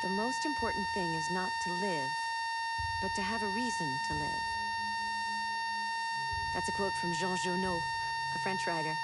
The most important thing is not to live, but to have a reason to live. That's a quote from Jean Genot, a French writer.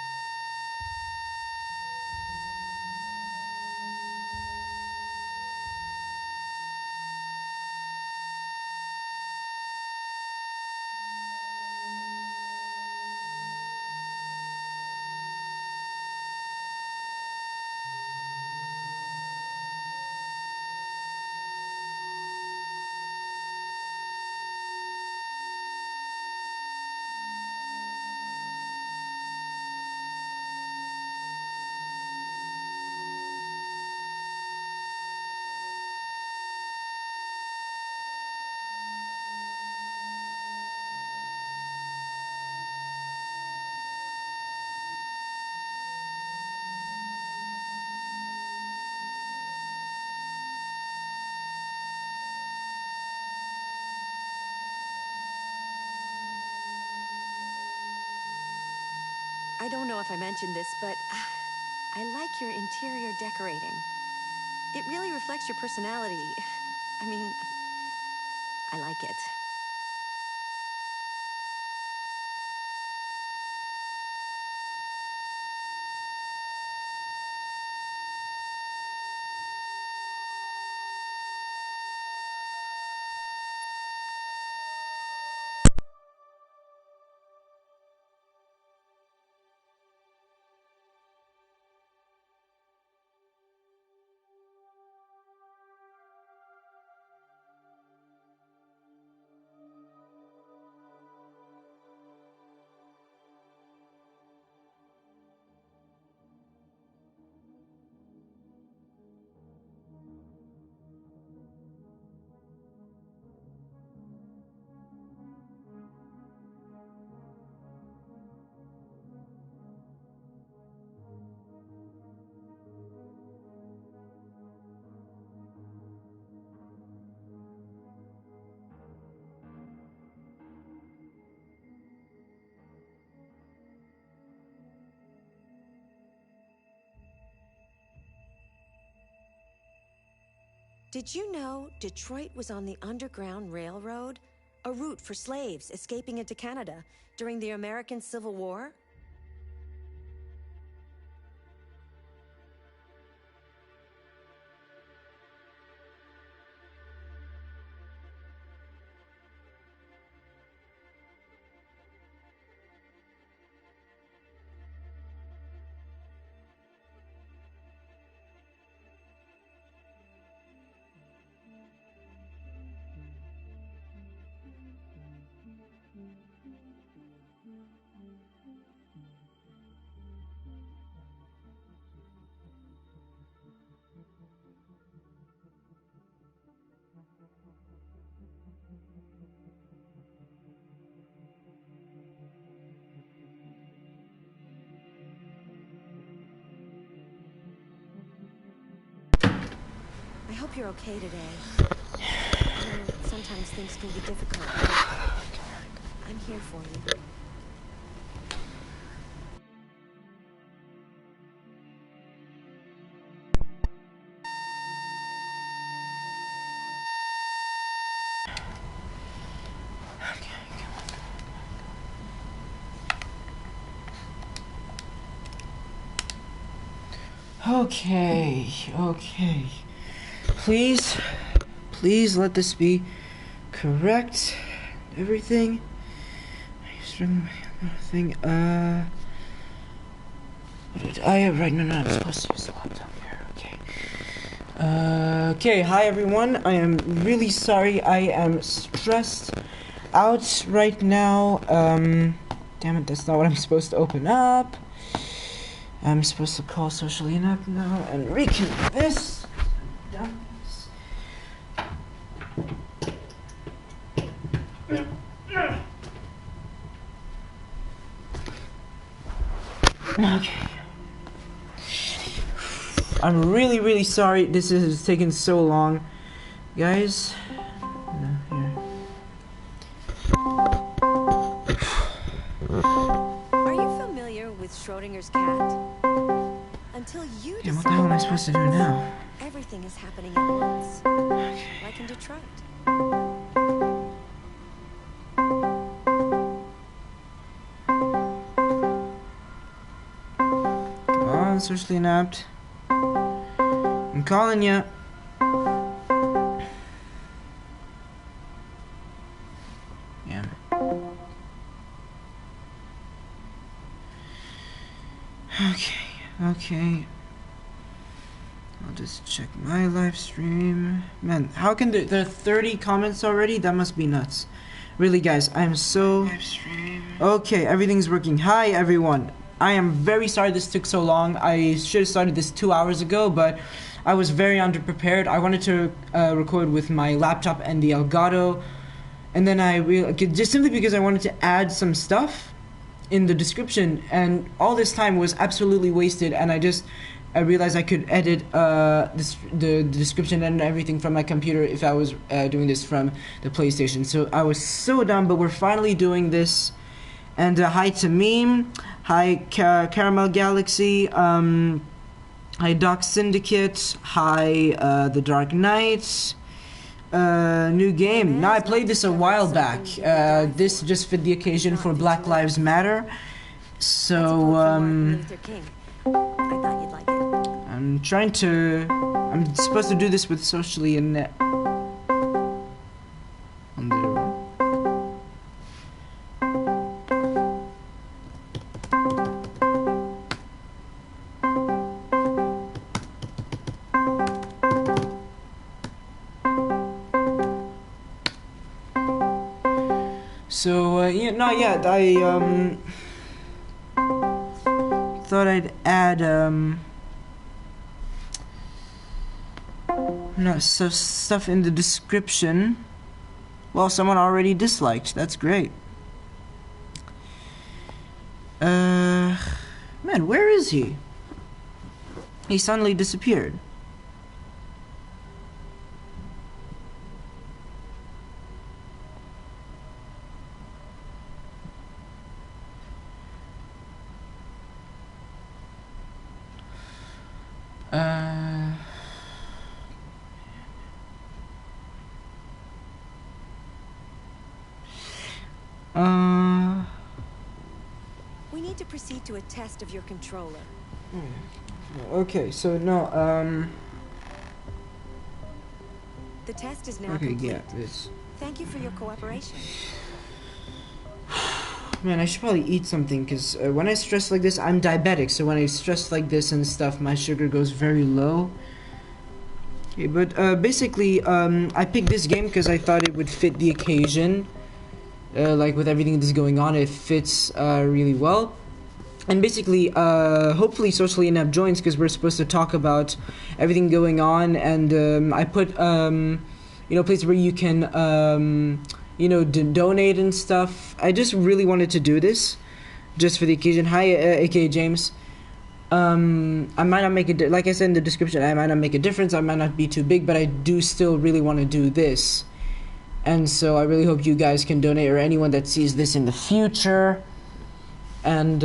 I don't know if I mentioned this, but I like your interior decorating. It really reflects your personality. I mean, I like it. Did you know Detroit was on the Underground Railroad, a route for slaves escaping into Canada during the American Civil War? I hope you're okay today. Sometimes things can be difficult, but I'm here for you. Okay. Please let this be correct. Everything. Thing. What did I right? No, I'm supposed to use the laptop here. Okay. Okay. Hi everyone. I am really sorry. I am stressed out right now. Damn it. That's not what I'm supposed to open up. I'm supposed to call socially inept now and reconnect this. Okay. I'm really sorry this is taking so long. Guys. Are you familiar with Schrodinger's cat? Until you Yeah, what the hell am I supposed to do now? Everything is happening at once. Okay. Like in Detroit. Come on, socially inept. I'm calling you. Yeah. Okay. I'll just check my live stream. Man, how can there are 30 comments already? That must be nuts. Really, guys, I am so... Okay, everything's working. Hi, everyone. I am very sorry this took so long. I should have started this 2 hours ago, but I was very underprepared. I wanted to record with my laptop and the Elgato, and then just simply because I wanted to add some stuff in the description, and all this time was absolutely wasted, and I realized I could edit the description and everything from my computer if I was doing this from the PlayStation. So I was so dumb, but we're finally doing this. And hi to Meme, hi Caramel Galaxy, hi Doc Syndicate, hi The Dark Knight. New game. Now I played this a while back. This just fit the occasion for Black Lives Matter. So I'm supposed to do this with socially inept. So, yeah, not yet. I, thought I'd add, stuff in the description. Well, someone already disliked. That's great. Man, where is he? He suddenly disappeared. We need to proceed to a test of your controller. Okay, so no, The test is now okay, complete. yeah, this. Thank you for your cooperation. Man, I should probably eat something, because when I stress like this, I'm diabetic, so when I stress like this and stuff, my sugar goes very low. Okay, but basically, I picked this game because I thought it would fit the occasion. Like, with everything that's going on, it fits really well. And basically, hopefully Socially Inept joins, because we're supposed to talk about everything going on, and I put, places where you can, donate and stuff. I just really wanted to do this, just for the occasion. Hi, aka James. I might not make it, like I said in the description, I might not make a difference, I might not be too big, but I do still really want to do this. And so I really hope you guys can donate, or anyone that sees this in the future. And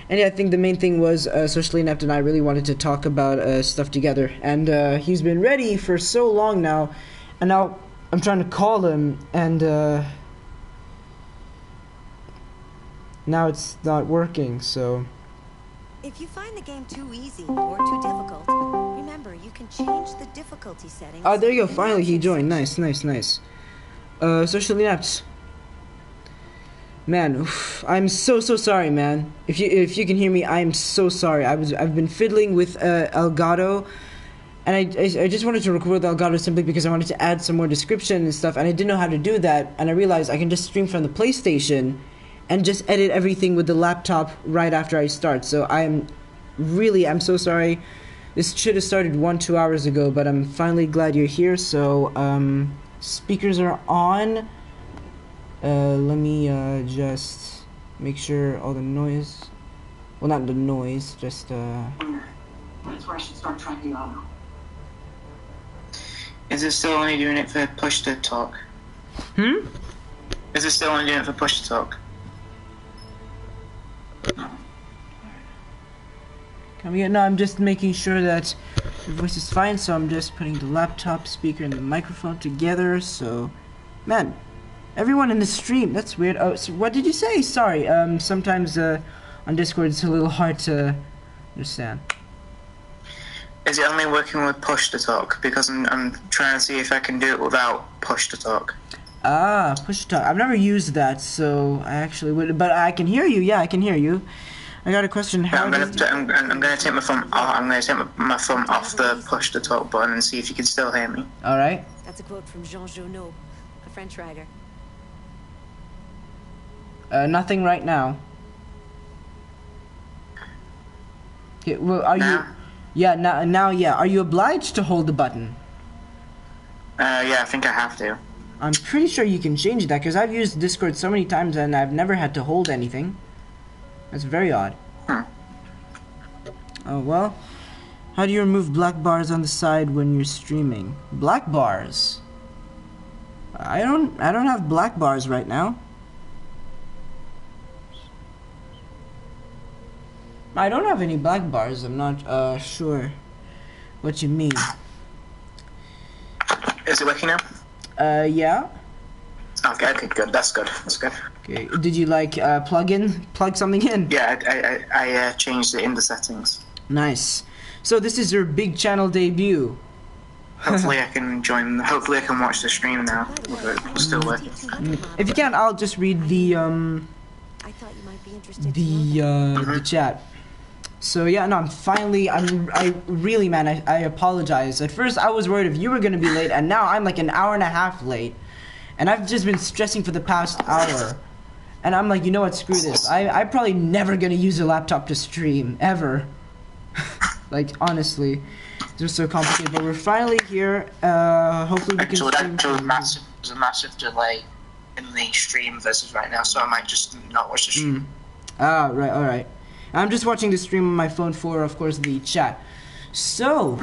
yeah, I think the main thing was Socially Inept and I really wanted to talk about stuff together. And he's been ready for so long now, and now I'm trying to call him, and now it's not working, so... If you find the game too easy or too difficult, remember, you can change the difficulty settings. Oh, there you go, finally he joined. Nice. Socially Inept. Man, oof, I'm so sorry, man. If you can hear me, I'm so sorry. I've been fiddling with Elgato, and I just wanted to record the Elgato simply because I wanted to add some more description and stuff, and I didn't know how to do that, and I realized I can just stream from the PlayStation and just edit everything with the laptop right after I start. So I'm so sorry. This should have started 1-2 hours ago, but I'm finally glad you're here. So speakers are on. Let me just make sure all the noise, well, not the noise, just That's where I should start tracking on. Is it still only doing it for push to talk? Is it still only doing it for push to talk? Coming in. No, I'm just making sure that your voice is fine. So I'm just putting the laptop speaker and the microphone together. So, man, everyone in the stream. That's weird. Oh, so what did you say? Sorry. Sometimes on Discord it's a little hard to understand. Is it only working with push to talk? Because I'm trying to see if I can do it without push to talk. Ah, push to talk. I've never used that, so I actually would. But I can hear you. Yeah, I can hear you. I got a question. How I'm gonna take my phone. I'm gonna take my phone off the push to talk button and see if you can still hear me. All right. That's a quote from Jean Genot, a French writer. Nothing right now. Okay, well, are you? Yeah, now, yeah. Are you obliged to hold the button? Yeah, I think I have to. I'm pretty sure you can change that because I've used Discord so many times and I've never had to hold anything. That's very odd. Oh well. How do you remove black bars on the side when you're streaming? Black bars? I don't have black bars right now. I don't have any black bars. I'm not sure what you mean. Is it working now? Yeah. Okay, good. That's good. Okay. Did you plug something in? Yeah, I changed it in the settings. Nice. So this is your big channel debut. Hopefully I can join. Hopefully I can watch the stream now. It's still working. If you can, I'll just read the I thought you might be interested. the chat. So yeah, no, I really, man, I apologize. At first I was worried if you were gonna be late, and now I'm like an hour and a half late. And I've just been stressing for the past hour. And I'm like, you know what, screw this. I'm probably never gonna use a laptop to stream, ever. Like, honestly. It's just so complicated, but we're finally here. Hopefully we can stream. There's a massive delay in the stream versus right now, so I might just not watch the stream. Ah, right, alright. I'm just watching the stream on my phone for, of course, the chat. So,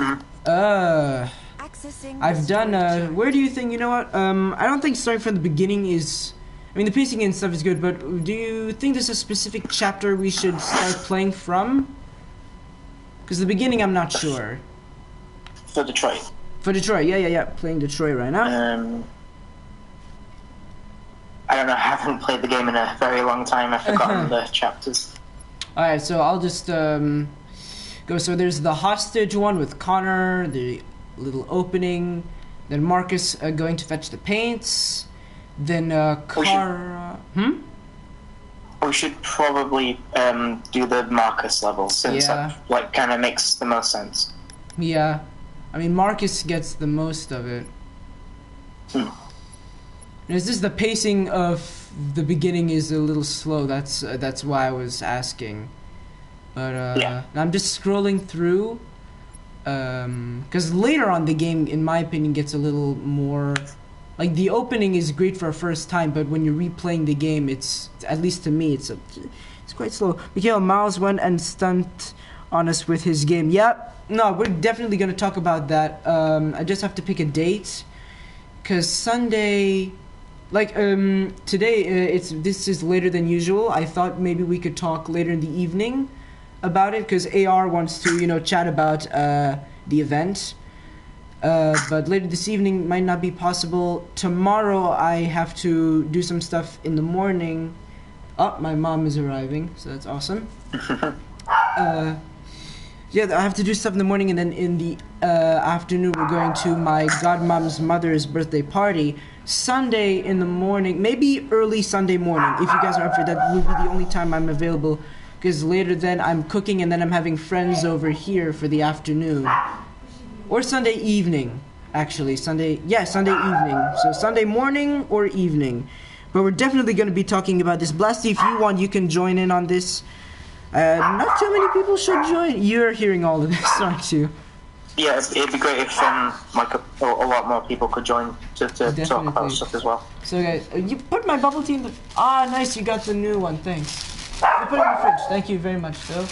I've done, where do you think, you know what, I don't think starting from the beginning is, I mean, the pacing and stuff is good, but do you think there's a specific chapter we should start playing from? Because the beginning, I'm not sure. For Detroit. For Detroit, yeah, playing Detroit right now. I don't know, I haven't played the game in a very long time, I've forgotten the chapters. Alright, so I'll just, go, so there's the hostage one with Connor, the little opening, then Marcus going to fetch the paints, then Cara... We should probably do the Marcus level, since that kind of makes the most sense. Yeah, I mean Marcus gets the most of it. It's just the pacing of the beginning is a little slow. That's why I was asking. But I'm just scrolling through, because later on the game, in my opinion, gets a little more. Like the opening is great for a first time, but when you're replaying the game, it's, at least to me, it's quite slow. Mikhail Miles went and stunned on us with his game. Yep. No, we're definitely gonna talk about that. I just have to pick a date, cause Sunday, like today, this is later than usual. I thought maybe we could talk later in the evening about it, cause AR wants to chat about the event. But later this evening might not be possible. Tomorrow I have to do some stuff in the morning. Oh, my mom is arriving, so that's awesome. Yeah, I have to do stuff in the morning, and then in the afternoon we're going to my godmom's mother's birthday party. Sunday in the morning, maybe early Sunday morning, if you guys are up for that, will be the only time I'm available, because later then I'm cooking and then I'm having friends over here for the afternoon. Or Sunday evening, actually. Sunday evening. So Sunday morning or evening. But we're definitely going to be talking about this. Blasty, if you want, you can join in on this. Not too many people should join. You're hearing all of this, aren't you? Yeah, it'd be great if like a lot more people could join to talk about stuff as well. So guys, you put my bubble tea in the... Ah, nice, you got the new one, thanks. You put it in the fridge, thank you very much, Phil.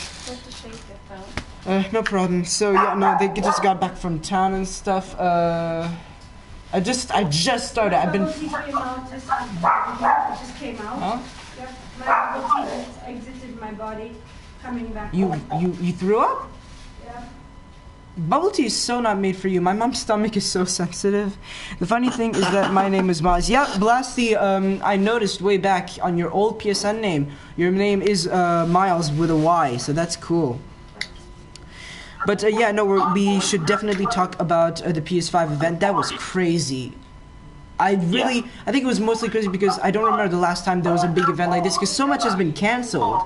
No problem. So yeah, no, they just got back from town and stuff. I just started. I've been... It just came out. Huh? Yep. My bubble tea exited my body. coming back. You threw up? Yeah. Bubble tea is so not made for you. My mom's stomach is so sensitive. The funny thing is that my name is Miles. Yeah, Blasty, I noticed way back on your old PSN name, your name is Miles with a Y, so that's cool. But yeah, no, we should definitely talk about the PS5 event. That was crazy. I think it was mostly crazy because I don't remember the last time there was a big event like this, because so much has been cancelled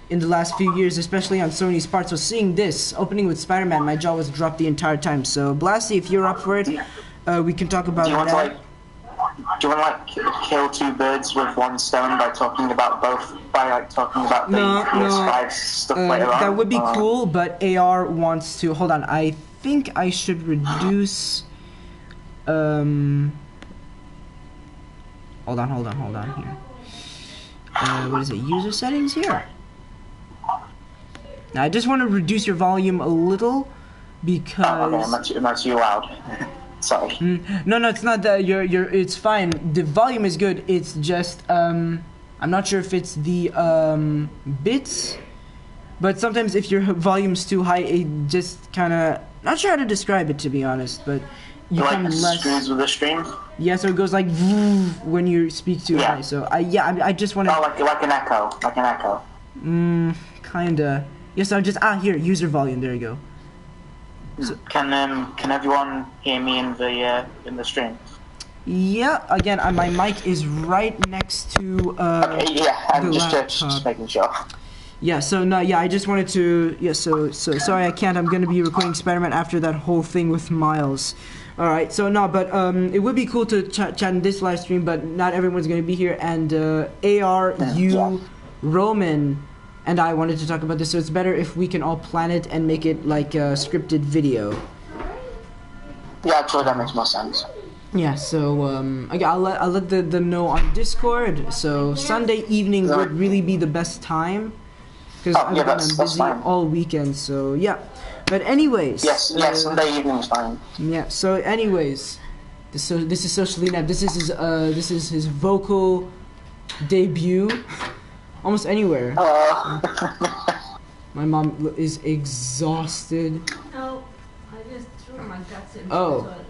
in the last few years, especially on Sony's part. So seeing this, opening with Spider-Man, my jaw was dropped the entire time. So Blasty, if you're up for it, we can talk about that. Do you want to kill two birds with one stone by talking about both, by talking about the PS5 stuff later on? That would be cool, but AR wants to, hold on, I think I should reduce, hold on here. What is it, user settings here? Now I just want to reduce your volume a little, because... Oh, okay, I'm not too loud. Sorry. No, it's not that it's fine. The volume is good. It's just I'm not sure if it's the bits, but sometimes if your volume's too high, it just kind of, not sure how to describe it, to be honest, but you come less. Screws with the stream. Yeah, so it goes like when you speak too high. So I just want to. Oh, like an echo, Kinda. Yes, I'll just here user volume. There you go. So, can everyone hear me in the stream? Yeah. Again, my mic is right next to okay. Yeah, I'm just making sure. Yeah. So no. Yeah. I just wanted to. Yeah. So sorry. I can't. I'm gonna be recording Spider-Man after that whole thing with Miles. All right. So no. But it would be cool to chat in this live stream. But not everyone's gonna be here. And Roman, and I wanted to talk about this, so it's better if we can all plan it and make it like a scripted video. Yeah, actually that makes more sense. Yeah, so okay, I'll let them know on Discord. So Sunday evening would really be the best time, because I'm busy all weekend. So yeah, but anyways. Yes, Sunday evening is fine. Yeah. So anyways, this is Socially Inept. This is his vocal debut. Almost anywhere. My mom is exhausted. No, I just threw my guts into the toilet.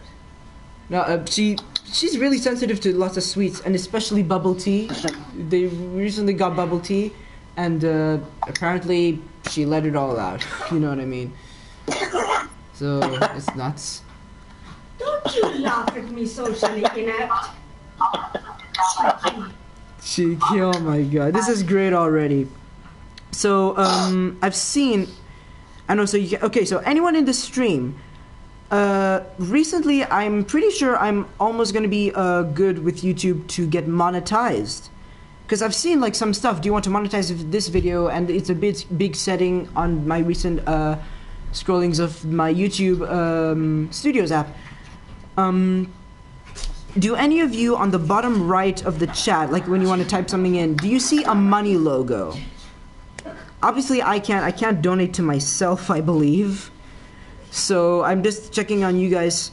No, she's really sensitive to lots of sweets, and especially bubble tea. They recently got bubble tea, and apparently she let it all out. You know what I mean? So it's nuts. Don't you laugh at me, Socially Inept. Oh my god, this is great already. So I've seen, I know. So so anyone in the stream, recently I'm pretty sure I'm almost gonna be good with YouTube to get monetized, because I've seen like some stuff. Do you want to monetize this video? And it's a big setting on my recent scrollings of my YouTube Studios app. Do any of you on the bottom right of the chat, like when you want to type something in, do you see a money logo? Obviously I can't donate to myself, I believe. So I'm just checking on you guys,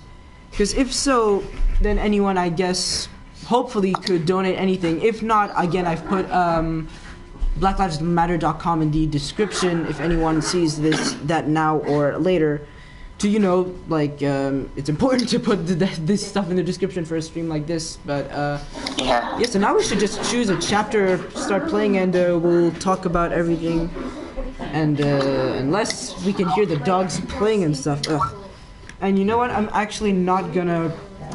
because if so, then anyone, I guess, hopefully could donate anything. If not, again, I've put blacklivesmatter.com in the description if anyone sees that now or later. To, it's important to put this stuff in the description for a stream like this, but yeah, so now we should just choose a chapter, start playing, and we'll talk about everything, and unless we can hear the dogs playing and stuff, and you know what, I'm actually not gonna,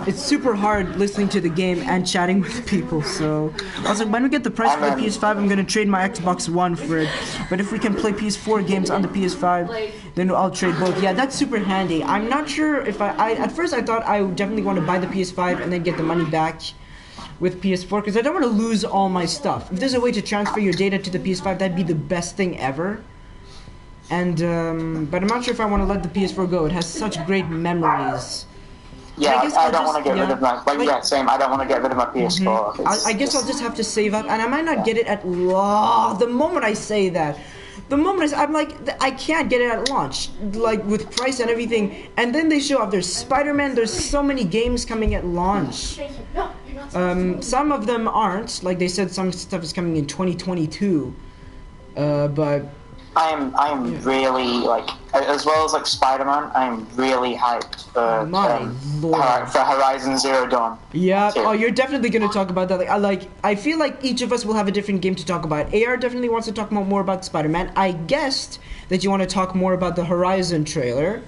it's super hard listening to the game and chatting with people. So also, when we get the price for the PS5, I'm gonna trade my Xbox One for it. But if we can play PS4 games on the PS5, then I'll trade both. Yeah, that's super handy. I'm not sure if I at first I thought I would definitely want to buy the PS5 and then get the money back with PS4, because I don't want to lose all my stuff. If there's a way to transfer your data to the PS5, that'd be the best thing ever. And but I'm not sure if I want to let the PS4 go. It has such great memories. Yeah, I don't want to get rid of my. Same. I don't want to get rid of my PS4. I guess I'll just have to save up, and I might not get it at the moment I say that. I'm like, I can't get it at launch, like with price and everything. And then they show up. There's Spider-Man. There's so many games coming at launch. Some of them aren't. Like they said, some stuff is coming in 2022. But I am really like, as well as like Spider-Man. I am really hyped for for Horizon Zero Dawn. Yeah. too. Oh, you're definitely gonna talk about that. I feel like each of us will have a different game to talk about. AR definitely wants to talk more about Spider-Man. I guessed that you want to talk more about the Horizon trailer.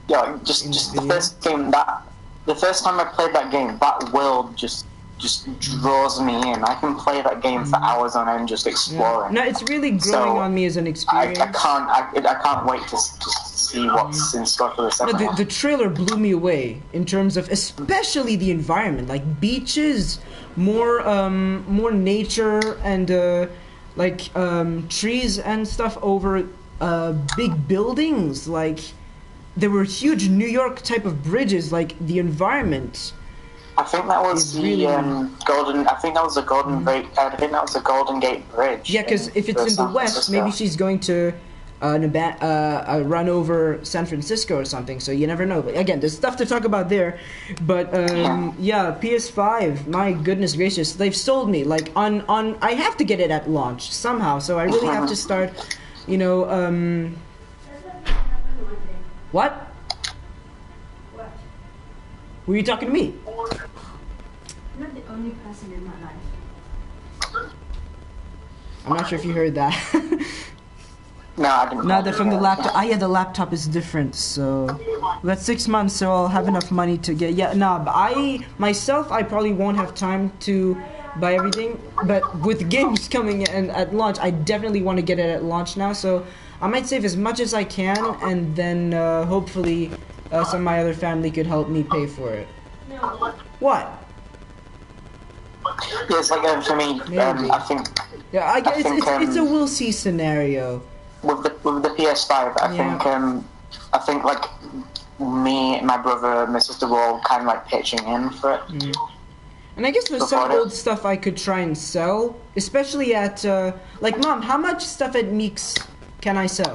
Yeah, just the first game the first time I played that game, that world just draws me in. I can play that game for hours on end just exploring. No, it's really growing on me as an experience. I can't wait to see what's in store for the second one. The trailer blew me away in terms of especially the environment, like beaches, more nature and trees and stuff over big buildings. Like there were huge New York type of bridges. Like the environment. I think that was Golden. I think that was the Golden Gate. I think that was the Golden Gate Bridge. Yeah, because if it's in the west, maybe she's going to run over San Francisco or something. So you never know. But again, there's stuff to talk about there. But yeah, PS5. My goodness gracious, they've sold me. Like on. I have to get it at launch somehow. So I really have to start. You know. What? Were you talking to me? Not the only person in my life. I'm not sure if you heard that. No, I didn't. No, they're from the laptop. Yeah, the laptop is different. So that's 6 months, so I'll have enough money to get. Yeah, no, but I probably won't have time to buy everything. But with games coming in at launch, I definitely want to get it at launch now. So I might save as much as I can, and then hopefully some of my other family could help me pay for it. What? Yeah, it's like for me. I think. Yeah, I guess it's a we'll see scenario. With the PS5, I think like me, my brother, my sister were all kind of like pitching in for it. And I guess there's some old stuff I could try and sell, especially at like Mom. How much stuff at Meeks can I sell?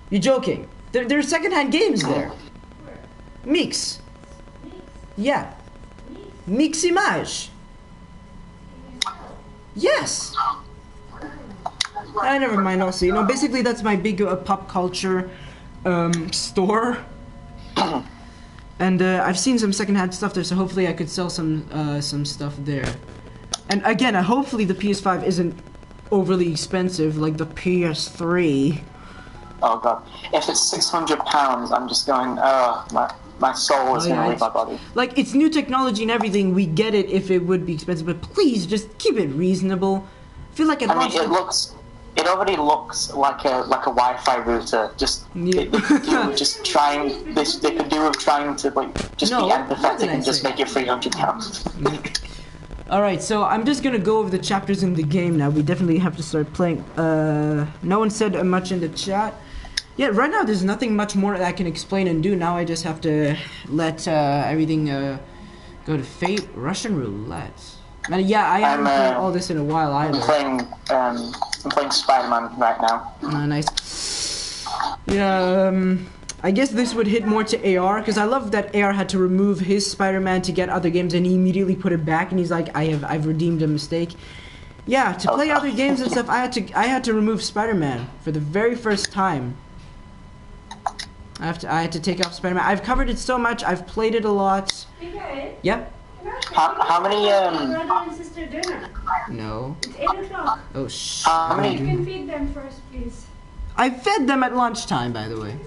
You're joking? There's secondhand games there. Meeks. Yeah. Meeks Image. Yes. Never mind. I'll see. Basically that's my big pop culture store. And I've seen some secondhand stuff there, so hopefully I could sell some stuff there. And again, hopefully the PS5 isn't overly expensive like the PS3. Oh god, if it's £600, I'm just going. My soul is gonna leave my body. Like it's new technology and everything. We get it if it would be expensive, but please just keep it reasonable. I feel like it already looks like a Wi-Fi router. They could do with trying to like just be empathetic and just make it £300. Alright, so I'm just gonna go over the chapters in the game now. We definitely have to start playing. No one said much in the chat. Yeah, right now there's nothing much more that I can explain and do. Now I just have to let everything go to fate. Russian roulette. Yeah, I haven't played all this in a while either. I'm playing Spider-Man right now. Nice. Yeah, I guess this would hit more to AR, because I love that AR had to remove his Spider-Man to get other games, and he immediately put it back, and he's like, I've redeemed a mistake. Yeah, to play other games and stuff, I had to remove Spider-Man for the very first time. I had to take off Spider-Man. I've covered it so much. I've played it a lot. Okay. Yep. How many Brother and sister dinner. No. It's 8 o'clock. Oh shh. How many? You can feed them first, please. I fed them at lunchtime, by the way.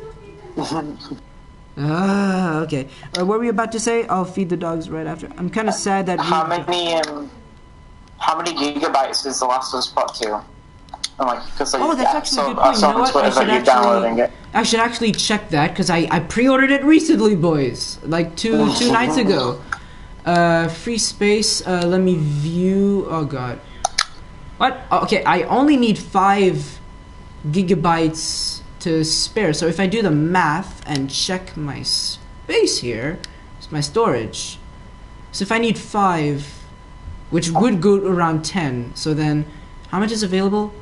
Okay. What were we about to say? I'll feed the dogs right after. I'm kind of sad that. How many gigabytes is The Last of Us Part 2? That's actually a good point. You know what? I should actually check that, because I pre-ordered it recently, boys. Like two nights ago. Free space. Let me view. Oh god. What? Okay, I only need 5 gigabytes to spare. So if I do the math and check my space here, it's my storage. So if I need 5, which would go around 10, so then how much is available?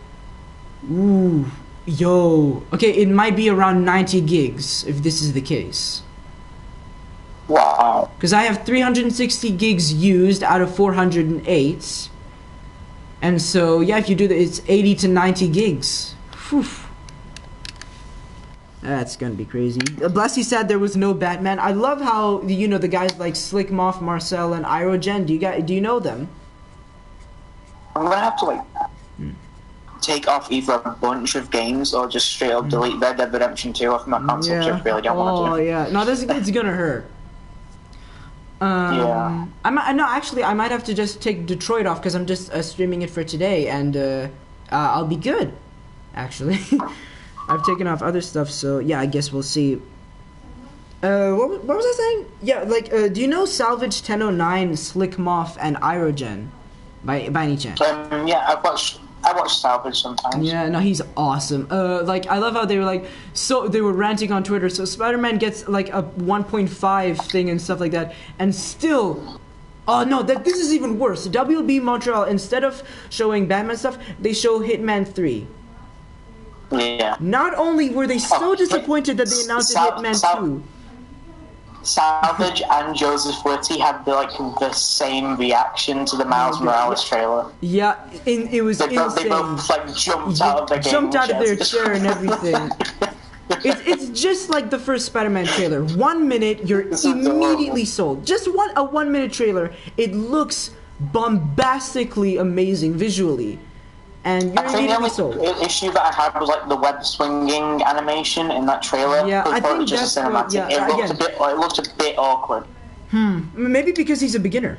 Ooh, yo. Okay, it might be around 90 gigs if this is the case. Wow. Because I have 360 gigs used out of 408. And so yeah, if you do that, it's 80 to 90 gigs. Whew. That's gonna be crazy. Blessy said there was no Batman. I love how the guys like Slick Moth, Marcel, and Irogen. Do you know them? I'm gonna have to take off either a bunch of games or just straight up delete Red Dead Redemption 2 off my console. Yeah. I really don't want to. Oh yeah. No, it's gonna hurt. Yeah. I might have to just take Detroit off because I'm just streaming it for today, and I'll be good. Actually, I've taken off other stuff, so yeah, I guess we'll see. What was I saying? Yeah, like, do you know Salvage 1009, Slick Moth, and Irogen, by any chance? Yeah, I watch Salvage sometimes. Yeah, no, he's awesome. Like, I love how they were like, so they were ranting on Twitter. So Spider-Man gets like a 1.5 thing and stuff like that, and still, oh no, this is even worse. WB Montreal, instead of showing Batman stuff, they show Hitman 3. Yeah. Not only were they so disappointed that they announced Hitman 2. Salvage and Joseph Whitty had the same reaction to the Miles Morales trailer. Yeah, it was insane. They both jumped out of their chair and everything. It's just like the first Spider-Man trailer. 1 minute, you're immediately sold. Just a 1 minute trailer. It looks bombastically amazing visually. And you're immediately sold. The issue that I had was the web swinging animation in that trailer. Yeah, I think just that's what, yeah, it looked a bit awkward. Maybe because he's a beginner.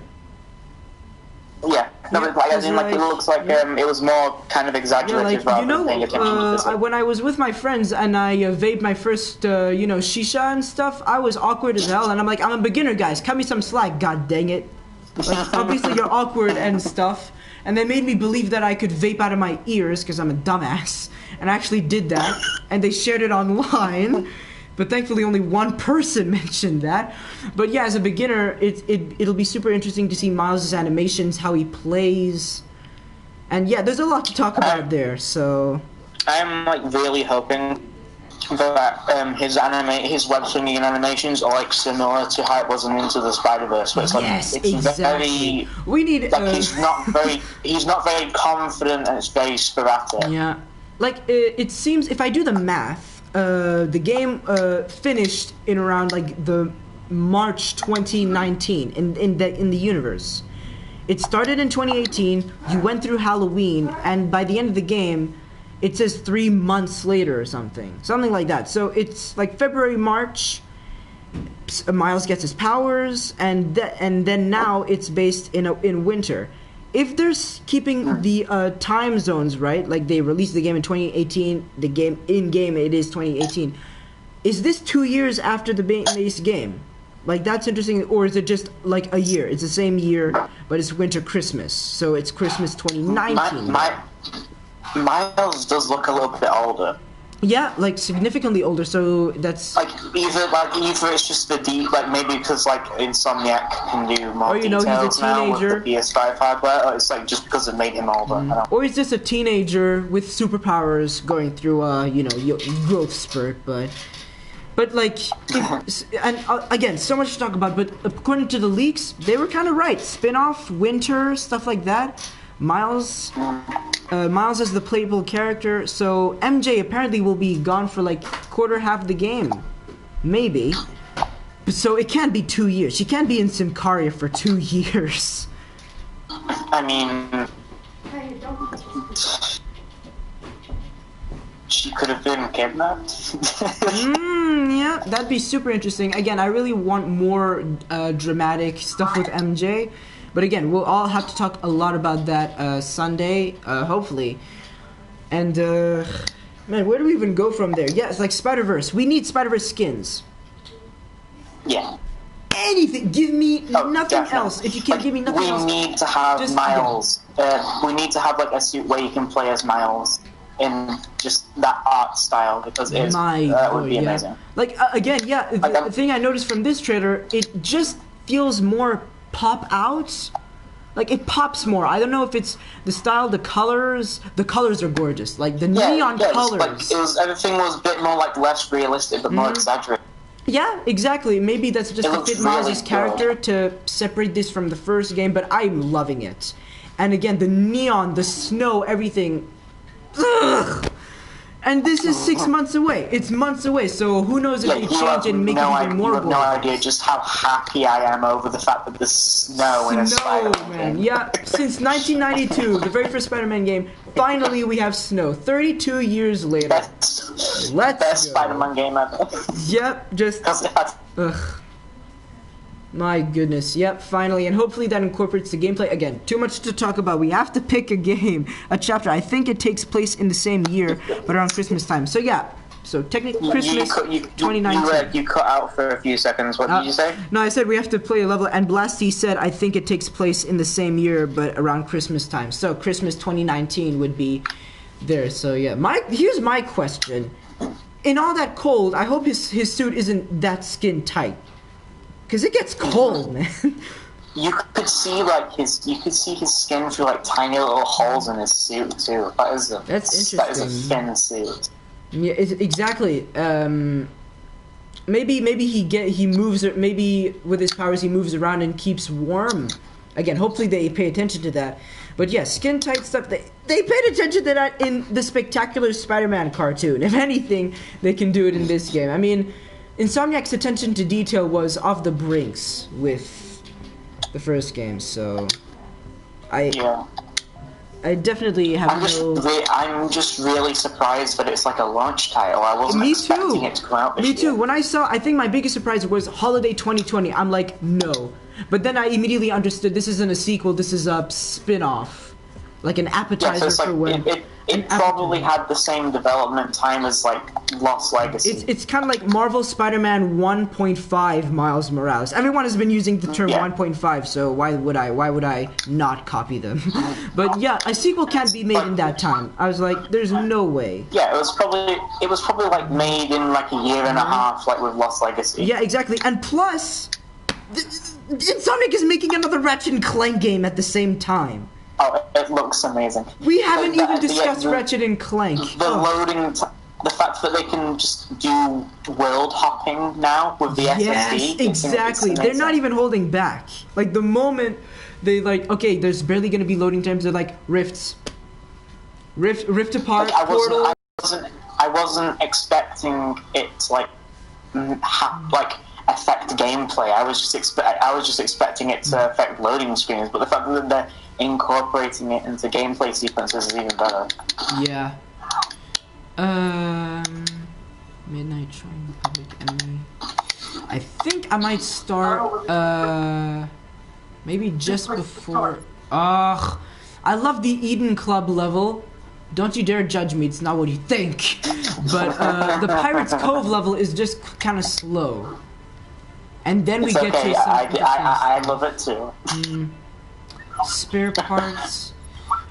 Yeah, no, Yeah, but as in, it looks like it was more kind of exaggerated rather than paying attention to this. When I was with my friends and I vaped my first, shisha and stuff, I was awkward as hell, and I'm like, I'm a beginner, guys. Cut me some slack, god dang it. Like, obviously you're awkward and stuff. And they made me believe that I could vape out of my ears because I'm a dumbass. And I actually did that. And they shared it online. But thankfully only one person mentioned that. But yeah, as a beginner, it'll be super interesting to see Miles' animations, how he plays. And yeah, there's a lot to talk about there, so... I'm really hoping that his web swinging animations are similar to how it was in Into the Spider-Verse, where it's exactly. We need he's not very confident and it's very sporadic. Yeah, it seems if I do the math, the game finished in around the March 2019 in the universe. It started in 2018. You went through Halloween, and by the end of the game, it says 3 months later or something like that. So it's February, March. Miles gets his powers, and then now it's based in winter. If they're keeping the time zones right, like they released the game in 2018, the game in-game it is 2018. Is this 2 years after the base game? That's interesting, or is it just a year? It's the same year, but it's winter Christmas, so it's Christmas 2019. Miles does look a little bit older. Yeah, significantly older. So that's either it's just the maybe because Insomniac can do more he's a details now teenager with the PS5 hardware, or it's just because it made him older. Or he's just a teenager with superpowers going through growth spurt, but and again, so much to talk about. But according to the leaks, they were kind of right. Spin-off, winter, stuff like that. Miles is the playable character, so MJ apparently will be gone for quarter half of the game, maybe. So it can't be 2 years. She can't be in Symkaria for 2 years. I mean, she could have been kidnapped. Yeah, that'd be super interesting. Again, I really want more dramatic stuff with MJ. But again, we'll all have to talk a lot about that Sunday, hopefully. And, man, where do we even go from there? Yeah, it's Spider-Verse. We need Spider-Verse skins. Yeah. Anything. Give me nothing definitely. else. If you can give me nothing else. We need to have Miles. We need to have a suit where you can play as Miles in just that art style, because that would be amazing. Again, yeah, the thing I noticed from this trailer, it just feels more pop out. It pops more. I don't know if it's the style, the colors. The colors are gorgeous. The neon colors. Everything was a bit more less realistic, but more exaggerated. Yeah, exactly. Maybe that's just to fit Miles' character to separate this from the first game, but I'm loving it. And again, the neon, the snow, everything. Ugh! And this is 6 months away. It's months away, so who knows if they change and make it even more boring. You have no idea just how happy I am over the fact that there's snow in a Spider-Man game. Yeah, since 1992, the very first Spider-Man game, finally we have snow. 32 years later. Best Let's go. Spider-Man game ever. Yep, just... Ugh. My goodness, yep, finally, and hopefully that incorporates the gameplay. Again, too much to talk about. We have to pick a game, a chapter. I think it takes place in the same year, but around Christmas time. So yeah, so technically Christmas 2019. You cut out for a few seconds. What did you say? No, I said we have to play a level, and Blasty said I think it takes place in the same year, but around Christmas time. So Christmas 2019 would be there. So yeah, here's my question. In all that cold, I hope his suit isn't that skin tight. Because it gets cold, man. You could see his skin through like tiny little holes in his suit too. That's interesting. That is a thin suit. Yeah, exactly. Maybe he moves. Maybe with his powers he moves around and keeps warm. Again, hopefully they pay attention to that. But yeah, skin tight stuff. They paid attention to that in the Spectacular Spider-Man cartoon. If anything, they can do it in this game. I mean, Insomniac's attention to detail was off the brinks with the first game, so I definitely have I'm just really surprised that it's like a launch title. I wasn't expecting it to come out this year. Me too. When I saw, I think my biggest surprise was Holiday 2020. I'm like, no. But then I immediately understood this isn't a sequel, this is a spin-off. Like an appetizer for when... It probably had the same development time as like Lost Legacy. It's kind of like Marvel Spider-Man 1.5 Miles Morales. Everyone has been using the term 1.5, so why would I not copy them? But yeah, a sequel can't be made in that time. I was like, there's no way. Yeah, it was probably like made in like a year and a half, like with Lost Legacy. Yeah, exactly. And plus, Insomniac is making another Ratchet and Clank game at the same time. Oh, it looks amazing. We haven't even discussed Ratchet and Clank. The fact that they can just do world hopping now with the SSD. Yes, exactly. They're not even holding back. Like the moment they okay, there's barely going to be loading times. They're like rift apart. Like, portal. I wasn't expecting it to affect gameplay. I was just expecting it to affect loading screens. But the fact that they're incorporating it into gameplay sequences is even better. Yeah. Midnight Shrine, Public Enemy. I think I might start, maybe just before... Ugh. I love the Eden Club level. Don't you dare judge me, it's not what you think. But, the Pirates Cove level is just kind of slow. And then we get to some... I love it too. Spare parts.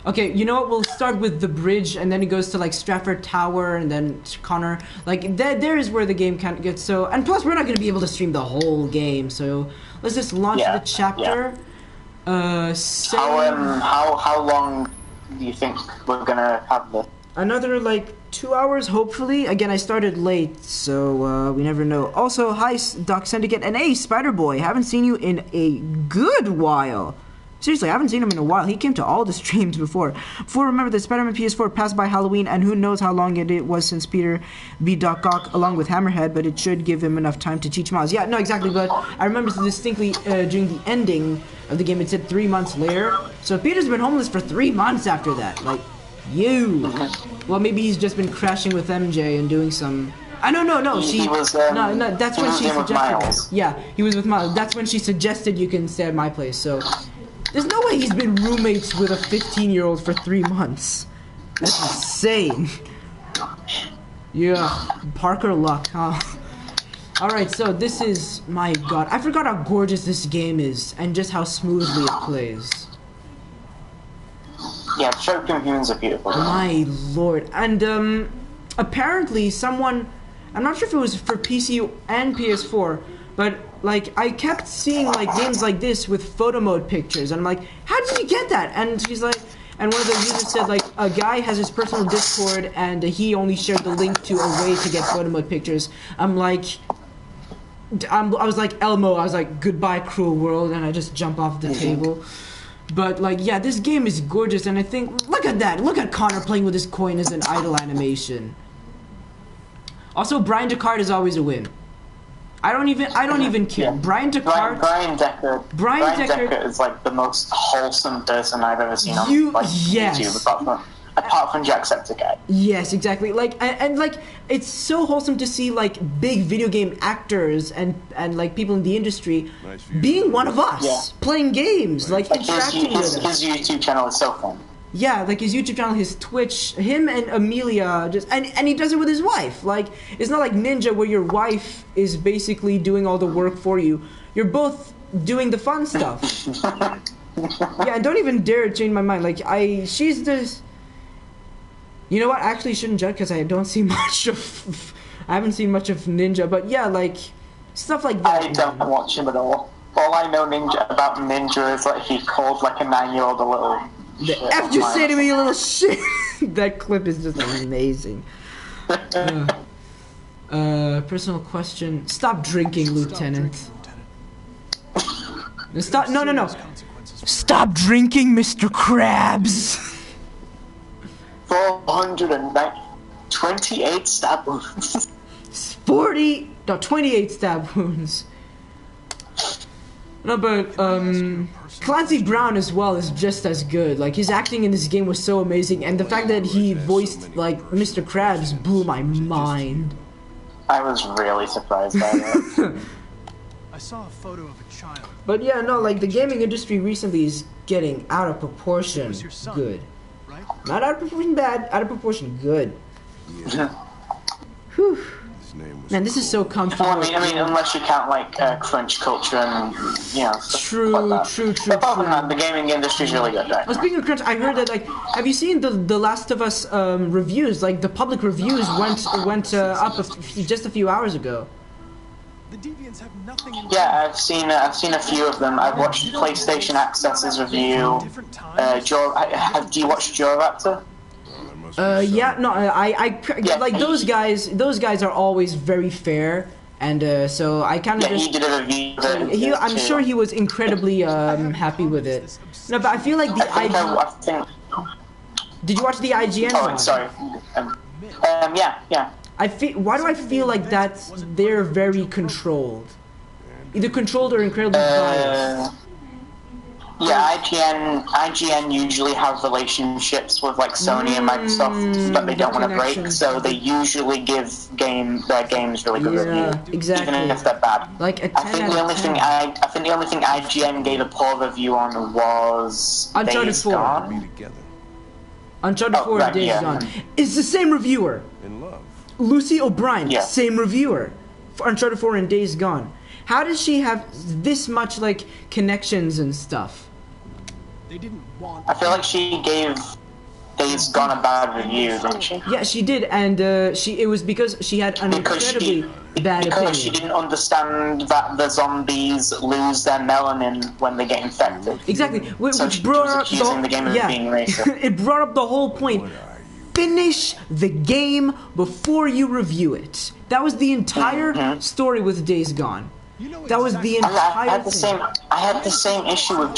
Okay, you know what? We'll start with the bridge, and then it goes to like Stratford Tower, and then Connor. Like there is where the game kind of gets so. And plus, we're not going to be able to stream the whole game, so let's just launch the chapter. Yeah. How long do you think we're gonna have this? Another like 2 hours, hopefully. Again, I started late, so we never know. Also, hi Doc Syndicate and hey Spider Boy, haven't seen you in a good while. Seriously, I haven't seen him in a while. He came to all the streams before. Remember that Spider-Man PS4 passed by Halloween, and who knows how long it was since Peter beat Doc Ock along with Hammerhead, but it should give him enough time to teach Miles. Yeah, no, exactly, but I remember distinctly during the ending of the game, it said 3 months later. So Peter's been homeless for 3 months after that. Like, well, maybe he's just been crashing with MJ and doing some... No. He was, no, that's when she suggested... Miles. Yeah, he was with Miles. That's when she suggested you can stay at my place, so... There's no way he's been roommates with a 15-year-old for 3 months. That's insane. Yeah, Parker luck, huh? Alright, so this is... My god. I forgot how gorgeous this game is, and just how smoothly it plays. Yeah, Shuriken Humans are beautiful. My lord. And, apparently someone... I'm not sure if it was for PC and PS4, but... Like, I kept seeing, like, games like this with photo mode pictures, and I'm like, how did you get that? And she's like, and one of the users said, like, a guy has his personal Discord, and he only shared the link to a way to get photo mode pictures. I'm like, I was like, Elmo, I was like, goodbye, cruel world, and I just jump off the table. But like, yeah, this game is gorgeous, and I think, look at that. Look at Connor playing with his coin as an idle animation. Also, Brian Deckard is always a win. I don't even care. Yeah. Brian Deckard. Brian Decker is like the most wholesome person I've ever seen on yes. YouTube, apart from Jacksepticeye. Yes, exactly. Like, and like, it's so wholesome to see like big video game actors and like people in the industry being one of us, playing games, like interacting with us. His YouTube channel is so fun. Yeah, like his YouTube channel, his Twitch, him and Amelia, just and he does it with his wife. Like, it's not like Ninja where your wife is basically doing all the work for you. You're both doing the fun stuff. Yeah, and don't even dare change my mind. Like, she's this. You know what? I actually shouldn't judge because I don't see much of. I haven't seen much of Ninja, but yeah, like stuff like that. I don't watch him at all. All I know about Ninja is like he called like a 9-year-old a little. The F you say to me, you little shit. That clip is just amazing. Personal question. Stop drinking, Lieutenant. Stop. No. Stop drinking, Mr. Krabs. 428 stab wounds. 28 stab wounds. No, but Clancy Brown as well is just as good. Like, his acting in this game was so amazing, and the fact that he voiced like Mr. Krabs blew my mind. I was really surprised by that. I saw a photo of a child. But yeah, no, like the gaming industry recently is getting out of proportion good. Right? Not out of proportion bad, out of proportion good. Whew. Man, this is so comfortable. Well, I mean, unless you count like crunch culture and stuff True. Apart from that, the gaming industry is really good. Right? Well, speaking of crunch, I heard that like, have you seen the Last of Us reviews? Like the public reviews went up just a few hours ago. The deviants have nothing in Yeah, I've seen a few of them. I've watched PlayStation Access's review. Do you watch Joe Raptor? Yeah, no, I Yeah, like those guys. Those guys are always very fair, and so I kind of he did a review. I'm sure he was incredibly happy with it. No, but I feel like the IGN. Did you watch the IGN one? Oh, sorry. Yeah. Why do I feel like they're very controlled? Either controlled or incredibly biased. Yeah, IGN usually have relationships with like Sony and Microsoft that they don't want to break, so they usually give their games really good reviews, exactly. even if they're bad. Like a 10 I think the only thing IGN gave a poor review on was Uncharted Days 4. Gone. Uncharted 4 and Days Gone. It's the same reviewer. Lucy O'Brien, same reviewer for Uncharted 4 and Days Gone. How does she have this much like connections and stuff? They didn't want. I feel like she gave Days Gone a bad review, didn't she? Yeah, she did, and it was because she had an incredibly bad opinion. Because she didn't understand that the zombies lose their melanin when they get infected. Exactly, So which she brought was up accusing the game of being racist. It brought up the whole point. Finish the game before you review it. That was the entire story with Days Gone. That was the entire thing. I had the same issue with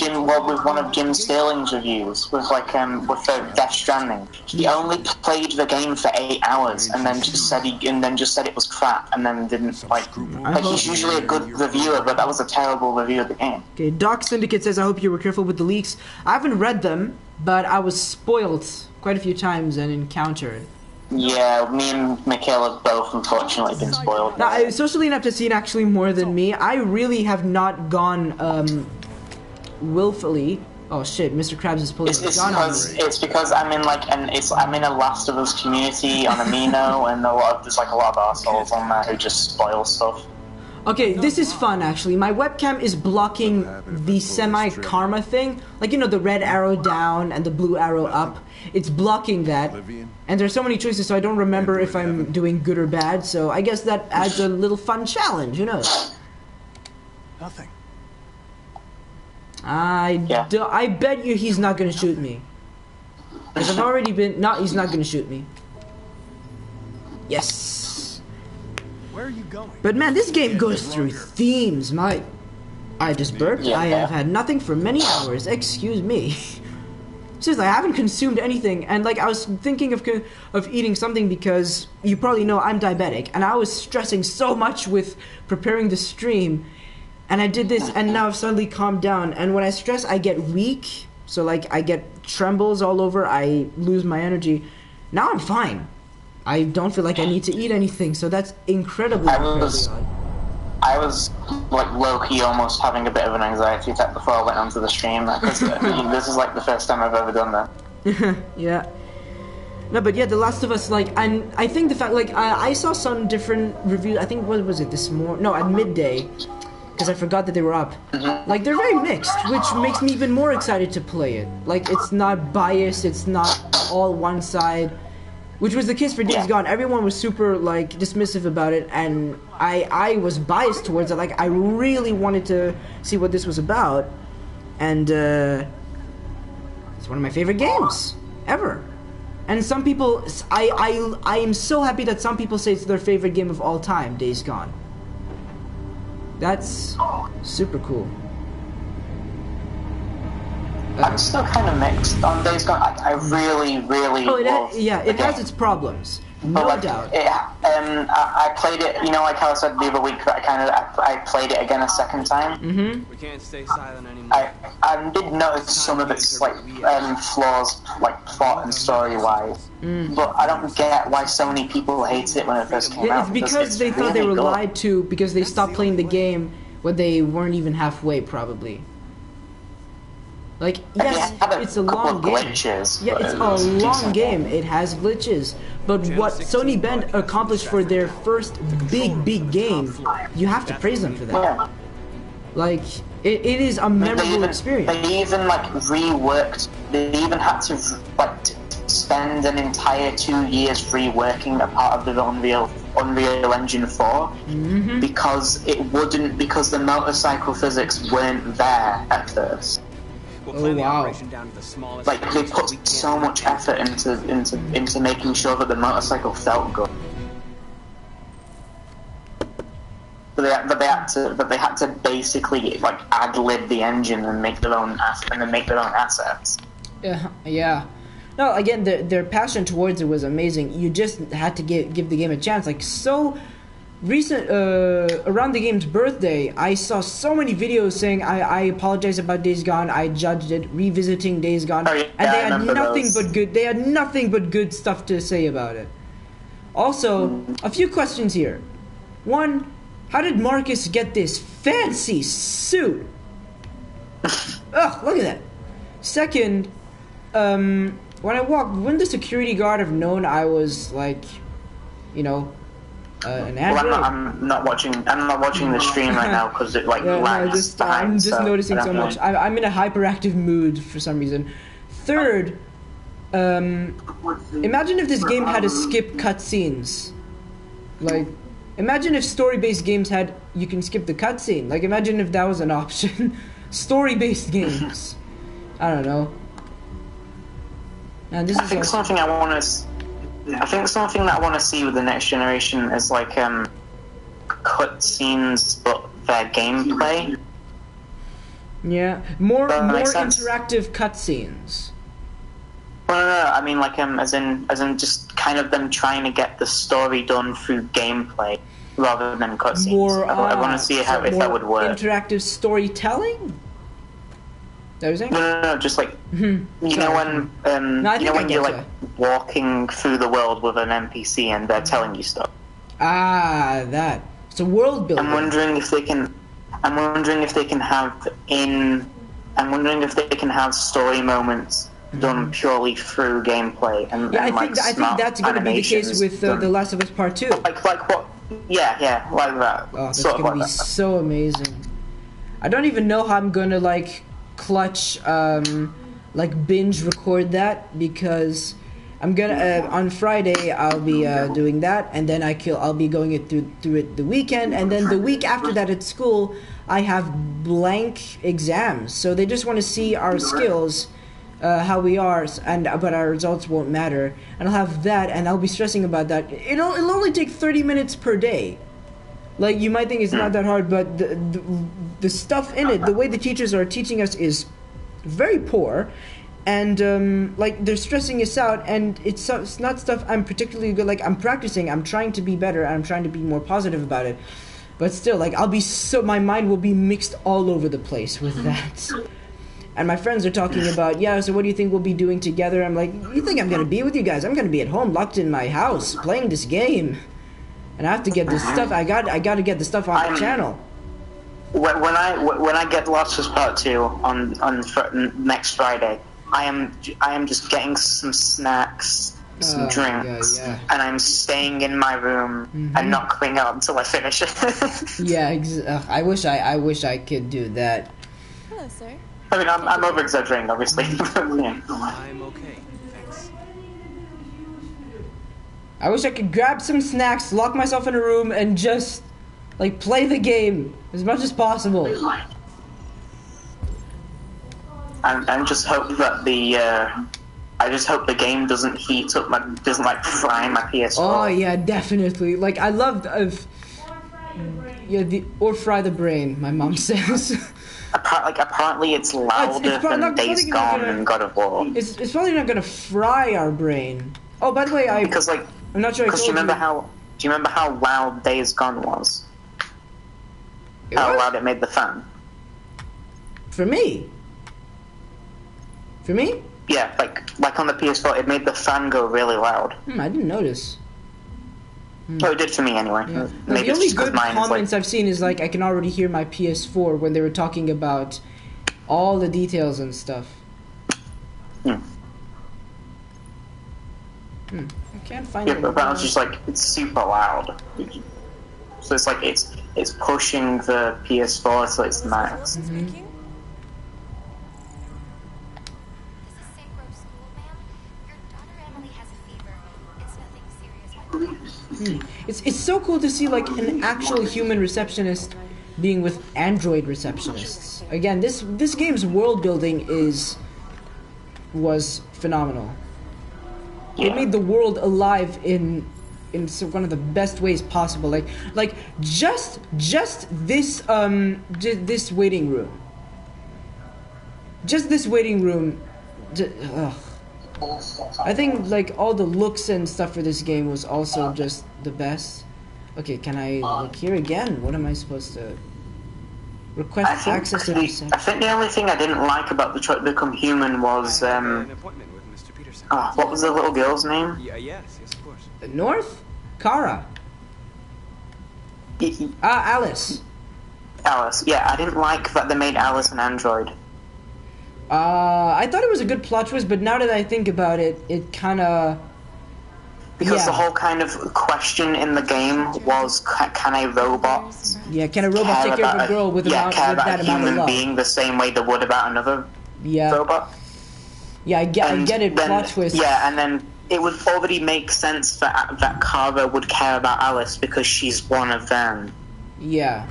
one of Jim Sterling's reviews with Death Stranding. He only played the game for 8 hours and then just said it was crap and then didn't like he's usually a good reviewer, but that was a terrible review of the game. Okay, Doc Syndicate says I hope you were careful with the leaks. I haven't read them, but I was spoiled quite a few times and encountered. Yeah, me and Michaela have both unfortunately been spoiled. Now, Socially Enough to Seen actually more than me. I really have not gone willfully. Oh shit, Mr. Krabs is pulling his gun on me. It's because I'm in I'm in a Last of Us community on Amino, and there's like a lot of assholes on there who just spoil stuff. Okay, this is fun actually. My webcam is blocking the semi-karma thing. Like, you know, the red arrow down and the blue arrow up. It's blocking that. And there's so many choices, so I don't remember if I'm doing good or bad. So I guess that adds a little fun challenge, who knows? Nothing. I bet you he's not gonna shoot me. Because I've already been... No, he's not gonna shoot me. Yes. Where are you going? But man, this game goes through themes, Mike. I just burped. Yeah. I have had nothing for many hours. Excuse me. Seriously, I haven't consumed anything, and like I was thinking of eating something because you probably know I'm diabetic, and I was stressing so much with preparing the stream, and I did this, and now I've suddenly calmed down. And when I stress, I get weak, so like I get trembles all over. I lose my energy. Now I'm fine. I don't feel like I need to eat anything, so that's incredibly odd. I was like low-key almost having a bit of an anxiety attack before I went onto the stream, because this is like the first time I've ever done that. Yeah. No, but yeah, The Last of Us, like, and I think the fact, like, I saw some different reviews. I think, what was it, this morning? No, at midday, because I forgot that they were up. Like, they're very mixed, which makes me even more excited to play it. Like, it's not biased, it's not all one side. Which was the case for Days Gone. Everyone was super, like, dismissive about it, and I was biased towards it. Like, I really wanted to see what this was about, and it's one of my favorite games ever. And some people, I am so happy that some people say it's their favorite game of all time, Days Gone. That's super cool. I'm still kind of mixed on Days Gone. I really, really love it has its problems, no doubt. I played it, you know, like how I said the other week, I played it again a second time. We can't stay silent anymore. I did notice some of its like flaws, like plot and story-wise, but I don't get why so many people hated it when it first came out. It's because they thought they were lied to, because they stopped playing the game when they weren't even halfway, probably. Like, yes, it's a long game. Glitches, yeah, it's a long game. It has glitches. But what Sony Bend accomplished for their first big game, you have to praise them for that. Yeah. Like, it is a memorable experience. They even, like, reworked. They even had to, like, spend an entire 2 years reworking a part of the Unreal Engine 4 because because the motorcycle physics weren't there at first. Oh wow! Like, they put so much effort into making sure that the motorcycle felt good. But they had to basically like ad-lib the engine and make their own assets. Yeah. No, again, their passion towards it was amazing. You just had to give the game a chance. Like, so recent, around the game's birthday, I saw so many videos saying I apologize about Days Gone, I judged it, revisiting Days Gone, and they had nothing but good. They had nothing but good stuff to say about it. Also, a few questions here. One, how did Marcus get this fancy suit? Ugh, look at that. Second, wouldn't the security guard have known I was like, you know, an android? Well, I'm not watching the stream right now because it like lags behind. I'm just noticing so much. I'm in a hyperactive mood for some reason. Third, imagine if this game had to skip cutscenes. Like, imagine if story-based games you can skip the cutscene. Like, imagine if that was an option. Story-based games. I don't know. And I think something that I want to see with the next generation is like cutscenes, but their gameplay. Yeah, more interactive cutscenes. Well, no, I mean like as in just kind of them trying to get the story done through gameplay rather than cutscenes. I want to see if that would work. Interactive storytelling. That was it? No, just like you know when you're like walking through the world with an NPC and they're telling you stuff. Ah, that. It's a world building. I'm wondering if they can have story moments done purely through gameplay and I think that's going to be the case with The Last of Us Part 2. Like what? Yeah, like that. Oh, that's going to be so amazing. I don't even know how I'm going to like clutch like binge record that, because I'm gonna on Friday I'll be doing that, and then I'll be going through it the weekend, and then the week after that at school I have blank exams, so they just want to see our skills, how we are, but our results won't matter, and I'll have that, and I'll be stressing about that. It'll only take 30 minutes per day. Like, you might think it's not that hard, but the stuff in it, the way the teachers are teaching us is very poor, and like they're stressing us out, and it's not stuff I'm particularly good. Like I'm practicing, I'm trying to be better, I'm trying to be more positive about it, but still, like my mind will be mixed all over the place with that. And my friends are talking about, yeah, so what do you think we'll be doing together? I'm like, you think I'm gonna be with you guys? I'm gonna be at home, locked in my house, playing this game, and I have to get this stuff. I got to get the stuff on the channel. When I get Lost Us Part 2 on next Friday, I am just getting some snacks, some drinks, and I'm staying in my room and not coming out until I finish it. Yeah, I wish I could do that. Hello, sir. I mean, I'm over exaggerating, obviously. Yeah. I'm okay, thanks. I wish I could grab some snacks, lock myself in a room, and just like play the game as much as possible. And just hope that I just hope the game doesn't heat up, doesn't like fry my PS4. Oh yeah, definitely. Like I love or fry the brain. My mom says. Apparently it's louder than Days Gone and God of War. It's probably not gonna fry our brain. Oh, by the way, I'm not sure. Because do you remember how loud Days Gone was? How loud it made the fan? For me? Yeah, like on the PS4, it made the fan go really loud. I didn't notice. Oh, it did for me anyway. Yeah. Maybe the only it's just good comments I've seen is like I can already hear my PS4 when they were talking about all the details and stuff. I can't find it. But I was just like, it's super loud. So it's like it's pushing the PS4 to its max. It's so cool to see like an actual human receptionist being with android receptionists. Again, this game's world building was phenomenal. It made the world alive in one of the best ways possible. Like just this this waiting room. Just this waiting room. I think like all the looks and stuff for this game was also just the best. Okay, can I look here again? What am I supposed to request access to reception? I think the only thing I didn't like about Detroit Become Human was an appointment with Mr. Peterson. what was the little girl's name? Yes, of course. North? Kara. Alice. Alice. Yeah, I didn't like that they made Alice an android. I thought it was a good plot twist, but now that I think about it, it kind of... Because the whole kind of question in the game was, can a robot... Yeah, can a robot take care of a girl with that amount of love? care about a human being the same way they would about another robot? Yeah, I get it, plot twist. Yeah, and then it would already make sense that Kara would care about Alice because she's one of them. Yeah.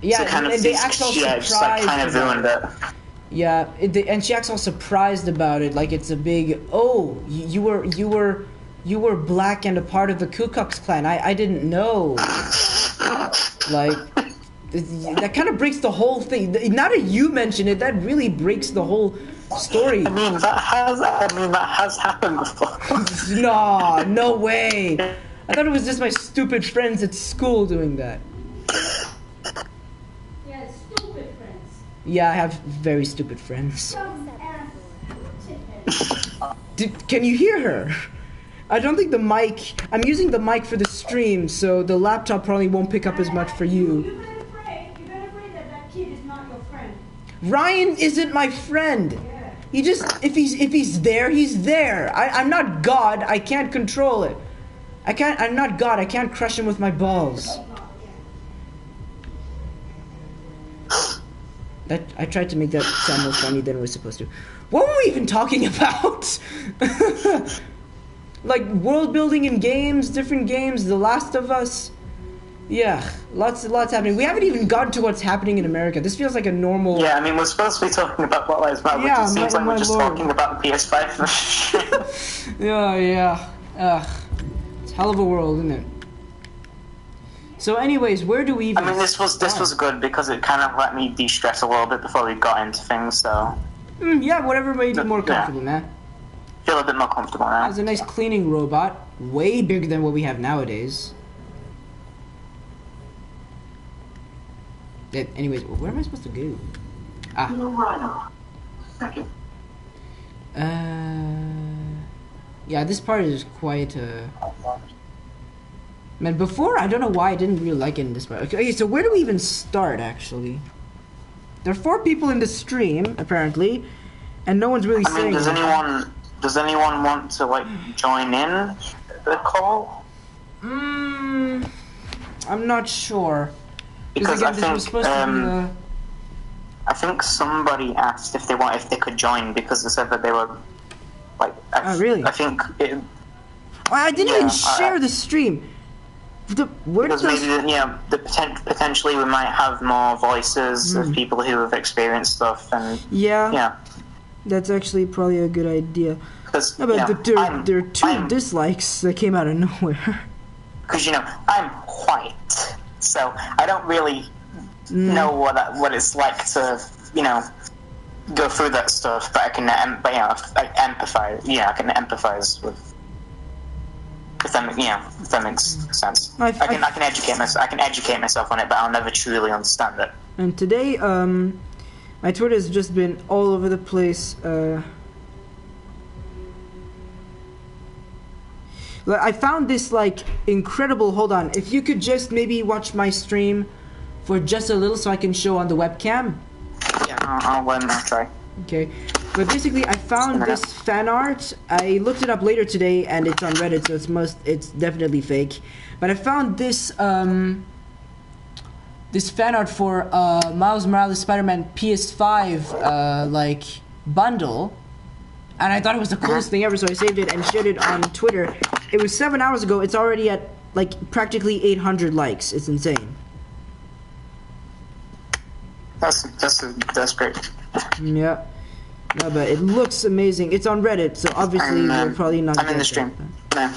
Yeah, so kind and of they act all surprised. Just like kind of ruined it. Yeah, and she acts all surprised about it, like it's a big, oh, you were black and a part of the Ku Klux Klan. I didn't know. Like, that kind of breaks the whole thing. Now that you mention it, that really breaks the whole story. I mean, that has happened before. No way. I thought it was just my stupid friends at school doing that. Yeah, I have very stupid friends. Can you hear her? I don't think the mic... I'm using the mic for the stream, so the laptop probably won't pick up as much for you. You're not afraid that kid is not your friend. Ryan isn't my friend. Yeah. He just... If he's there, he's there. I'm not God. I can't control it. I'm not God. I can't crush him with my balls. I tried to make that sound more funny than it was supposed to. What were we even talking about? Like world building in games, different games, The Last of Us. Yeah, lots happening. We haven't even gotten to what's happening in America. This feels like a normal... Yeah, I mean, we're supposed to be talking about Black Lives Matter, yeah, which it seems like we're just talking about the PS5. Yeah. It's a hell of a world, isn't it? So, anyways, where do we even? I mean, this was good because it kind of let me de-stress a little bit before we got into things. So. Yeah, whatever made you more comfortable, man. Feel a bit more comfortable now. It's a nice cleaning robot, way bigger than what we have nowadays. Yeah, anyways, where am I supposed to go? Ah. No, Rhino. Second. Yeah, this part is quite. Man, before I don't know why I didn't really like it in this part. Okay, so where do we even start? Actually, there are 4 people in the stream apparently, and no one's really saying. Does anyone want to like join in the call? I'm not sure. Because again, this was supposed to be, I think somebody asked if they could join because they said that they were like. Really? I think. I didn't even share the stream. Where because maybe potentially we might have more voices of people who have experienced stuff and that's actually probably a good idea. Because there are 2 dislikes that came out of nowhere. Because I'm white, so I don't really know what it's like to go through that stuff. But I can empathize. Yeah, I can empathize with. If that makes sense. I can educate myself. I can educate myself on it, but I'll never truly understand it. And today, my Twitter has just been all over the place. I found this like incredible. Hold on, if you could just maybe watch my stream for just a little, so I can show on the webcam. Yeah, I'll try. Okay, but basically I found this fan art. I looked it up later today, and it's on Reddit, so it's definitely fake. But I found this this fan art for Miles Morales Spider-Man PS5 like bundle, and I thought it was the coolest thing ever. So I saved it and shared it on Twitter. It was 7 hours ago. It's already at like practically 800 likes. It's insane. That's great. Yeah. No, but it looks amazing. It's on Reddit, so obviously you're probably not. I'm in the stream. No.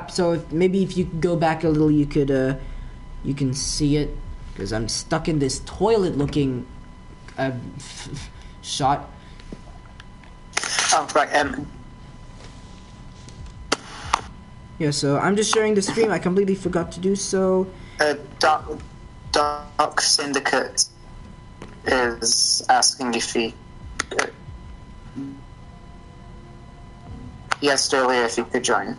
So maybe if you go back a little, you can see it, because I'm stuck in this toilet-looking shot. Oh right. Yeah. So I'm just sharing the stream. I completely forgot to do so. Dark Syndicate is asking if he asked earlier if he could join.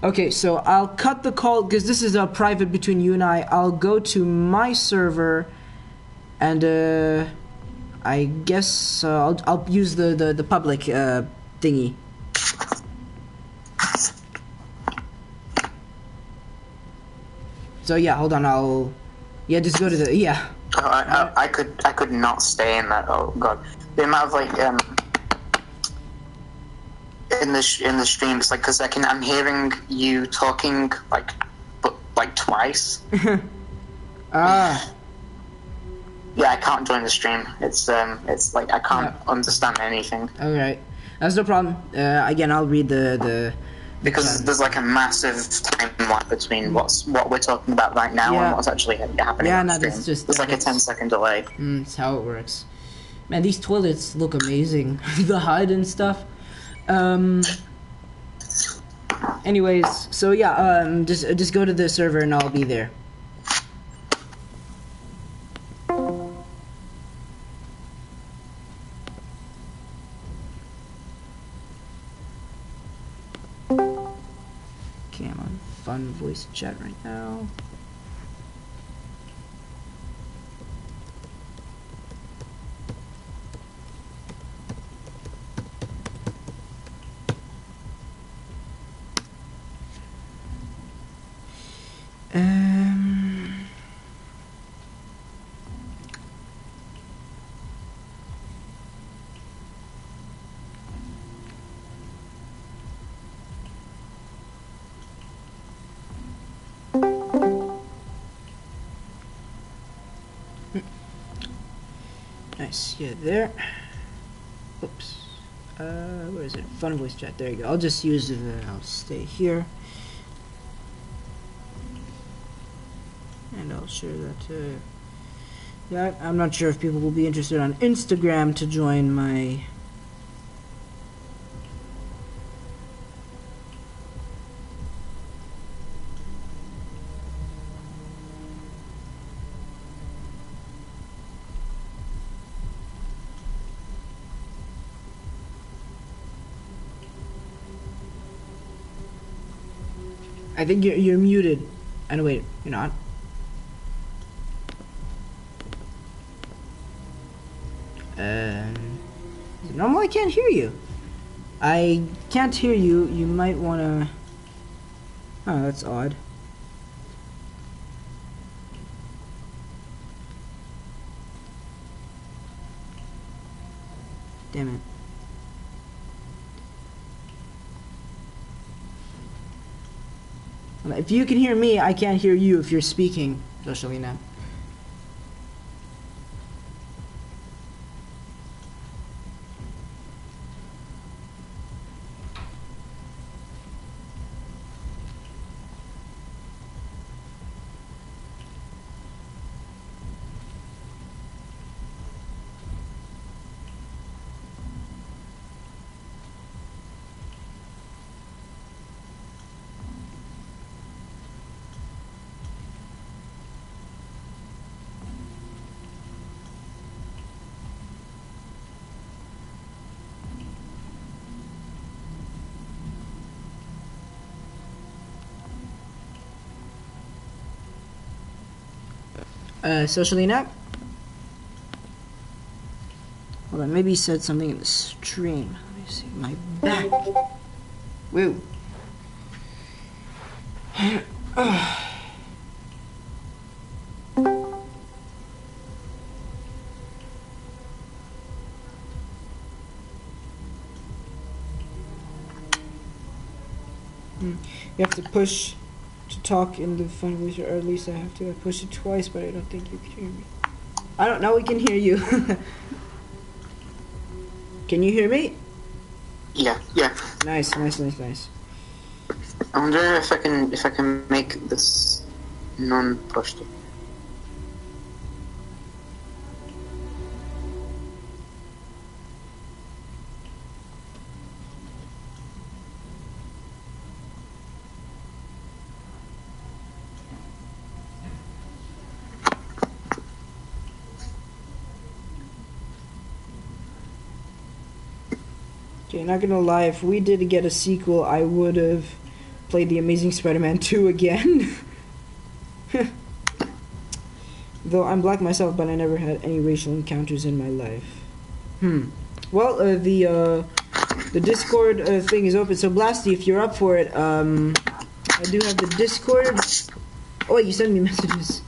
Okay, so I'll cut the call because this is a private between you and I. I'll go to my server, and I guess I'll use the public thingy. So yeah, hold on. Just go to the Oh, I could not stay in that. Oh god, the amount of like in the stream, it's like because I'm hearing you talking like twice. Ah. Yeah, I can't join the stream. It's like I can't understand anything. All right, that's no problem. Again, I'll read the because there's like a massive timeline between what we're talking about right now and what's actually happening. Yeah, on no, the that's just there's like a 10-second delay. That's how it works. Man, these toilets look amazing. The HUD and stuff. Anyways, so yeah, just go to the server and I'll be there. Okay, I'm on fun voice chat right now. Nice, yeah, there. Oops. Where is it? Fun voice chat. There you go. I'll just use it. I'll stay here. I'll share that. Yeah, I'm not sure if people will be interested on Instagram to join my. I think you're muted. And wait, you're not. Normally I can't hear you. I can't hear you. You might wanna. Oh, that's odd. Damn it. If you can hear me, I can't hear you if you're speaking, Joshelina. Socialina? Hold on, maybe he said something in the stream. Let me see, my back. Woo. You have to push to talk in the Fundraiser, or at least I have to. I pushed it twice, but I don't think you can hear me. I don't know. We can hear you. Can you hear me? Yeah. Nice. I wonder if I can make this non-pushed. Okay, not gonna lie, if we did get a sequel, I would have played The Amazing Spider-Man 2 again. Though I'm black myself, but I never had any racial encounters in my life. Well, the Discord thing is open, so Blasty, if you're up for it, I do have the Discord. Oh wait, you sent me messages.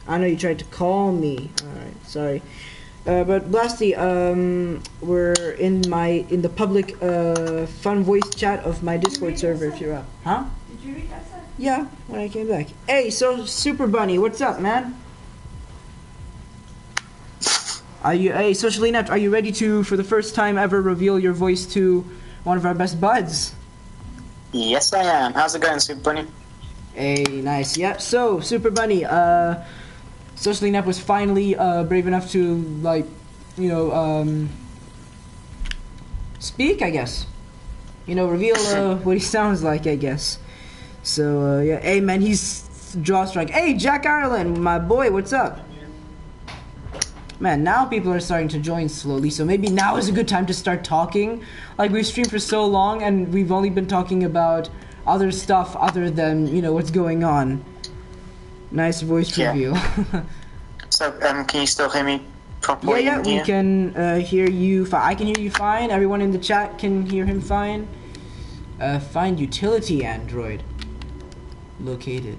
I know you tried to call me. Alright, sorry. But Blasty, we're in the public fun voice chat of my Discord server if you're up. Huh? Did you read that stuff? Yeah, when I came back. Hey, so Super Bunny, what's up, man? Hey, Social Inept, are you ready to, for the first time ever, reveal your voice to one of our best buds? Yes, I am. How's it going, Super Bunny? Hey, nice. Yep. So, Super Bunny, Social Inept was finally brave enough to, like, you know, speak, I guess. You know, reveal what he sounds like, I guess. So, yeah. Hey, man, he's jawstrike. Hey, Jack Ireland, my boy, what's up? Man, now people are starting to join slowly, so maybe now is a good time to start talking. Like, we've streamed for so long, and we've only been talking about other stuff other than, you know, what's going on. Nice voice reveal. So, can you still hear me properly? Yeah, we can hear you fine. I can hear you fine. Everyone in the chat can hear him fine. Find utility android located.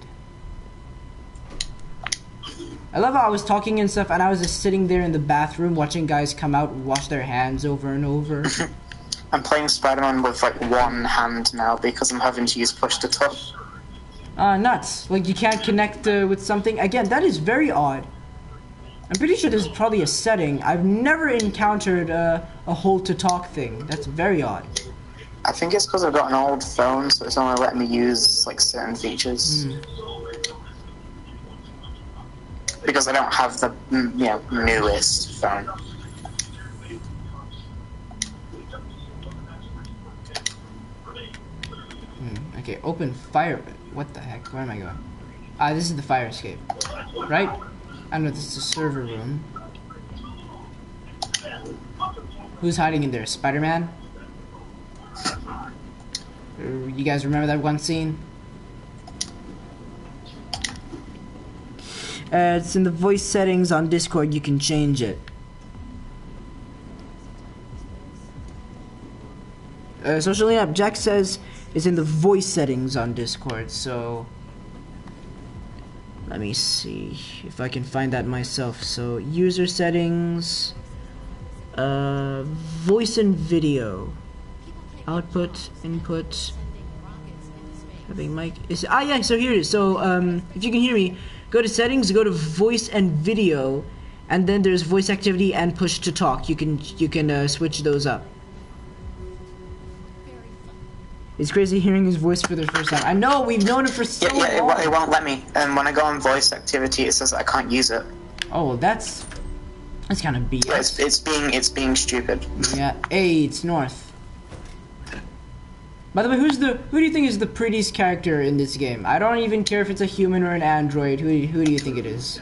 I love how I was talking and stuff, and I was just sitting there in the bathroom watching guys come out and wash their hands over and over. I'm playing Spider-Man with, like, one hand now because I'm having to use push to talk. Nuts. Like, you can't connect with something. Again, that is very odd. I'm pretty sure there's probably a setting. I've never encountered a hold to talk thing. That's very odd. I think it's because I've got an old phone, so it's only letting me use, like, certain features. because I don't have the newest phone. Okay, open fire. What the heck? Where am I going? This is the fire escape, right? I don't know. This is a server room. Who's hiding in there? Spider-Man? You guys remember that one scene? It's in the voice settings on Discord. You can change it. Socially up. Jack says it's in the voice settings on Discord. So let me see if I can find that myself. So user settings, voice and video, output, input. Having mic is yeah. So here it is. So if you can hear me, go to settings, go to voice and video, and then there's voice activity and push to talk. You can switch those up. It's crazy hearing his voice for the first time. I know, we've known it for so long. It won't let me. And when I go on voice activity, it says I can't use it. Oh, well, that's kind of BS. Yeah, it's being stupid. Yeah. Hey, it's North. By the way, who do you think is the prettiest character in this game? I don't even care if it's a human or an android. Who do you think it is?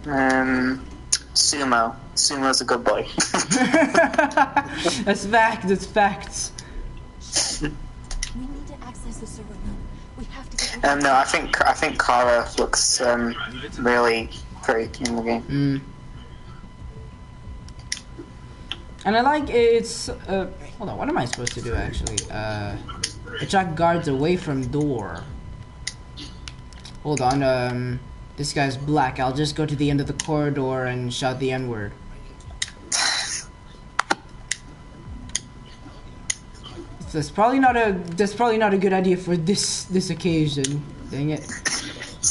Sumo. Sumo's a good boy. That's fact. That's facts. We need to access the server room. We have to get No, I think Kara looks really pretty in the game. And I like it's hold on, what am I supposed to do actually? Attract guards away from door. Hold on, this guy's black. I'll just go to the end of the corridor and shout the N-word. That's probably not a good idea for this occasion. Dang it.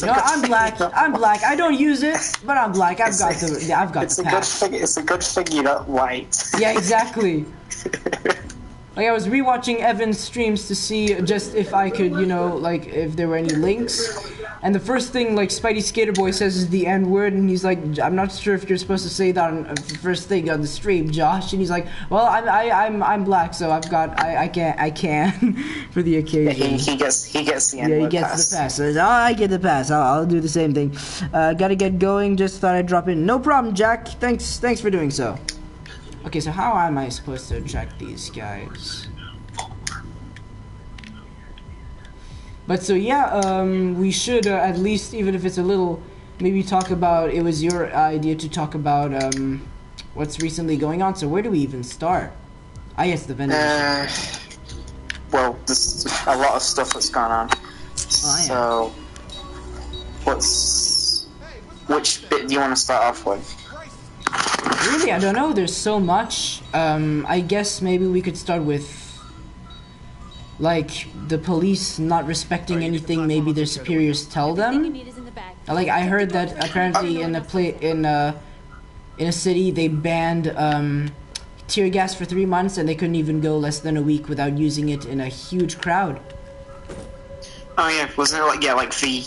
No, I'm black. I'm black. I don't use it, but I'm black. I've got the pass. It's a good thing you're not white. Yeah, exactly. Like I was rewatching Evan's streams to see just if I could, like if there were any links. And the first thing like Spidey Skater Boy says is the N-word, and he's like, I'm not sure if you're supposed to say that on the first thing on the stream, Josh. And he's like, well, I'm black, so I can for the occasion. Yeah, he gets the N-word. Yeah, he gets the pass. So, oh, I get the pass. I'll do the same thing. Gotta get going. Just thought I'd drop in. No problem, Jack. Thanks for doing so. Okay, so how am I supposed to attract these guys? But so yeah, we should at least, even if it's a little, maybe talk about. It was your idea to talk about what's recently going on. So where do we even start? Yes, the vendor. Well, there's a lot of stuff that's gone on. So, which bit do you want to start off with? Really, I don't know. There's so much. I guess maybe we could start with, like, the police not respecting anything maybe their superiors tell them. Like, I heard that apparently in a city they banned tear gas for 3 months, and they couldn't even go less than a week without using it in a huge crowd. Oh yeah, wasn't it like the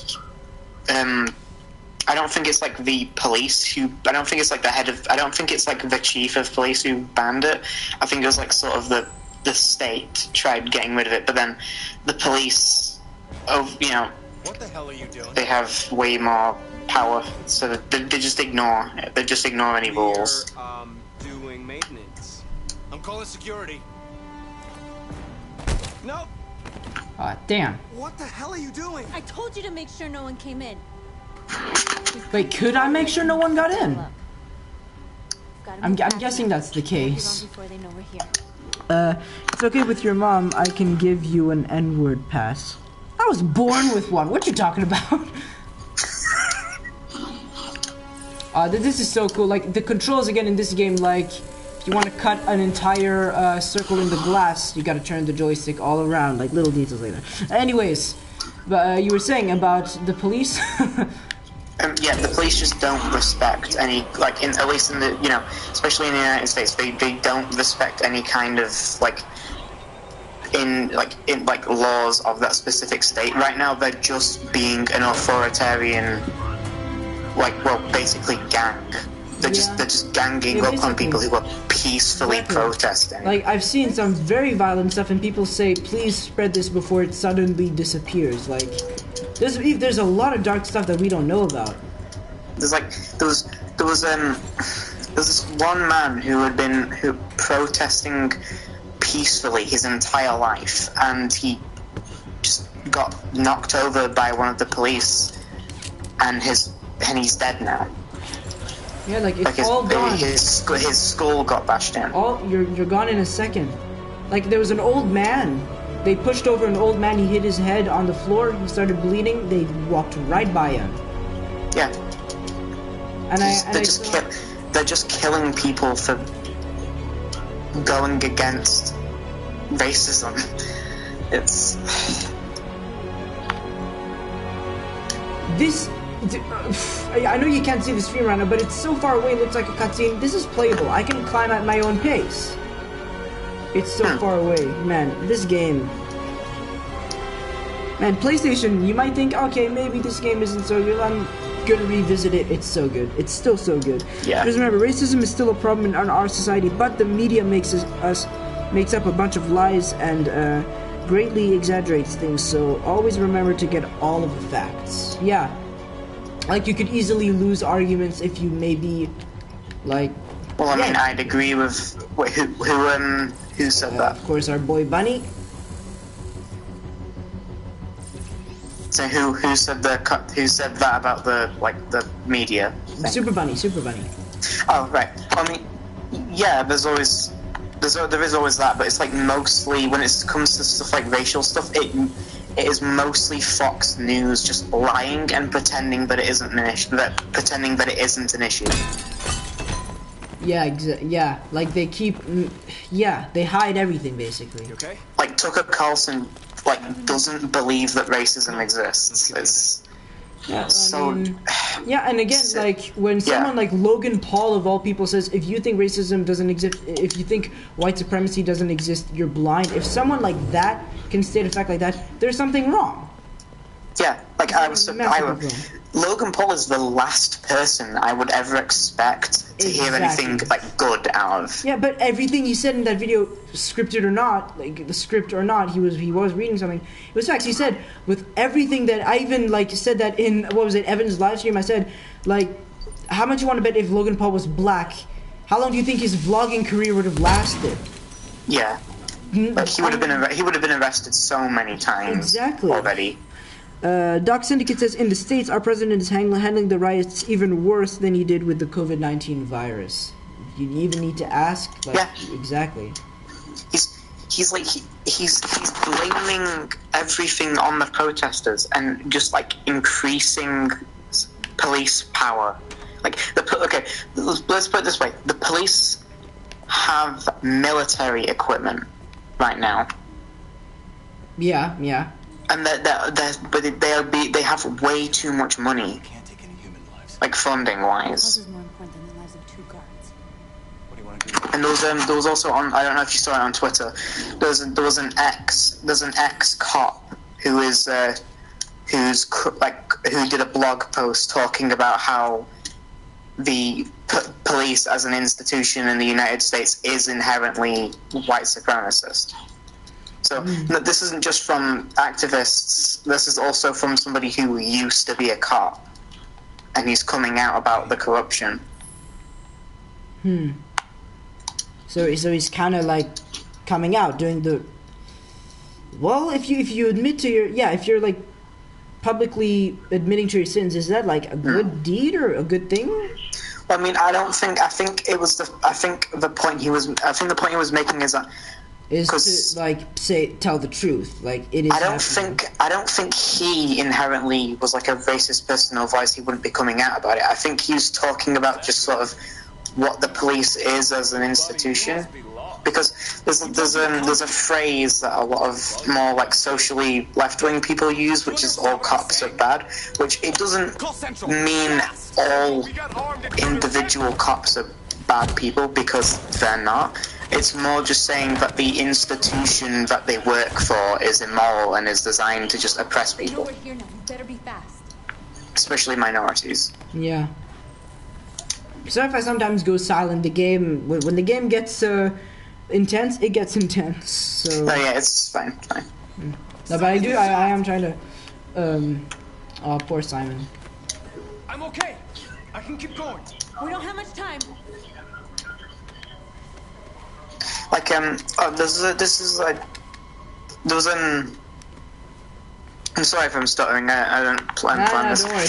I don't think it's like the police who. I don't think it's like the head of. I don't think it's like the chief of police who banned it. I think it was like sort of the state tried getting rid of it, but then the police, what the hell are you doing? They have way more power, so they just ignore. They just ignore any rules. Doing maintenance. I'm calling security. Nope. Damn. What the hell are you doing? I told you to make sure no one came in. Wait, could I make sure no one got in? I'm guessing that's the case. It's okay with your mom. I can give you an N-word pass. I was born with one. What you talking about? This is so cool. Like, the controls again in this game, like, if you want to cut an entire circle in the glass, you gotta turn the joystick all around, like little details later. Anyways, but you were saying about the police? Yeah, the police just don't respect any, like, at least in the, especially in the United States, they don't respect any kind of, in laws of that specific state. Right now, they're just being an authoritarian basically gang. They're just ganging up on people who are peacefully protesting. Like, I've seen some very violent stuff, and people say, please spread this before it suddenly disappears. Like, there's a lot of dark stuff that we don't know about. There was this one man who protesting peacefully his entire life, and he just got knocked over by one of the police, and he's dead now. Yeah, like, it's all gone. His skull got bashed in. You're gone in a second. Like, there was an old man. They pushed over an old man. He hit his head on the floor. He started bleeding. They walked right by him. Yeah. They're just killing people for going against racism. It's this. I know you can't see the stream right now, but it's so far away. It looks like a cutscene. This is playable. I can climb at my own pace. It's so far away, man. This game, man. PlayStation. You might think, okay, maybe this game isn't so good. I'm gonna revisit it. It's so good. It's still so good. Yeah. Because remember, racism is still a problem in our society, but the media makes up a bunch of lies and greatly exaggerates things. So always remember to get all of the facts. Yeah. Like, you could easily lose arguments if you maybe, like. Well, I mean, I'd agree with who said that. Of course, our boy Bunny. So who said that about the media thing? Super Bunny. Oh, right. I mean, yeah. There is always that, but it's like mostly when it comes to stuff like racial stuff, it is mostly Fox News just lying and pretending that it isn't an issue. Pretending that it isn't an issue. Yeah, yeah. Like, they keep. Yeah, they hide everything basically. You okay? Like, Tucker Carlson doesn't believe that racism exists. It's yeah, and again, like, when someone like Logan Paul of all people says, if you think racism doesn't exist, if you think white supremacy doesn't exist, you're blind. If someone like that can state a fact like that, there's something wrong. Yeah, like Logan Paul is the last person I would ever expect to hear anything like good out of. Yeah, but everything he said in that video, scripted or not, like the script or not, he was reading something. It was facts. He said with everything that I even like said that in Evan's live stream. I said, like, how much you want to bet if Logan Paul was black? How long do you think his vlogging career would have lasted? Yeah, like he would have been arrested so many times already. Doc Syndicate says, in the States, our president is handling the riots even worse than he did with the COVID-19 virus. You even need to ask? Like, yeah. Exactly. He's blaming everything on the protesters and just, like, increasing police power. Like, let's put it this way. The police have military equipment right now. Yeah, yeah. And they have way too much money, like funding-wise. This is more important than the lives of 2 guards. What do you want to do? And there was also on, I don't know if you saw it on Twitter. There's an ex cop who did a blog post talking about how the police as an institution in the United States is inherently white supremacist. So this isn't just from activists, this is also from somebody who used to be a cop, and he's coming out about the corruption. So he's kind of like coming out, doing the... Well, if you admit to your... Yeah, if you're like publicly admitting to your sins, is that like a good deed or a good thing? Well, I mean, I think the point he was making is that is to like tell the truth, like it is. I don't think he inherently was like a racist person, otherwise he wouldn't be coming out about it. I think he's talking about just sort of what the police is as an institution, because there's a phrase that a lot of more like socially left-wing people use, which is all cops are bad, which it doesn't mean all individual cops are bad people, because they're not. It's more just saying that the institution that they work for is immoral and is designed to just oppress people. You know we're here now. You better be fast. especially minorities. Yeah. So if I sometimes go silent, the game when the game gets intense, it gets intense. So. No, yeah, it's fine. No, but I am trying to. Oh, poor Simon. I'm okay. I can keep going. We don't have much time. Like I'm sorry if I'm stuttering. I don't plan this. Don't worry.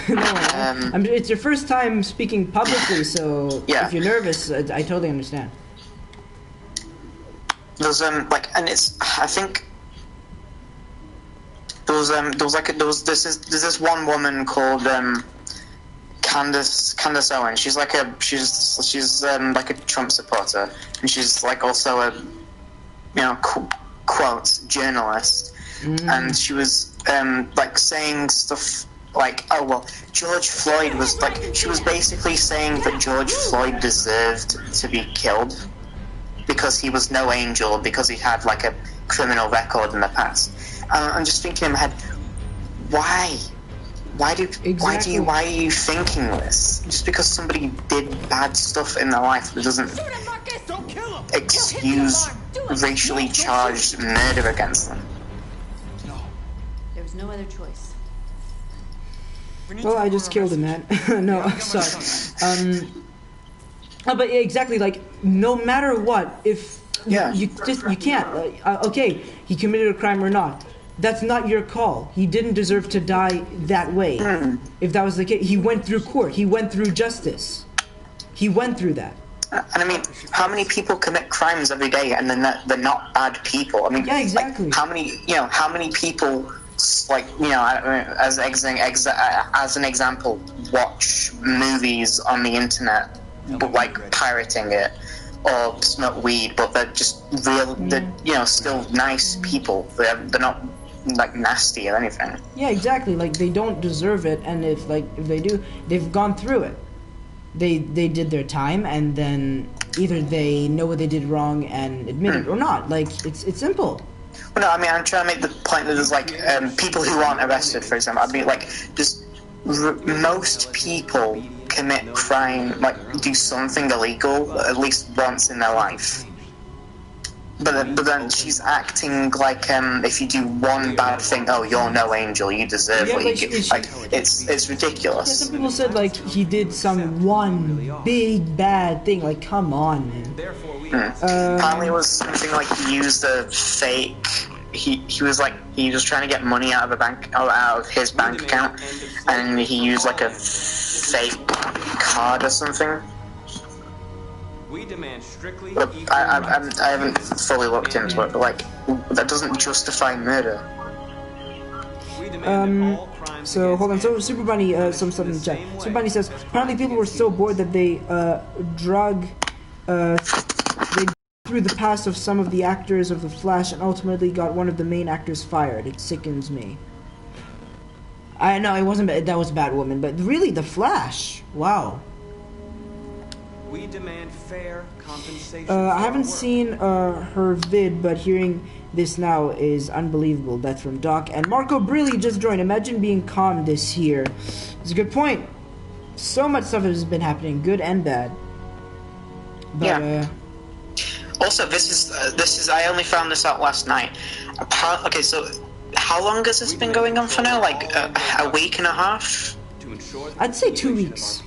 Don't worry. It's your first time speaking publicly, so yeah. If you're nervous, I totally understand. There's and it's I think there's this one woman called Candace Owen. She's like a Trump supporter, and she's like also a quote journalist. And she was like saying stuff like, oh well, George Floyd was like, she was basically saying that George Floyd deserved to be killed because he was no angel, because he had like a criminal record in the past. I'm just thinking in my head, why are you thinking this? Just because somebody did bad stuff in their life, it doesn't excuse racially charged murder against them. No other choice. Well, I just killed him, man. No, sorry. Oh, but yeah, exactly. Like, no matter what, if you can't. Okay, he committed a crime or not. That's not your call. He didn't deserve to die that way. If that was the case, he went through court. He went through justice. He went through that. And I mean, how many people commit crimes every day and they're not bad people? I mean, yeah, exactly. Like, how many people? Like, as an example, watch movies on the internet, but like pirating it, or smoke weed, but they're just they're still nice people. They're not like nasty or anything. Yeah, exactly. Like, they don't deserve it, and if they do, they've gone through it. They did their time, and then either they know what they did wrong and admit it or not. Like, it's simple. Well, no, I mean, I'm trying to make the point that there's like people who aren't arrested, for example. I mean, like, just most people commit crime, like do something illegal at least once in their life. But then she's acting like if you do one bad thing, oh, you're no angel, you deserve what you get. Like, it's ridiculous. Yeah, some people said like he did some one big bad thing. Like, come on, man. Apparently, it was something like he used a fake. He was trying to get money out of his bank account, and he used like a fake card or something. We demand strictly I haven't fully looked into it, but like, that doesn't justify murder. So hold on. So Super Bunny, some stuff in the chat. Super Bunny says apparently people were so bored that they they through the past of some of the actors of The Flash and ultimately got one of the main actors fired. It sickens me. I know it wasn't. That was Batwoman, but really The Flash. Wow. We demand fair compensation. I haven't seen her vid, but hearing this now is unbelievable. That's from Doc. And Marco Brilli just joined. Imagine being calm this year. It's a good point. So much stuff has been happening, good and bad. But, yeah. Also, this is. I only found this out last night. Okay, so how long has this been going on for now? Like a week and a half? I'd say 2 weeks.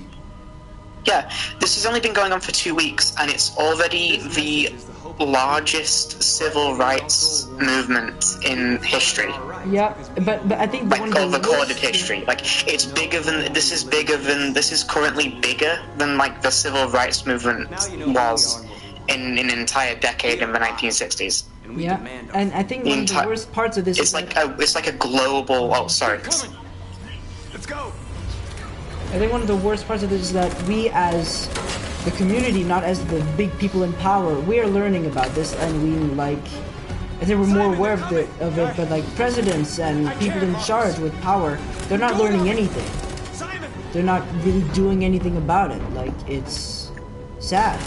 Yeah, this has only been going on for 2 weeks, and it's already the largest civil rights movement in history. Yeah, but I think like recorded history. Like, it's bigger than this is currently bigger than like the civil rights movement was in an entire decade in the 1960s. Yeah, and I think one of the worst parts of this is it's like a global. Oh, sorry. Let's go. I think one of the worst parts of this is that we as the community, not as the big people in power, we are learning about this, and we I think we're more aware of it, but like presidents and people in charge with power, they're not learning anything. They're not really doing anything about it. Like, it's sad.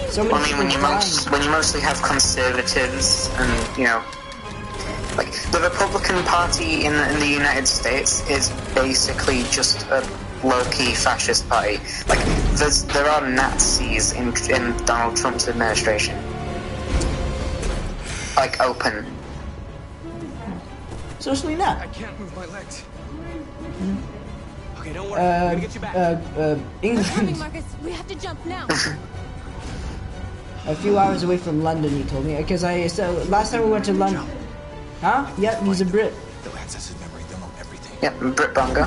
So when you mostly have conservatives and, like, the the Republican Party in the United States is basically just a low-key fascist party. Like, there are Nazis in Donald Trump's administration. Like, open. Socially not. I can't move my legs. Okay, don't worry. I'm gonna get you back. England. Marcus, we have to jump now. A few hours away from London, he told me. Because last time we went to London. Huh? Yep, he's a Brit. They'll access his memory. They'll know everything. Yep, Brit Bongo.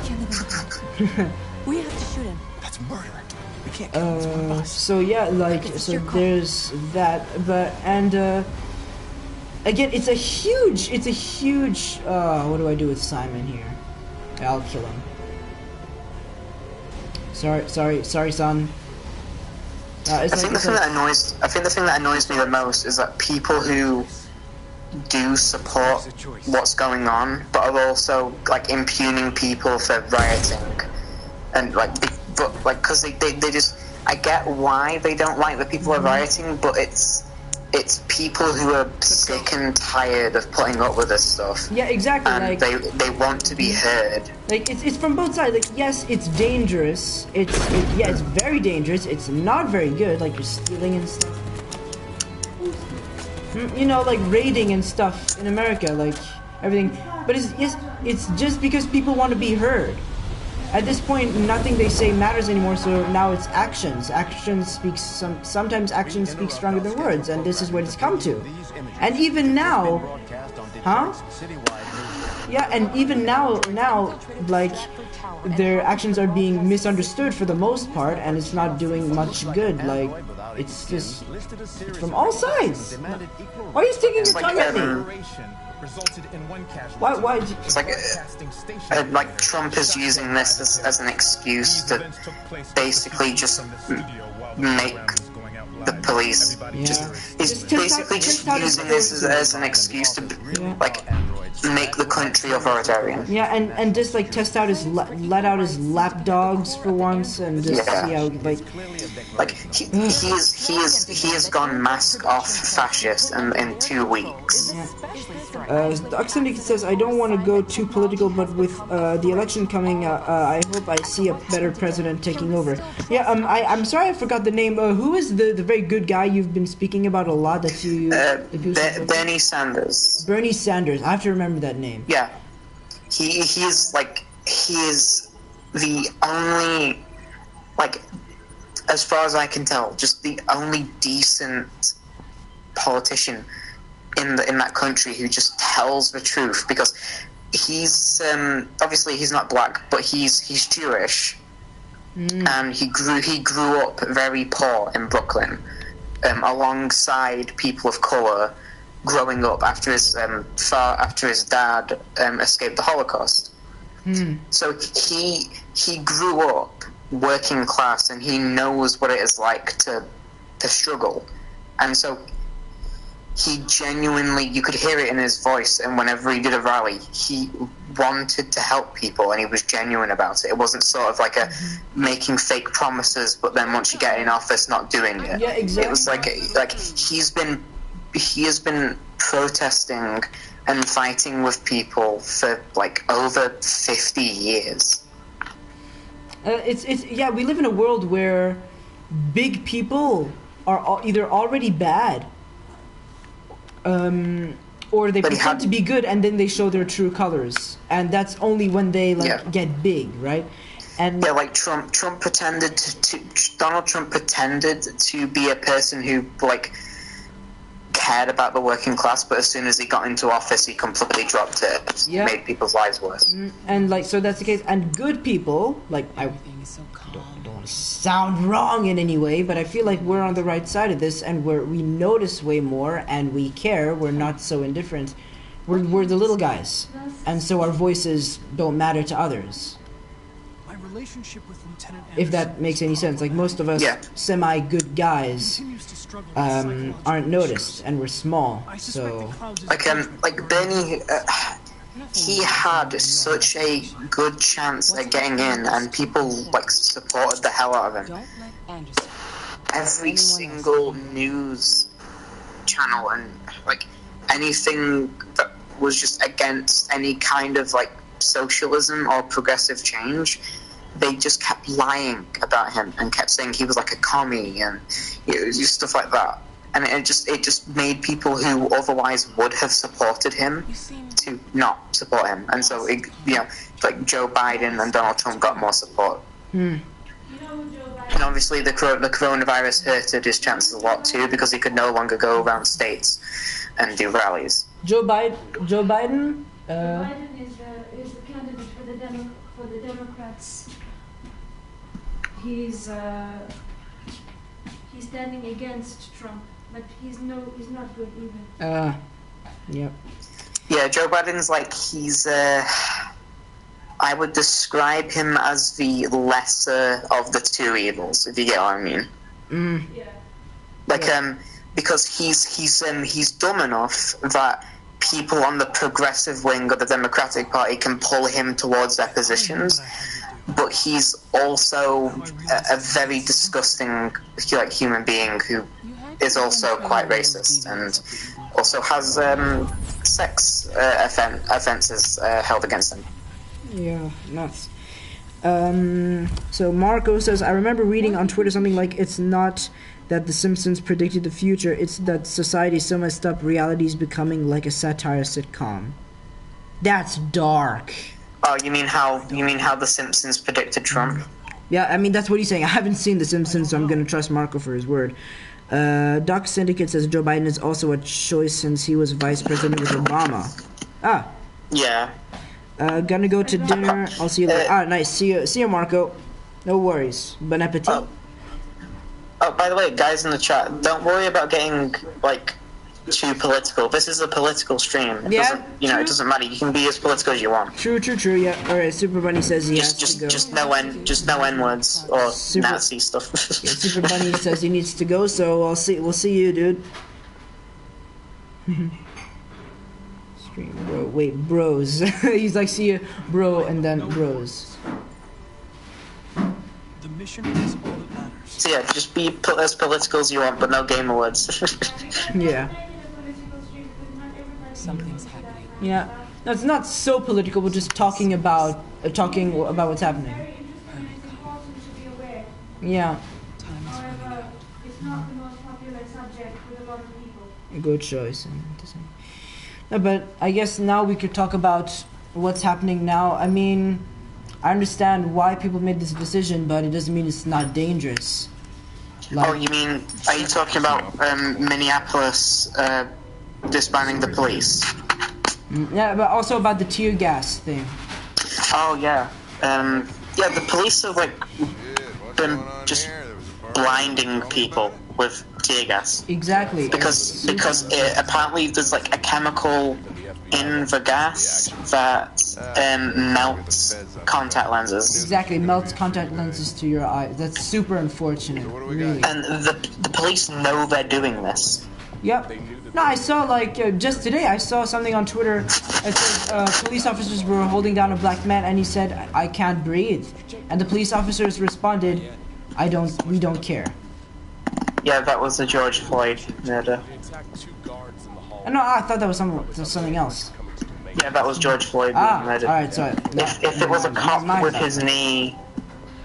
We have to shoot him. That's murder. We can't kill this one of us. So yeah, like, so there's that, but, and, again, it's a huge, what do I do with Simon here? I'll kill him. Sorry, son. I think the thing that annoys me the most is that people who do support what's going on, but are also like impugning people for rioting, and because they just, I get why they don't like the people are rioting, but it's people who are sick and tired of putting up with this stuff. Yeah, exactly. And like, they want to be heard. Like, it's from both sides. Like, yes, it's dangerous. It's very dangerous. It's not very good. Like, you're stealing and stuff. You know, like raiding and stuff in America, like everything. But it's just because people want to be heard. At this point, nothing they say matters anymore. So now it's actions. Sometimes actions speak stronger than words, and this is what it's come to. And even now, huh? Yeah, and even now, like, their actions are being misunderstood for the most part, and it's not doing much good. Like, it's just from all sides. Why are you sticking your tongue at me? Why? It's like Trump is using this as an excuse to basically just make the police he's basically just using this as an excuse to like make the country authoritarian. Yeah, and just like test out let out his lapdogs for once, and just see how like he has gone mask off fascist in 2 weeks. Doc Syndicate says, I don't want to go too political, but with the election coming, I hope I see a better president taking over. Yeah, I'm sorry I forgot the name. Who is the very good guy you've been speaking about a lot that you... Bernie Sanders. Bernie Sanders. I have to remember that name. Yeah. He is the only, like, as far as I can tell, just the only decent politician in that country who just tells the truth, because he's obviously he's not black, but he's Jewish, and he grew up very poor in Brooklyn, alongside people of color, growing up after his dad escaped the Holocaust. So he grew up working class, and he knows what it is like to struggle, and so he genuinely, you could hear it in his voice, and whenever he did a rally, he wanted to help people, and he was genuine about it. It wasn't sort of like a making fake promises, but then once you get in office, not doing it. Yeah, exactly. It was like he has been protesting and fighting with people for like over 50 years. Yeah, we live in a world where big people are either already bad, or they pretend to be good, and then they show their true colors, and that's only when they get big, right? And yeah, like Donald Trump pretended to be a person who like cared about the working class, but as soon as he got into office, he completely dropped it. Yeah. Made people's lives worse. And like, so that's the case. And good people, like, I don't want to sound wrong in any way, but I feel like we're on the right side of this, and we notice way more, and we care. We're not so indifferent. We're the little guys, and so our voices don't matter to others. My relationship with Lieutenant If that makes any sense. Like, most of us semi-good guys aren't noticed, and we're small, so... Like Bernie, he had such a good chance at getting in, and people, like, supported the hell out of him. Every single news channel and, like, anything that was just against any kind of like socialism or progressive change, they just kept lying about him and kept saying he was like a commie and it was just stuff like that. And it just made people who otherwise would have supported him to not support him. And so, like Joe Biden and Donald Trump got more support. And obviously the coronavirus hurted his chances a lot too, because he could no longer go around states and do rallies. Joe Biden? Joe Biden is the candidate for the Democrats. He's standing against Trump, but he's not good either. Yep. Yeah, Joe Biden's like I would describe him as the lesser of the two evils, if you get what I mean. Yeah. Like because he's dumb enough that people on the progressive wing of the Democratic Party can pull him towards their positions, but he's also a very disgusting human being who is also quite racist and also has sex offenses held against him. Yeah, nuts. So Marco says, I remember reading on Twitter something like, it's not that The Simpsons predicted the future, it's that society is so messed up, reality is becoming like a satire sitcom. That's dark. Oh, you mean how The Simpsons predicted Trump? Yeah, I mean, that's what he's saying. I haven't seen The Simpsons, so I'm gonna trust Marco for his word. Doc Syndicate says Joe Biden is also a choice since he was vice president with Obama. Ah. Yeah. Gonna go to dinner. I'll see you later. Nice. See you, Marco. No worries. Bon appetit. Oh, by the way, guys in the chat, don't worry about getting like too political. This is a political stream. It doesn't matter. You can be as political as you want. True. Yeah. All right. Super Bunny says he has to go. Just no N words or Nazi stuff. Yeah, Super Bunny says he needs to go. So we'll see you, dude. Stream, bro. Wait, bros. He's like, see you, bro, and then bros. The mission is all that matters. So yeah, just be as political as you want, but no gamer words. Yeah. Something's happening. Yeah. No, it's not so political. We're just talking about what's happening. Yeah. However, it's not the most popular subject with a lot of people. Good choice. No, but I guess now we could talk about what's happening now. I mean, I understand why people made this decision, but it doesn't mean it's not dangerous. Like, are you talking about Minneapolis disbanding the police? Yeah, but also about the tear gas thing. Oh, yeah. The police have, been just blinding people with tear gas. Exactly. Because apparently there's, a chemical in the gas that melts contact lenses. Exactly, melts contact lenses to your eyes. That's super unfortunate, really. And the police know they're doing this. Yep. No, I saw, just today, I saw something on Twitter. It said police officers were holding down a black man, and he said, I can't breathe. And the police officers responded, we don't care. Yeah, that was the George Floyd murder. No, I thought that was something else. Yeah, that was George Floyd being murdered. Alright, sorry. If it was a cop with his knee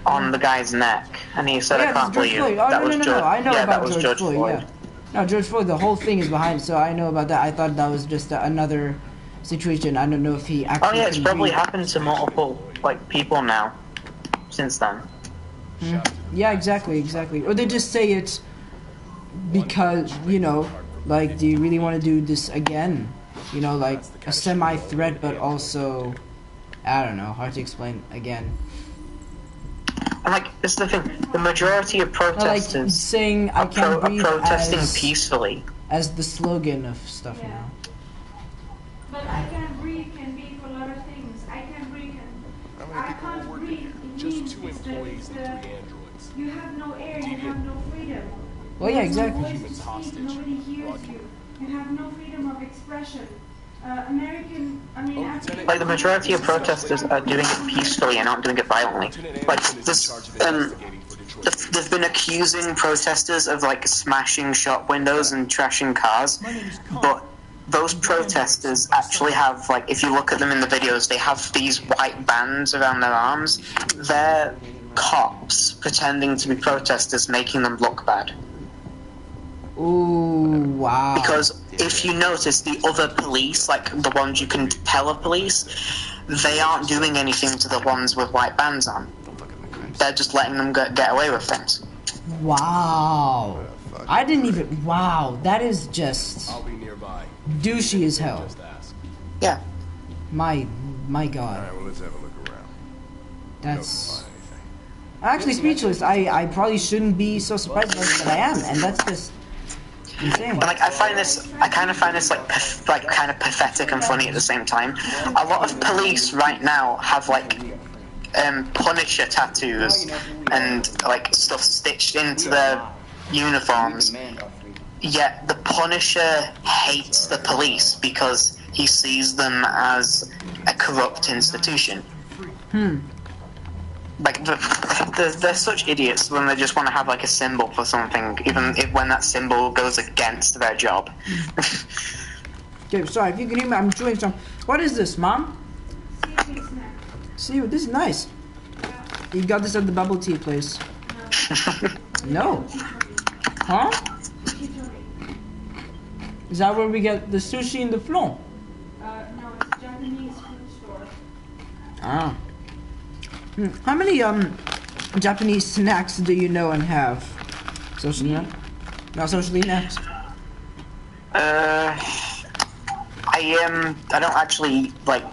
on the guy's neck, and he said, I can't believe it, that was George. I know about George Floyd. Yeah. No, George Floyd, the whole thing is behind it, so I know about that. I thought that was just another situation. I don't know if he actually... Oh yeah, it's probably happened to multiple, people now, since then. Yeah, exactly. Or they just say it because, do you really want to do this again? A semi-threat, but also, I don't know, hard to explain again. And this is the thing, the majority of protesters saying I can't breathe are protesting peacefully. As the slogan of stuff now. But I can't breathe can be for a lot of things. I can't breathe I can't breathe. It means you have no air, you have no freedom. Well, yeah, exactly. No voice to speak, nobody hears you. You have no freedom of expression. The majority of protesters are doing it peacefully and not doing it violently. They've been accusing protesters of smashing shop windows and trashing cars, but those protesters actually have, like, if you look at them in the videos, they have these white bands around their arms. They're cops pretending to be protesters, making them look bad. Ooh, wow. Because if you notice, the other police, like the ones you can tell are police, they aren't doing anything to the ones with white bands on. They're just letting them get away with things. Wow. I didn't even... Wow, that is just... I'll be nearby. douchey as hell. Just ask. Yeah. My God. Alright, well, let's have a look around. That's... I'm actually speechless. I probably shouldn't be so surprised about it, but I am, and that's just insane. But, like, I kind of find this like kind of pathetic and funny at the same time. A lot of police right now have like Punisher tattoos and like stuff stitched into their uniforms. Yet the Punisher hates the police because he sees them as a corrupt institution. Like, they're such idiots when they just want to have, like, a symbol for something, even when that symbol goes against their job. Okay, sorry, if you can hear me, I'm chewing some... What is this, Mom? See, this is nice. You got this at the bubble tea place. No. Huh? Is that where we get the sushi and the flan? No, it's Japanese food store. Ah. How many Japanese snacks do you know and have? Socially next? No, socially next. I don't actually, like...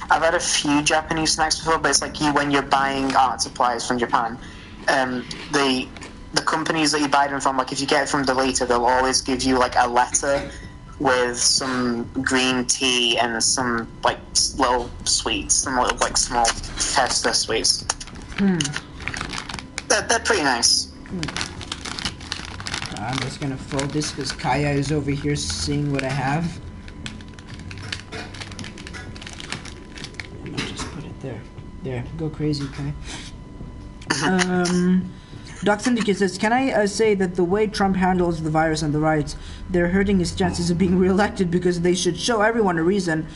I've had a few Japanese snacks before, but it's like when you're buying art supplies from Japan, the companies that you buy them from, like if you get it from Delita, they'll always give you like a letter with some green tea and some like little sweets, some little like small tester sweets. They're pretty nice. I'm just gonna fold this because Kaya is over here seeing what I have. And I'll just put it there. There, go crazy, Kai. Doc Syndicate says, can I say that the way Trump handles the virus and the riots, they're hurting his chances of being reelected because they should show everyone a reason,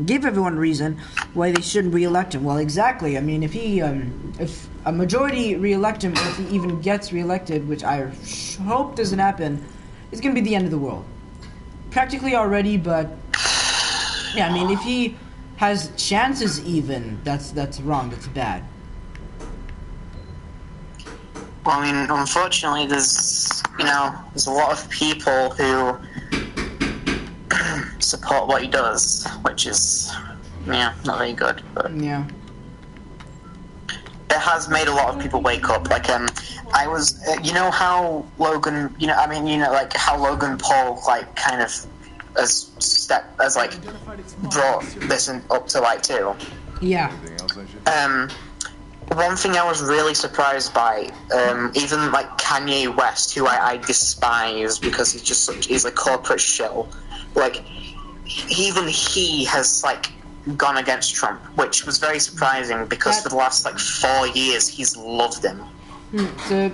give everyone a reason why they shouldn't reelect him. Well, exactly. I mean, if a majority reelect him, or if he even gets reelected, which I hope doesn't happen, it's going to be the end of the world. Practically already, but yeah, I mean, if he has chances even, that's wrong, that's bad. Well, I mean, unfortunately, there's a lot of people who support what he does, which is, not very good. But Yeah. it has made a lot of people wake up. Like, I was, how Logan, like how Logan Paul, like, kind of brought this up to light too. Yeah. One thing I was really surprised by, even like Kanye West, who I despise because he's a corporate shill, like even he has like gone against Trump, which was very surprising because for the last like 4 years he's loved him. So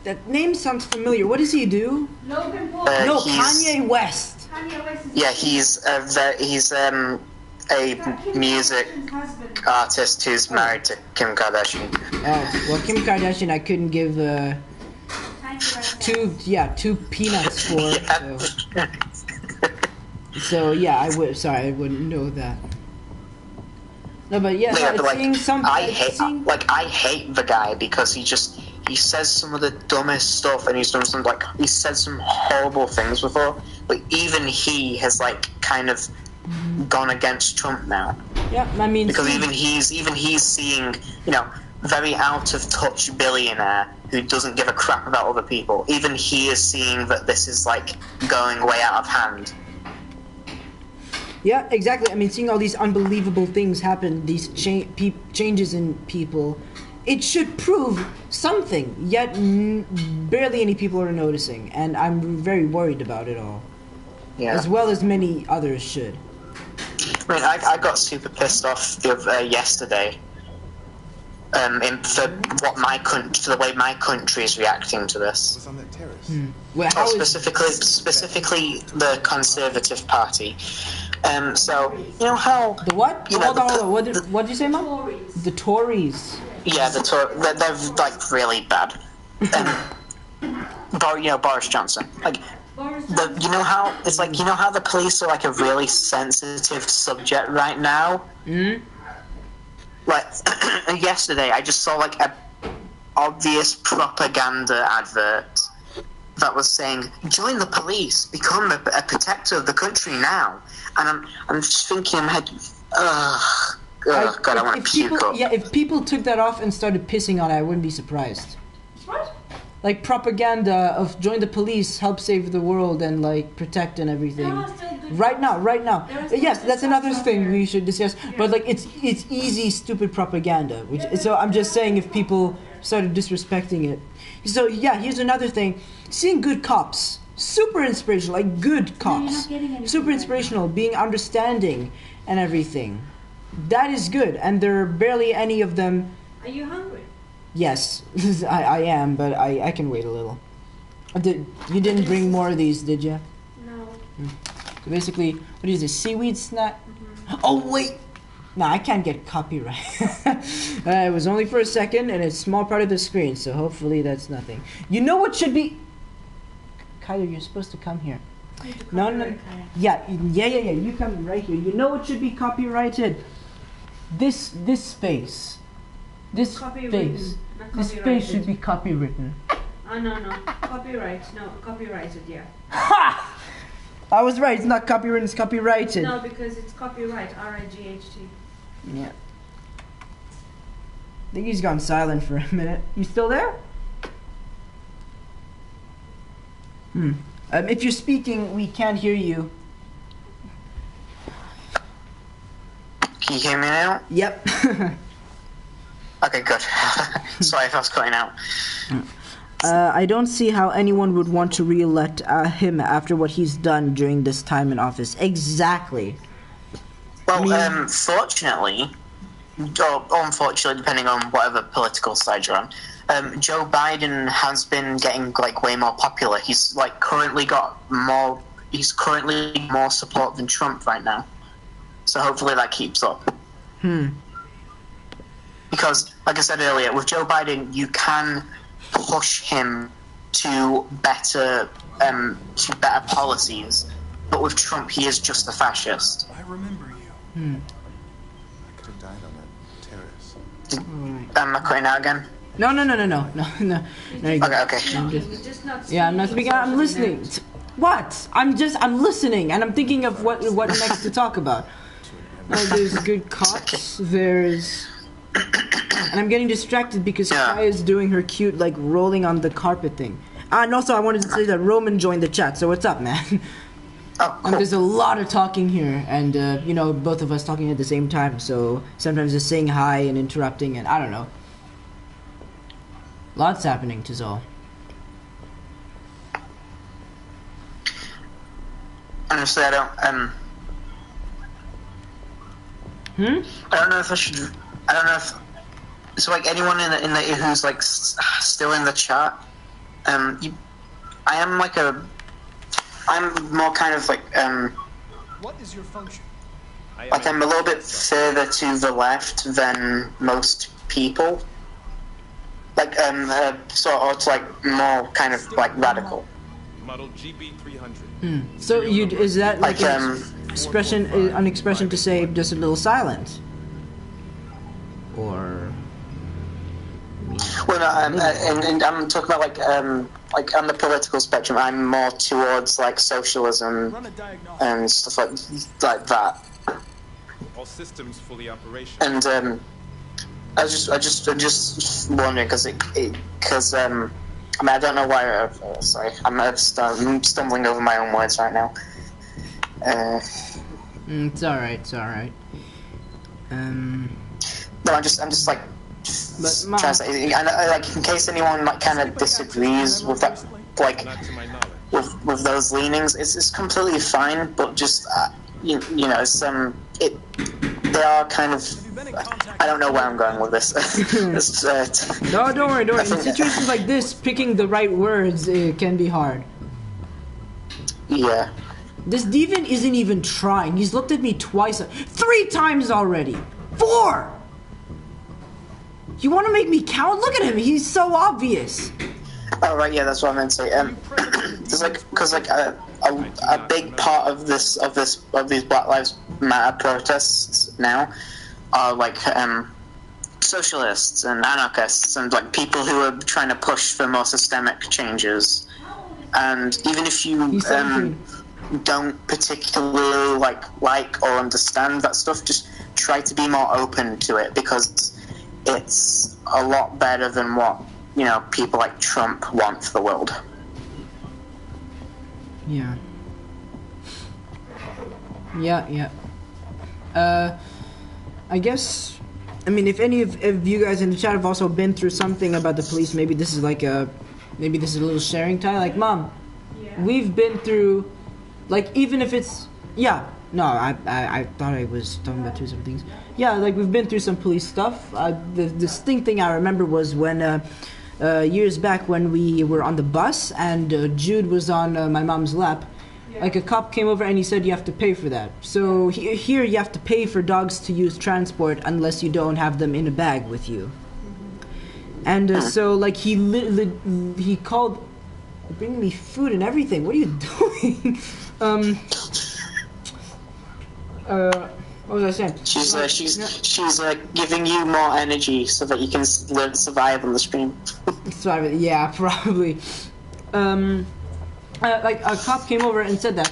that name sounds familiar. What does he do? Logan Paul. No, Kanye West. Kanye West is Yeah, he's a music artist who's married to Kim Kardashian. Oh, well, Kim Kardashian, I couldn't give two peanuts for. So yeah, I wouldn't know that. No, but yeah, seeing some. I hate the guy because he says some of the dumbest stuff, and he said some horrible things before. But even he has like kind of gone against Trump now. Yeah, I mean, because even he's seeing, very out of touch billionaire who doesn't give a crap about other people. Even he is seeing that this is like going way out of hand. Yeah, exactly. I mean, seeing all these unbelievable things happen, these changes in people, it should prove something. Yet barely any people are noticing, and I'm very worried about it all. Yeah. As well as many others should. I mean, I got super pissed off yesterday for the way my country is reacting to this. Was on that terrace. Well, how is Specifically the Conservative Party. So you know how the what? You know, Hold on. What did you say, Mom? Tories. The Tories. Yeah, they're like really bad. Boris Johnson. Like, you know how it's like, you know how the police are like a really sensitive subject right now. Like yesterday, I just saw like a obvious propaganda advert that was saying, "Join the police, become a protector of the country now." And I'm just thinking in my head, God, I want to puke up. Yeah, if people took that off and started pissing on it, I wouldn't be surprised. What? Like propaganda of join the police, help save the world, and like protect and everything. Right now. Yes, that's another thing we should discuss. But like it's easy, stupid propaganda. So I'm just saying, if people started disrespecting it. So yeah, here's another thing: seeing good cops, super inspirational. Like good cops, super inspirational, being understanding and everything. That is good, and there are barely any of them. Are you hungry? Yes, I am, but I can wait a little. You didn't bring more of these, did you? No. So basically, what is this, seaweed snack? Oh, wait! No, I can't get copyright. It was only for a second, and it's a small part of the screen, so hopefully that's nothing. You know what should be... Kyler, you're supposed to come here. No. Yeah, you come right here. You know what should be copyrighted? This space. This face. This face should be copywritten. Oh, no. Copyright. No, copyrighted, yeah. Ha! I was right. It's not copywritten, it's copyrighted. No, because it's copyright. R-I-G-H-T. Yeah. I think he's gone silent for a minute. You still there? If you're speaking, we can't hear you. Can you hear me now? Yep. Okay, good. Sorry if I was cutting out. I don't see how anyone would want to re-elect him after what he's done during this time in office. Exactly. Well, fortunately, or unfortunately, depending on whatever political side you're on, Joe Biden has been getting like way more popular. He's like currently more support than Trump right now. So hopefully that keeps up. Because, like I said earlier, with Joe Biden, you can push him to better policies. But with Trump, he is just a fascist. I remember you. I could have died on that terrace. Am I cutting out again? No. There you go. Okay. I'm not speaking. I'm listening. What? I'm listening, and I'm thinking of what next to talk about. There's good cops. There's... And I'm getting distracted because Kaya's doing her cute, like, rolling on the carpet thing. And also, I wanted to say that Roman joined the chat, so what's up, man? Oh, cool. There's a lot of talking here, and, both of us talking at the same time, so sometimes just saying hi and interrupting, and I don't know. Lots happening, 'tis all. Honestly, I don't know if I should... I don't know if... So, like, anyone in the who's, like, still in the chat, I'm more kind of, like, What is your function? like, I'm a little bit further to the left than most people. Like, sort of, like, more kind of, like, radical. Model GB300. So, is that, like, an expression to say just a little silent? Or... Well, no, and I'm talking about like on the political spectrum, I'm more towards like socialism and stuff like that. All systems fully operational. And I just wondering because I mean I don't know why. Sorry, I'm stumbling over my own words right now. It's alright. No, I'm just like. Trying to say, like, in case anyone like kind of disagrees with that, like, with those leanings, it's completely fine. But just you know, it's they are kind of I don't know where I'm going with this. No, don't worry, don't worry. In situations like this, picking the right words can be hard. Yeah. This Deviant isn't even trying. He's looked at me twice, 3 times already. 4! You want to make me count? Look at him. He's so obvious. Oh right, yeah, that's what I meant to say. There's because a big part of these Black Lives Matter protests now are like socialists and anarchists and like people who are trying to push for more systemic changes. And even if you don't particularly like or understand that stuff, just try to be more open to it, because it's a lot better than what, you know, people like Trump want for the world. Yeah. Yeah. I guess, I mean, if any of you guys in the chat have also been through something about the police, maybe this is like maybe this is a little sharing time. Like, Mom, we've been through, like, even if it's, no, I thought I was talking about 2 separate things. Yeah, like, we've been through some police stuff. The distinct thing I remember was when, years back when we were on the bus and Jude was on my mom's lap. Like, a cop came over and he said you have to pay for that. So here you have to pay for dogs to use transport unless you don't have them in a bag with you. And so, like, he called, bring me food and everything. What are you doing? What was I saying? She's giving you more energy so that you can survive on the stream. Survive, yeah, probably. Like, a cop came over and said that,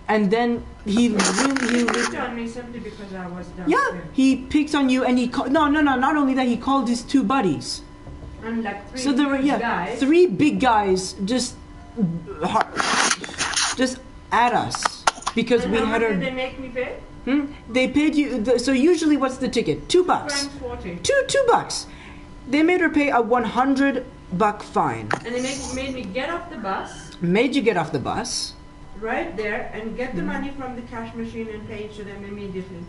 and then he picked on me simply because I was down. Yeah, he picked on you, and he no. Not only that, he called his 2 buddies. And like 3 so there were guys. 3 big guys just at us because and we how had much our. Did they make me pay? They paid you. So usually, what's the ticket? $2. $2.40. $2. They made her pay a $100 fine. And they made me get off the bus. Made you get off the bus. Right there, and get the money from the cash machine and pay it to them immediately.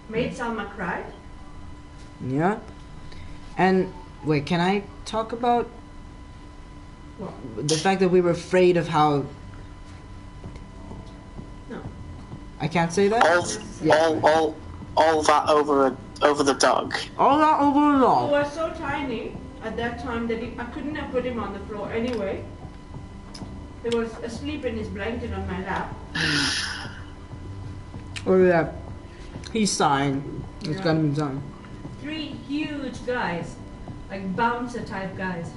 Made Salma cry. Yeah. And wait, can I talk about the fact that we were afraid of how? No. I can't say that. All that over the dog. All that over the He dog. was so tiny at that time that I couldn't have put him on the floor anyway. He was asleep in his blanket on my lap. Look at that. He's sighing. He's got him sighing. 3 huge guys, like bouncer type guys.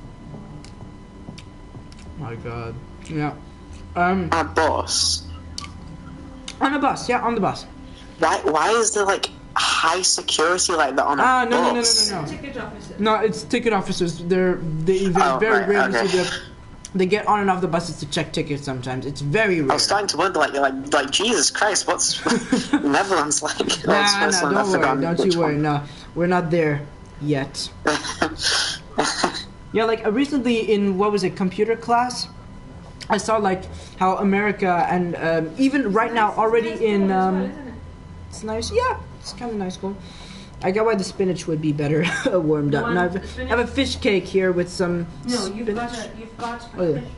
My God. Yeah. A bus. On the bus. Yeah, on the bus. Why is there like high security like that on a bus? No. Ticket officers. No, it's ticket officers. They very rarely see they get on and off the buses to check tickets sometimes. It's very rare. I was starting to wonder, like Jesus Christ, what's Netherlands like? Nah, don't worry. Don't you worry. No, we're not there yet. Yeah, like recently in, what was it, computer class, I saw like how America and even right now already in... It's nice. Yeah, it's kind of nice school. I get why the spinach would be better warmed up. Now I have a fish cake here with some you've got a fish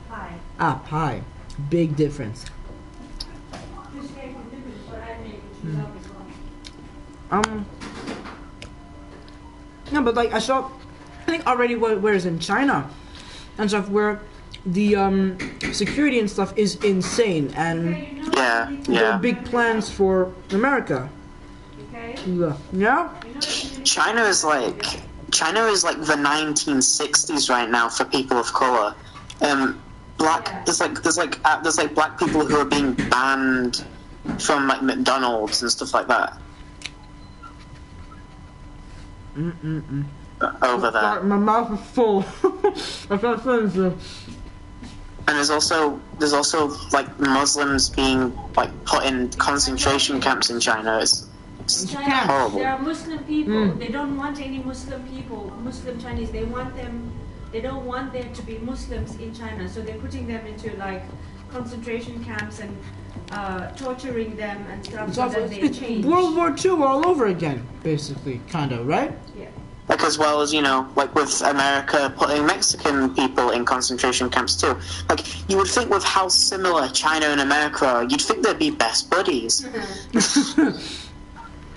pie. Ah, pie. Big difference. Fish cake with dipping is what I make, which is always No, but like I saw, I think already whereas in China and stuff where the security and stuff is insane, and there are big plans for America. Yeah. China is like the 1960s right now for people of color. There's black people who are being banned from like McDonald's and stuff like that. Over there. My mouth is full. I can't finish it. And there's also like Muslims being like put in concentration camps in China. It's horrible. There are Muslim people. They don't want any Muslim people, Muslim Chinese. They don't want there to be Muslims in China. So they're putting them into like concentration camps and torturing them and stuff, It's, so that they it's change. World War II all over again, basically, kind of, right? Yeah. Like, as well as, you know, like with America putting Mexican people in concentration camps too. Like, you would think with how similar China and America are, you'd think they'd be best buddies.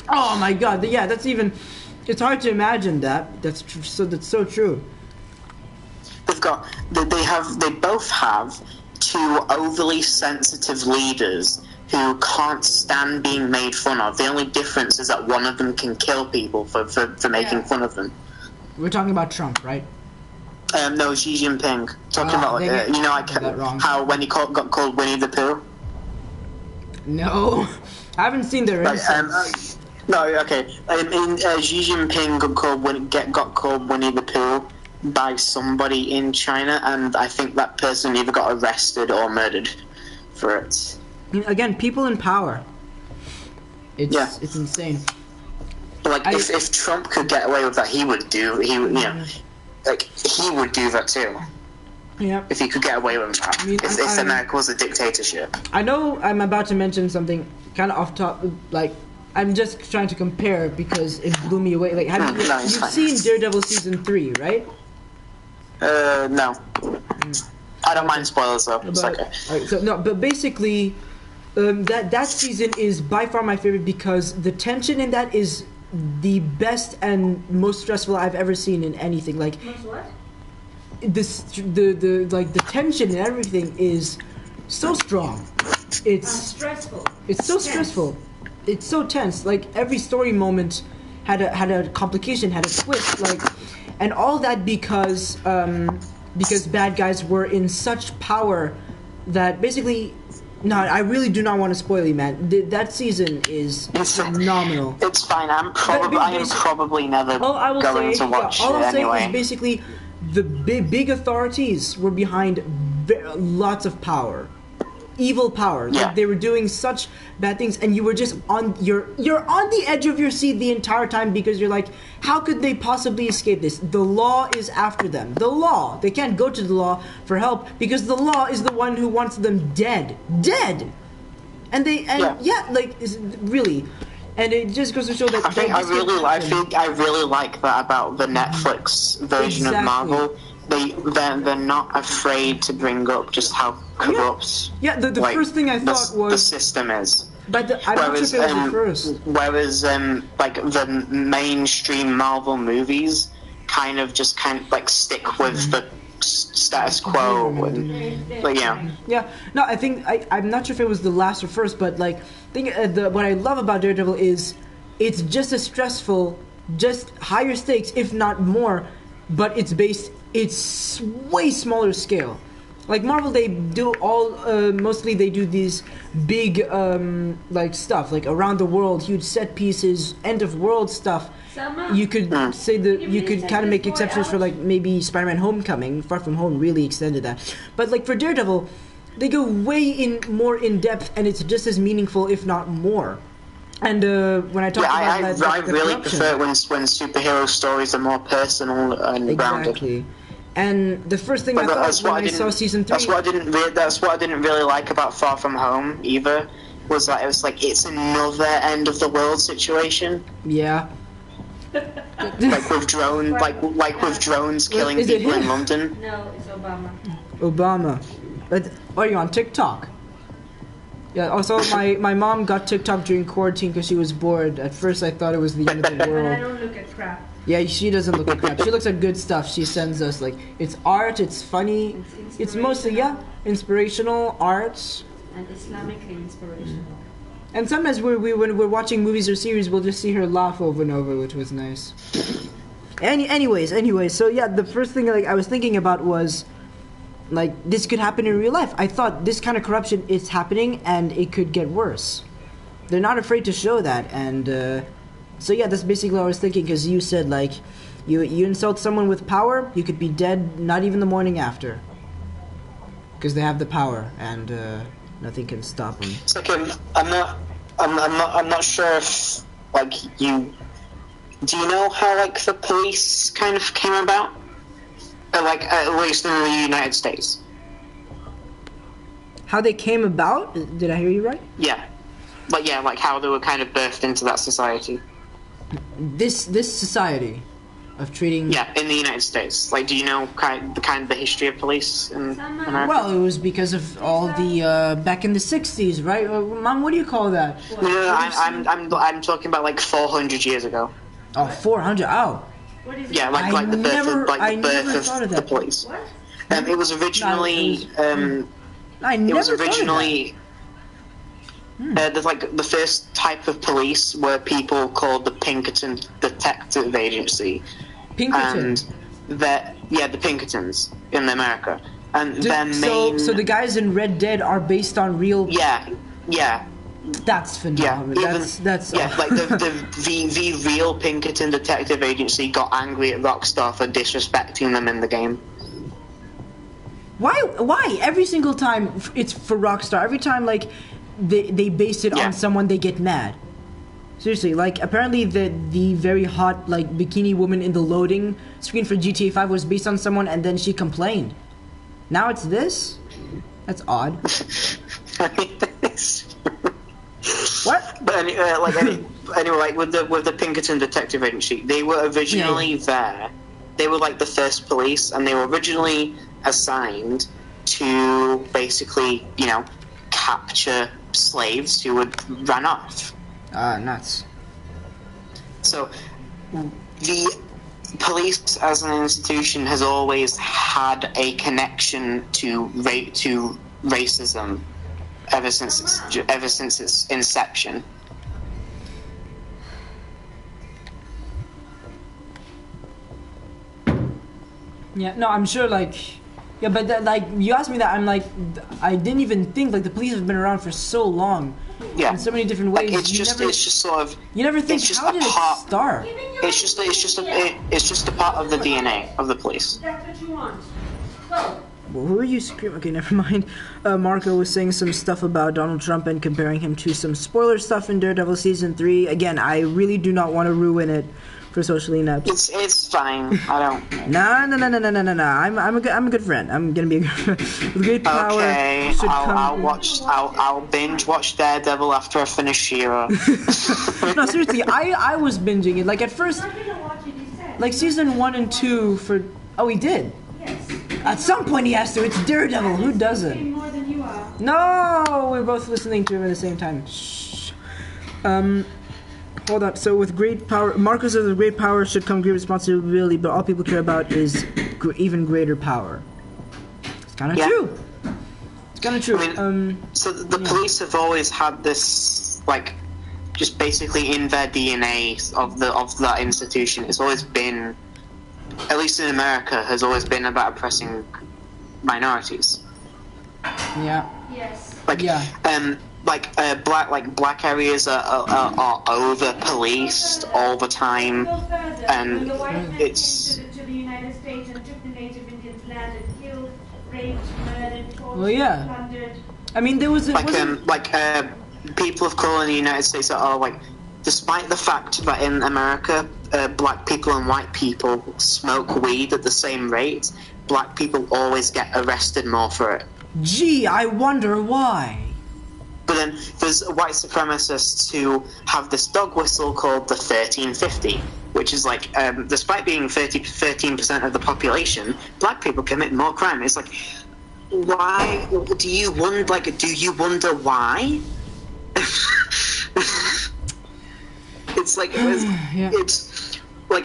Oh my god, yeah, that's even... It's hard to imagine that. That's so true. They both have two overly sensitive leaders who can't stand being made fun of. The only difference is that one of them can kill people for making fun of them. We're talking about Trump, right? No, Xi Jinping. Talking about, you know, like how when he got called Winnie the Pooh. No, I haven't seen their insights. No, okay. Xi Jinping got called Winnie the Pooh by somebody in China, and I think that person either got arrested or murdered for it. Again, people in power. It's insane. Like, if Trump could get away with that, he would do that too. Yeah. If he could get away with that. If America was a dictatorship. I know I'm about to mention something kind of off top, like, I'm just trying to compare because it blew me away. Like, you've seen Daredevil season 3, right? No. I don't mind spoilers though. It's okay. Alright, so no, but basically, that season is by far my favorite because the tension in that is the best and most stressful I've ever seen in anything. Like, What? the tension and everything is so strong. It's stressful. It's so stressful. It's so tense. Like, every story moment had a complication, had a twist. Like, and all that because bad guys were in such power that basically. No, I really do not want to spoil you, man. That season is phenomenal. It's fine. I am probably never going to watch it anyway. All I'll say is basically the big authorities were behind lots of power, evil power. Yeah. Like, they were doing such bad things, and you were just you're on the edge of your seat the entire time because you're like, how could they possibly escape this? The law is after them. The law. They can't go to the law for help because the law is the one who wants them dead. And really. And it just goes to show that I really like that about the Netflix version of Marvel. They're not afraid to bring up just how corrupt. Yeah, the first thing I thought was the system is. But I'm not sure if it was the first. Whereas like the mainstream Marvel movies kind of like stick with the status quo and like, yeah. No, I think I'm not sure if it was the last or first, but like what I love about Daredevil is it's just as stressful, just higher stakes, if not more, but it's way smaller scale. Like Marvel, they do mostly they do these big like stuff, like around the world, huge set pieces, end of world stuff. You could say that you could kind of make exceptions for like maybe Spider-Man: Homecoming. Far From Home really extended that, but like for Daredevil, they go way more in depth, and it's just as meaningful, if not more. And when I talk about that, I really prefer when superhero stories are more personal and grounded. Exactly. And the first thing I thought when I saw season 3... That's what I didn't really like about Far From Home either, was that it's another end of the world situation. Yeah. like with drones killing people in London. No, it's Obama. Obama. But are you on TikTok? Yeah, also my mom got TikTok during quarantine because she was bored. At first I thought it was the end of the world. And I don't look at crap. Yeah, she doesn't look at crap. She looks at good stuff. She sends us, like, it's art, it's funny. It's mostly, inspirational art. And Islamically inspirational. And sometimes when we're watching movies or series, we'll just see her laugh over and over, which was nice. Anyways, so yeah, the first thing I was thinking about was, like, this could happen in real life. I thought this kind of corruption is happening and it could get worse. They're not afraid to show that, and so yeah, that's basically what I was thinking, because you said, like, you insult someone with power, you could be dead not even the morning after. Because they have the power, and nothing can stop them. It's okay, I'm not sure if, like, do you know how, like, the police kind of came about? Like, at least in the United States. How they came about? Did I hear you right? Yeah. Like how they were kind of birthed into that society. This society of treating. Yeah, in the United States. Like, do you know the history of police in America? Well, it was because of all the back in the 60s, right? Mom, what do you call that? No, I'm talking about like 400 years ago. Oh, 400. Oh. Yeah, like the birth of the police. It was originally the first type of police were people called the Pinkerton Detective Agency. Pinkerton. And the Pinkertons in America. And their main... So the guys in Red Dead are based on real... Yeah. That's phenomenal. Yeah, that's like the real Pinkerton Detective Agency got angry at Rockstar for disrespecting them in the game. Why? Every single time it's for Rockstar. Every time like they base it on someone, they get mad. Seriously, like apparently the very hot like bikini woman in the loading screen for GTA 5 was based on someone, and then she complained. Now it's this? That's odd. What? But anyway, with the Pinkerton Detective Agency, they were originally there. They were like the first police, and they were originally assigned to basically, capture slaves who would run off. Nuts. So, the police as an institution has always had a connection to racism ever since its inception. Yeah, no, I'm sure, but you asked me that, I'm like, I didn't even think, the police have been around for so long. Yeah. In so many different ways. It's just sort of... You never think, how did it start? It's just a part of the DNA of the police. That's what you want. Go. Well, who are you screaming? Okay, never mind. Marco was saying some stuff about Donald Trump and comparing him to some spoiler stuff in Daredevil Season 3. Again, I really do not want to ruin it for Socially Inept. It's fine. I don't... No. I'm a good friend. I'm gonna be a good friend. With great power... Okay, I'll binge watch Daredevil after I finish She-Ra. No, seriously, I was binging it. Like, at first... Like, Season 1 and 2 for... Oh, he did? Yes. At some point he has to. It's Daredevil. Who doesn't? More than you are. No, we're both listening to him at the same time. Shh. Hold on. So with great power, Marco says with great power should come great responsibility, but all people care about is even greater power. It's kind of true. It's kind of true. I mean, so the police have always had this, just basically in their DNA of that institution. It's always been, at least in America, has always been about oppressing minorities. Yeah. Yes. Black areas are over policed all the time, and it's to the United States and took the Native Indians' land and killed, raped, murdered, tortured, plundered. I mean, there was people of color in the United States are despite the fact that in America black people and white people smoke weed at the same rate, black people always get arrested more for it. Gee, I wonder why. But then there's white supremacists who have this dog whistle called the 1350, which is despite being 13% of the population, black people commit more crime. It's why do you wonder? Do you wonder why? It's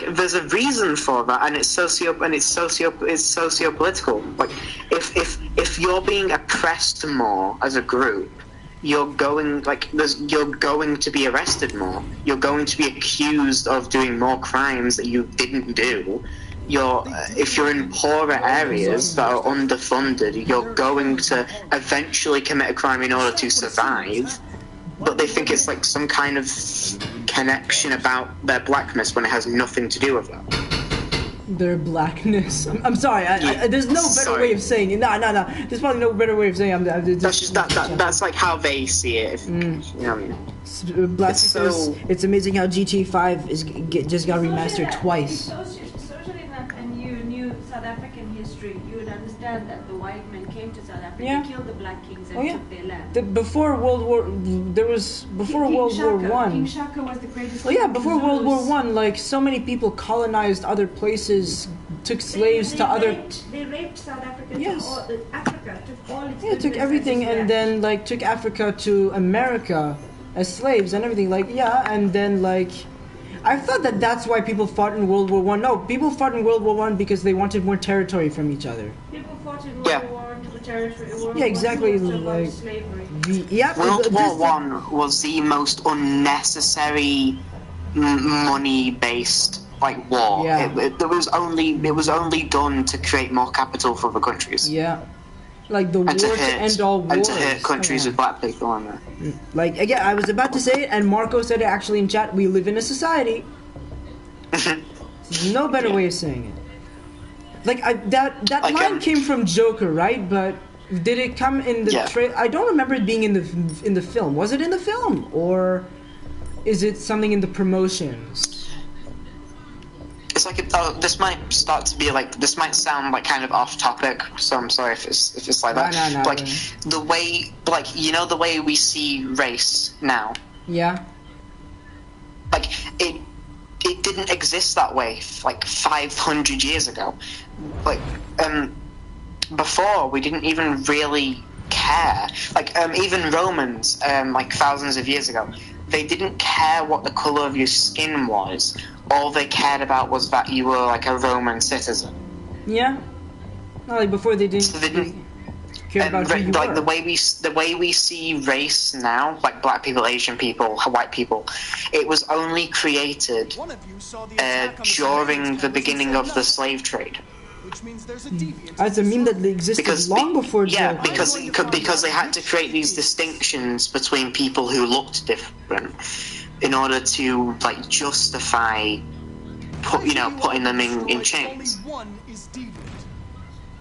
there's a reason for that, and it's socio-political. If you're being oppressed more as a group, you're going to be arrested more. You're going to be accused of doing more crimes that you didn't do. If you're in poorer areas that are underfunded, you're going to eventually commit a crime in order to survive. But they think it's some kind of connection about their blackness when it has nothing to do with that. Their blackness. I'm sorry. There's no better way of saying it. No. There's probably no better way of saying it. That's just that's how they see it. You know what I mean? It's amazing how GTA 5 just got remastered twice. Socially enough, and you knew South African history, you would understand understand that the white men came to South Africa, Yeah. killed the black kings, and Oh, yeah. took their land. Before World War, before King World War Shaka, One. King Shaka was the greatest. Well, yeah, king of before the World War Zulus. One, like so many people colonized other places, took slaves to other. They raped South Africa. Yes. Africa took all its. Yeah, took goodness everything its and land. then like took Africa to America as slaves and everything. Like yeah, and then like. I thought that that's why people fought in World War One. No, people fought in World War One because they wanted more territory from each other. People fought in World Yeah. War One for territory. World Yeah, War exactly, II was about like- slavery. World War One was the most unnecessary money-based like war. Yeah. It was only done to create more capital for the countries. Yeah, like the war And to to hurt, end all wars. and to hurt countries Come with black people on there. on. Like again, I was about to say it, and Marco said it actually in chat. We live in a society. There's no better way of saying it. Like that Like, line came from Joker, right? But did it come in the Yeah. I don't remember it being in the film. Was it in the film, or is it something in the promotions? It's like this might start to be like this might sound like kind of off topic, so I'm sorry if it's like that. No, But, like the way, like you know, the way we see race now, Yeah. like it didn't exist that way like 500 years ago. Like before we didn't even really care. Like even Romans like thousands of years ago, they didn't care what the color of your skin was. All they cared about was that you were like a Roman citizen. Yeah. Not like before they didn't, So they didn't- care about who you like were. the way we see race now, like black people, Asian people, white people, it was only created One of you saw the attack on the during civilians' the campus beginning and of said the nothing, slave trade. which means there's a deviant. It's a meme that existed Because long before yeah, Joker. because they had to create these distinctions between people who looked different in order to like justify putting them in chains. Only one is deviant.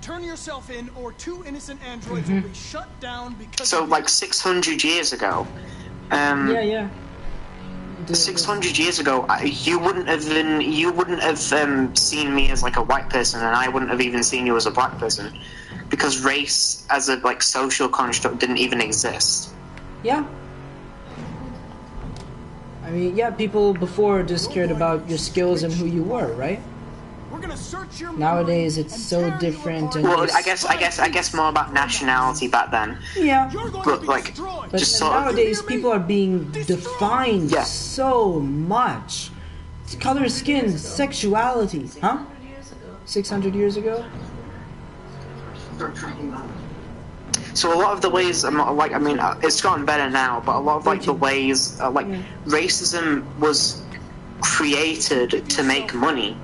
Turn yourself in, or two innocent androids will be shut down because. So of like 600 years ago, Yeah. 600 years ago, you wouldn't have seen me as like a white person, and I wouldn't have even seen you as a black person, because race as a like social construct didn't even exist. Yeah. I mean, yeah, people before just cared about your skills and who you were, right? We're gonna search your Nowadays, memory it's and so tear you different apart. and Well, it's- I guess more about nationality back then. Yeah. You're going But, to be like, destroyed. But just sort of- nowadays, people are being defined Yeah. so much. It's color, skin, sexuality. Huh? 600 years ago? So a lot of the ways, it's gotten better now, but a lot of like the ways, racism was created to make money.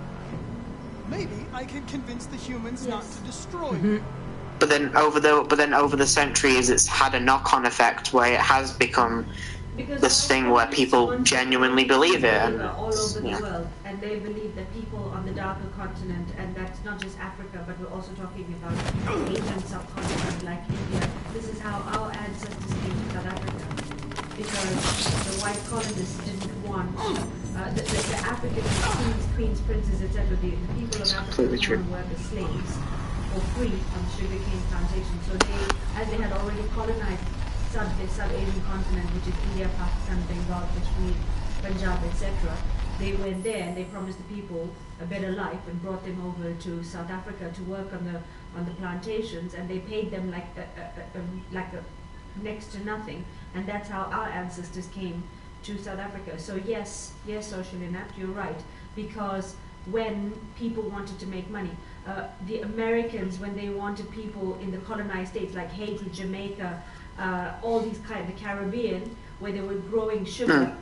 Maybe I can convince the humans not to destroy you. But then over the centuries, it's had a knock-on effect where it has become this thing where people genuinely believe it. And, all over the yeah. world, and they believe that people on the darker continent, and that's not just Africa, but we're also talking about Asian subcontinent like India. This is how our ancestors came to South Africa, because the white colonists didn't want the African queens, princes, etc. The people of Africa Completely true. didn't want to work as slaves for free on sugarcane plantations. So as they had already colonized the sub-Asian continent, which is India, Pakistan, Bengal, Kashmir, Punjab, etc. They went there and they promised the people a better life and brought them over to South Africa to work on the plantations, and they paid them like a next to nothing, and that's how our ancestors came to South Africa. So yes, Socially Inept, you're right, because when people wanted to make money, the Americans, when they wanted people in the colonized states like Haiti, Jamaica, all these the Caribbean, where they were growing sugar,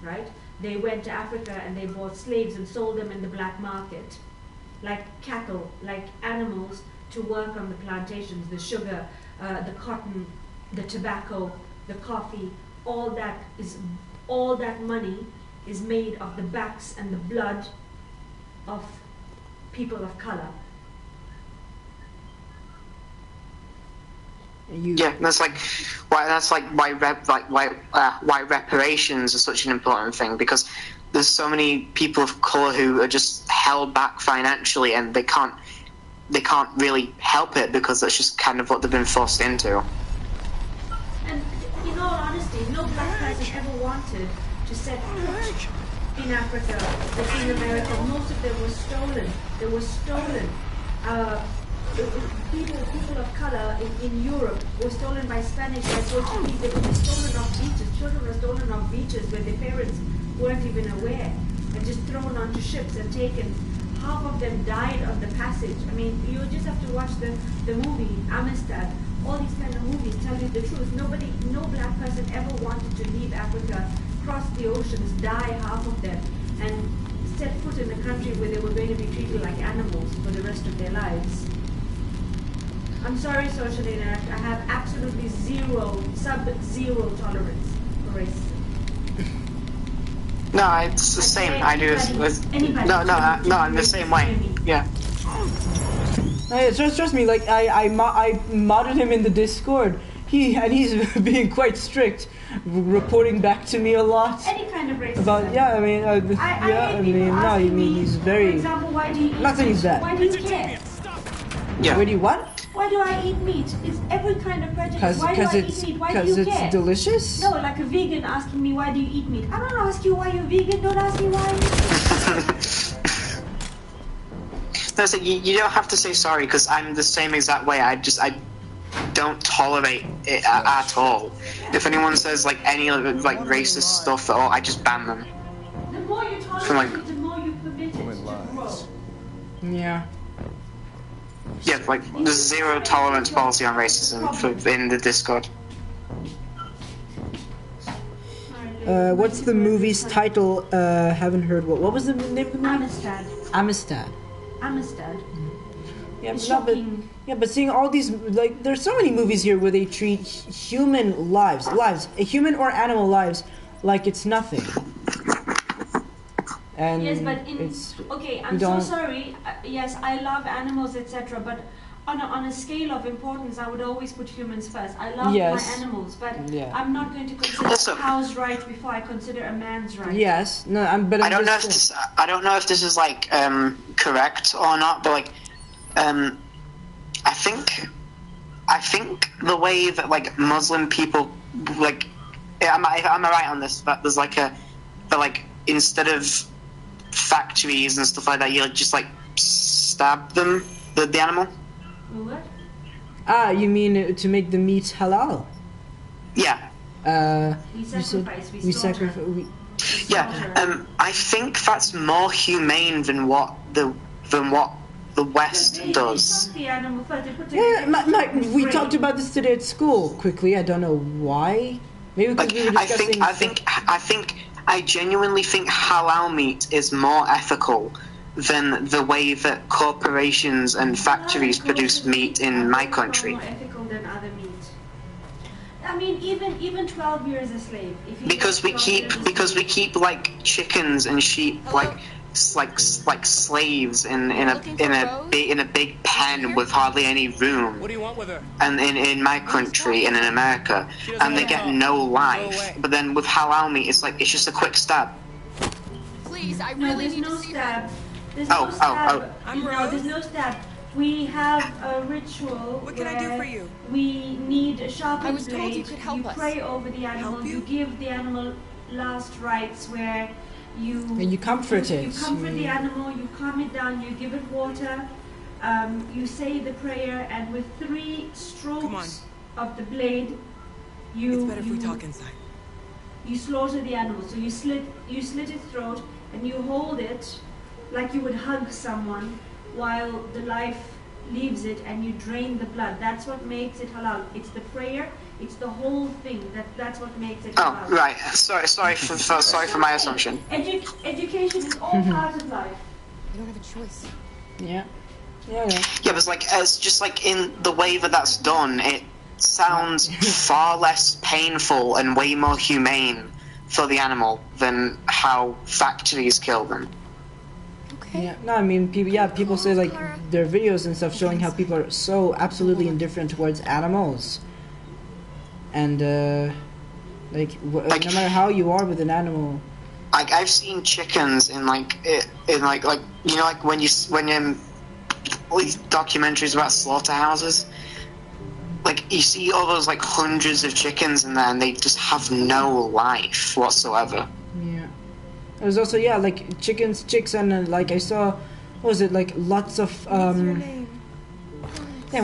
right? They went to Africa and they bought slaves and sold them in the black market, like cattle, like animals, to work on the plantations, the sugar, the cotton, the tobacco, the coffee. All that money is made of the backs and the blood of people of color. Yeah, that's why reparations are such an important thing, because there's so many people of color who are just held back financially, and they can't they can't really help it because that's just kind of what they've been forced into. And in all honesty, no black person ever wanted to set foot in Africa or in America. Most of them were stolen. They were stolen. People of color in Europe were stolen by Spanish, by Portuguese. They were stolen off beaches. Children were stolen off beaches where their parents weren't even aware, and just thrown onto ships and taken. Half of them died on the passage. I mean, you just have to watch the movie Amistad. All these kind of movies tell you the truth. No black person ever wanted to leave Africa, cross the oceans, die, half of them, and set foot in a country where they were going to be treated like animals for the rest of their lives. I'm sorry, Social Interact. I have absolutely sub-zero tolerance for racism. No, it's the same. I do with no, in the same way. Yeah. Trust me. Like I modded him in the Discord. He's being quite strict, reporting back to me a lot. Any kind of racism. About he's very. For example, why do you eat nothing meat? is that. Why do you care? Yeah. Why do you what? Why do I eat meat? It's every kind of prejudice. Why do I eat meat? Why do you care? Because it's delicious? No, like a vegan asking me, why do you eat meat? I don't ask you why you're vegan, don't ask me why No, so you don't have to say sorry, because I'm the same exact way. I don't tolerate it at all. If anyone says like any like racist stuff at all, I just ban them. The more you tolerate it, the more you permit it to grow. Yeah. Yeah, like there's zero tolerance policy on racism in the Discord. What's the movie's title? Haven't heard what was the name of the movie? Amistad. Amistad. Yeah, It's but shocking. but seeing all these, like, there's so many movies here where they treat human lives, human or animal lives, like it's nothing. And Yes, but I'm so sorry. Yes, I love animals, etc. But on a scale of importance, I would always put humans first. I love my animals, but I'm not going to consider a cow's right before I consider a man's right. Yes, no, I don't know if this is like correct or not, but like I think the way that like Muslim people like am I right on this? That there's like instead of factories and stuff like that, you just like stab them, the animal. What? You mean to make the meat halal? Yeah. We sacrifice. We slaughter. Yeah. I think that's more humane than what the West does. The animal first. Yeah, we talked about this today at school. Quickly, I don't know why. Maybe because we were discussing. I genuinely think halal meat is more ethical than the way that corporations and factories produce meat in my country. More ethical than other meat. I mean, even 12 years a slave. Because we keep like chickens and sheep like slaves in a big pen with hardly any room. What do you want with her? And in my country and in America, and they get no life. But then with halal meat, it's just a quick stab. Please, I really need to see that. There's no stab. I'm No, there's no stab. We have a ritual. What can I do for you? We need a sharpened I was told blade. you could help us. Pray over the animal. You give the animal last rites where you comfort it. You comfort the animal. You calm it down. You give it water. You say the prayer, and with 3 strokes of the blade, It's better if we talk inside. You slaughter the animal. So you slit its throat, and you hold it like you would hug someone while the life leaves it, and you drain the blood. That's what makes it halal. It's the prayer. It's the whole thing. That's what makes it halal. Oh, right. Sorry for my assumption. Education is all part of life. You don't have a choice. Yeah. Yeah, but it's just like in the way that that's done, it sounds far less painful and way more humane for the animal than how factories kill them. Okay. Yeah, no, I mean, people say like their videos and stuff showing how people are so absolutely indifferent towards animals, and no matter how you are with an animal. Like I've seen chickens in when all these documentaries about slaughterhouses. Like, you see all those, like, hundreds of chickens in there, and they just have no life whatsoever. Yeah. There's also, yeah, like, chicks, and, like, I saw, what was it, like, lots of, Damn,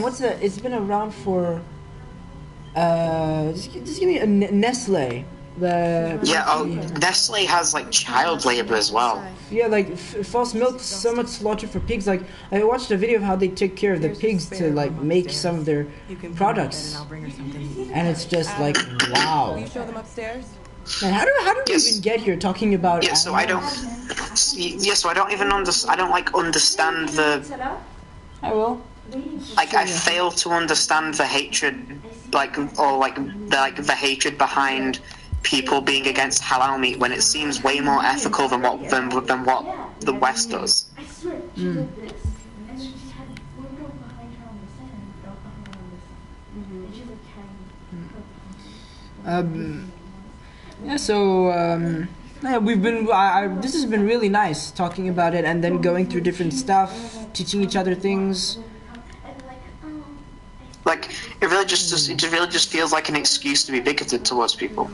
what's the, it's been around for, just give me a Nestle. Nestle has, like, child labor as well. Yeah, like, false milk, so much slaughter for pigs. Like, I watched a video of how they take care of the pigs to, like, make some of their products. And it's just like, wow. Will you show them upstairs? Man, how do we even get here talking about animals? So I don't even understand the... I will. Like, I fail to understand the hatred, the hatred behind people being against halal meat when it seems way more ethical than what the West does. Yeah, so yeah, we've been this has been really nice talking about it and then going through different stuff, teaching each other things. Like, it really just feels like an excuse to be bigoted towards people.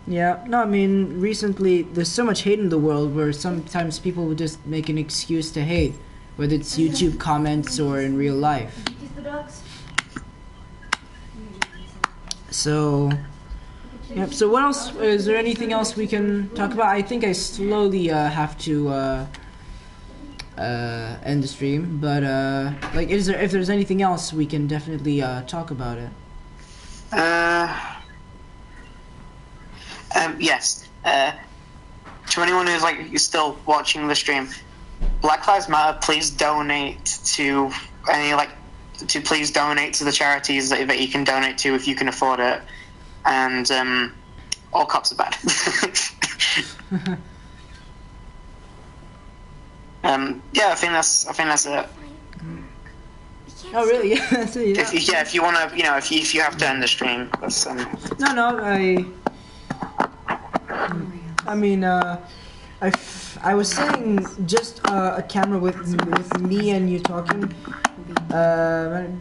Yeah, no, I mean, recently there's so much hate in the world where sometimes people would just make an excuse to hate, whether it's YouTube comments or in real life. So, yep, so what else, is there anything else we can talk about? I think I slowly have to end the stream, but like, if there's anything else, we can definitely talk about it. Yes. To anyone who's like still watching the stream, Black Lives Matter, please donate to please donate to the charities that you can donate to if you can afford it. And all cops are bad. Yeah, I think that's it. Oh really? Yeah. If you wanna, if you have to end the stream, that's No, I mean, I was saying just a camera with me and you talking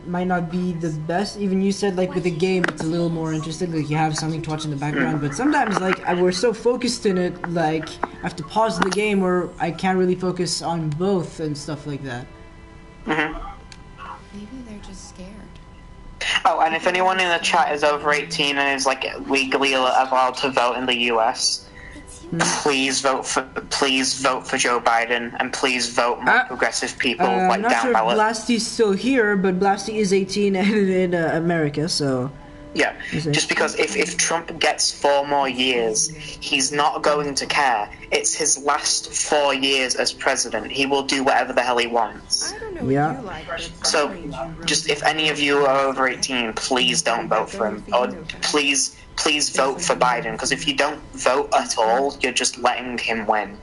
might not be the best. Even you said, like, with a game it's a little more interesting, like you have something to watch in the background, but sometimes, like, we're so focused in it, like I have to pause the game or I can't really focus on both and stuff like that. Maybe they're just scared. Oh, and if anyone in the chat is over 18 and is, like, legally allowed to vote in the US, please vote for Joe Biden, and please vote more progressive people, like, I'm not sure if ballot. Blasty's still here, but Blasty is 18 and in America, so... Yeah, just because if Trump gets 4 more years, he's not going to care. It's his last 4 years as president. He will do whatever the hell he wants. I don't know what you like, but so, just if any of you are over 18, please don't vote for him. Or please vote for Biden, because if you don't vote at all, you're just letting him win.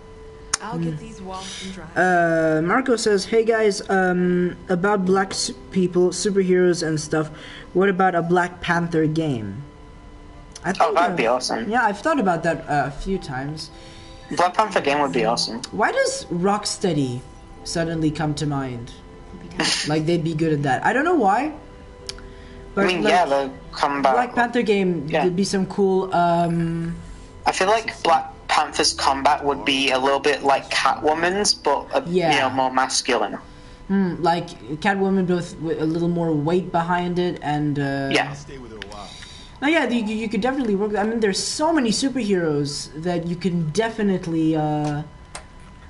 I'll get these washed and dry. Marco says, hey guys, about black people, superheroes and stuff, what about a Black Panther game? I think, that'd be awesome. Yeah, I've thought about that a few times. Black Panther game would be awesome. Why does Rocksteady suddenly come to mind? Like, they'd be good at that. I don't know why. But, I mean, like, yeah, the combat. Black Panther game would be some cool, I feel like Black Panther's combat would be a little bit like Catwoman's, but more masculine. Like Catwoman, with a little more weight behind it, and Stay with her a while. Oh yeah, you could definitely work. I mean, there's so many superheroes that you can definitely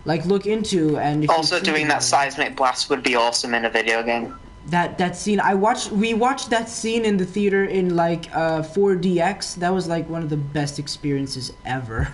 like look into, and if also doing that seismic blast would be awesome in a video game. That scene, we watched that scene in the theater in like 4DX. That was like one of the best experiences ever.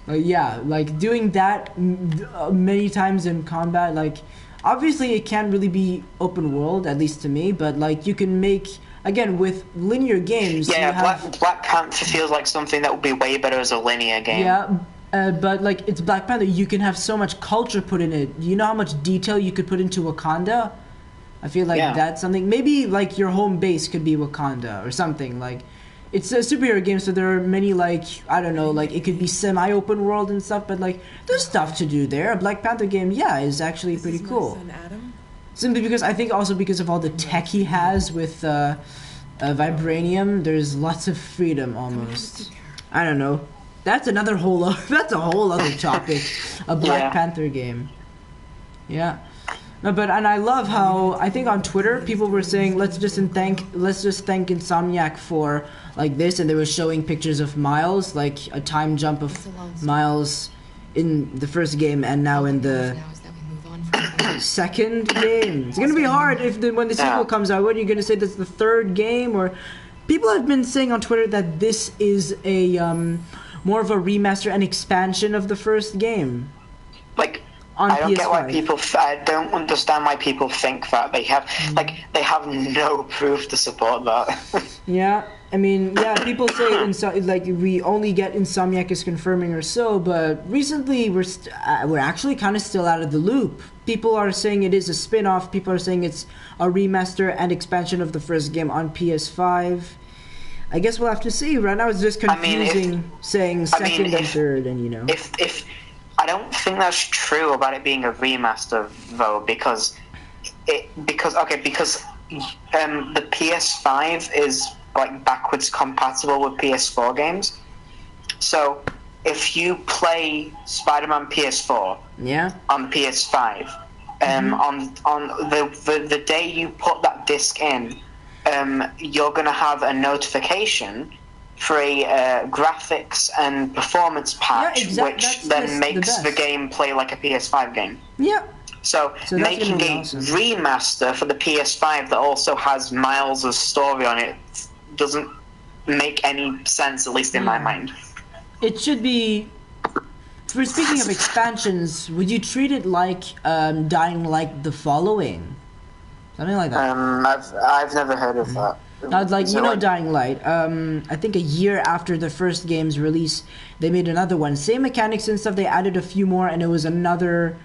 Yeah, like doing that many times in combat, like obviously it can't really be open world, at least to me, but like you can make, again, with linear games. Yeah, Black Panther feels like something that would be way better as a linear game. Yeah, but like it's Black Panther, you can have so much culture put in it. You know how much detail you could put into Wakanda? I feel like that's something, maybe like your home base could be Wakanda or something, like it's a superhero game, so there are many, like, I don't know, like, it could be semi-open world and stuff, but, like, there's stuff to do there. A Black Panther game, is actually pretty cool. My son Adam. Simply because I think also because of all the tech he has with vibranium, there's lots of freedom almost. I don't know. That's another whole. That's a whole other topic. A Black Panther game. Yeah. No, but and I love how I think on Twitter people were saying let's just thank Insomniac for like this, and they were showing pictures of Miles, like a time jump of Miles in the first game and now in the second game. It's gonna be hard when the sequel comes out. What are you gonna say? That's the third game? Or people have been saying on Twitter that this is a more of a remaster and expansion of the first game. Like. On I don't PS5. get why people. I don't understand why people think that they have they have no proof to support that. Yeah, I mean, people say we only get Insomniac is confirming or so, but recently we're actually kind of still out of the loop. People are saying it is a spin-off. People are saying it's a remaster and expansion of the first game on PS5. I guess we'll have to see. Right now it's just confusing saying second and third, and If I don't think that's true about it being a remaster though, because the PS5 is like backwards compatible with PS4 games. So if you play Spider-Man PS4 on the PS5, on the day you put that disc in, you're gonna have a notification for a graphics and performance patch, which then makes the game play like a PS5 game. Yeah. So making a remaster for the PS5 that also has Miles' story on it doesn't make any sense, at least in my mind. It should be. For speaking of expansions, would you treat it like Dying Light the Following? Something like that. I've never heard of that. Like Dying Light. I think a year after the first game's release, they made another one. Same mechanics and stuff. They added a few more, and it was another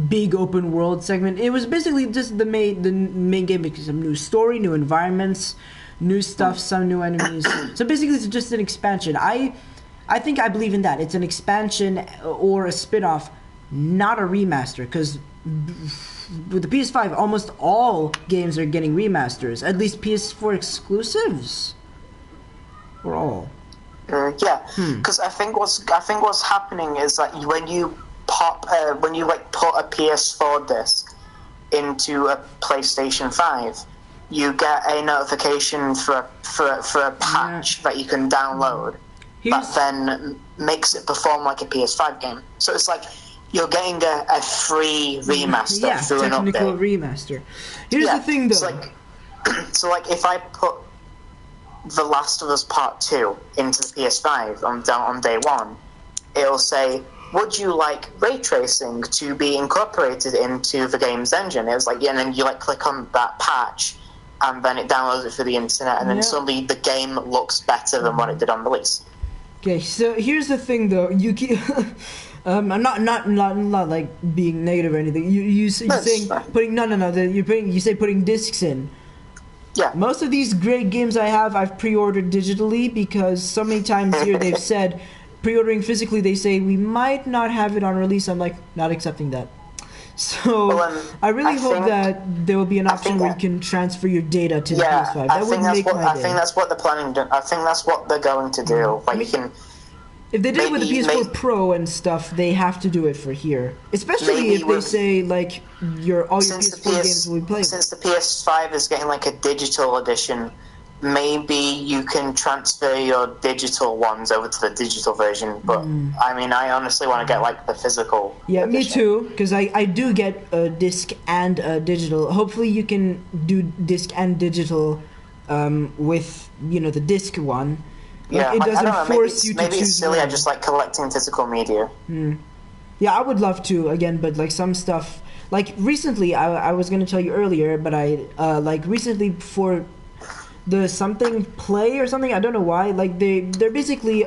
big open world segment. It was basically just the main game because some new story, new environments, new stuff, some new enemies. So basically, it's just an expansion. I believe in that. It's an expansion or a spin-off, not a remaster, because with the PS5, almost all games are getting remasters. At least PS4 exclusives. Or all. Because I think what's happening is that when you put a PS4 disc into a PlayStation 5, you get a notification for a patch that you can download that then makes it perform like a PS5 game. So it's like you're getting a free remaster through an update. Technical remaster. Here's the thing, though. So if I put The Last of Us Part 2 into the PS5 on day one, it'll say, would you like ray tracing to be incorporated into the game's engine? It was like, and then you click on that patch, and then it downloads it through the internet, and then suddenly the game looks better than what it did on release. Okay, so here's the thing, though. You keep... I'm not like being negative or anything. You saying putting you say putting discs in. Yeah. Most of these great games I've pre-ordered digitally because so many times here they've said pre-ordering physically. They say we might not have it on release. I'm like not accepting that. So I really hope that there will be an option where you can transfer your data to the PS5. That would make my day. I think that's what they're planning to. I think that's what they're going to do. Like you can. If they did it with the PS4 Pro and stuff, they have to do it for here. Especially if they say like all your PS4 games will be played. Since the PS5 is getting like a digital edition, maybe you can transfer your digital ones over to the digital version. But I mean, I honestly want to get like the physical. Yeah, edition. Me too. Because I do get a disc and a digital. Hopefully, you can do disc and digital with the disc one. It doesn't force you to choose. Maybe it's silly. I just like collecting physical media. Yeah, I would love to again, but like some stuff. Like recently, I was going to tell you earlier, but I recently for the something play or something. I don't know why. Like they're basically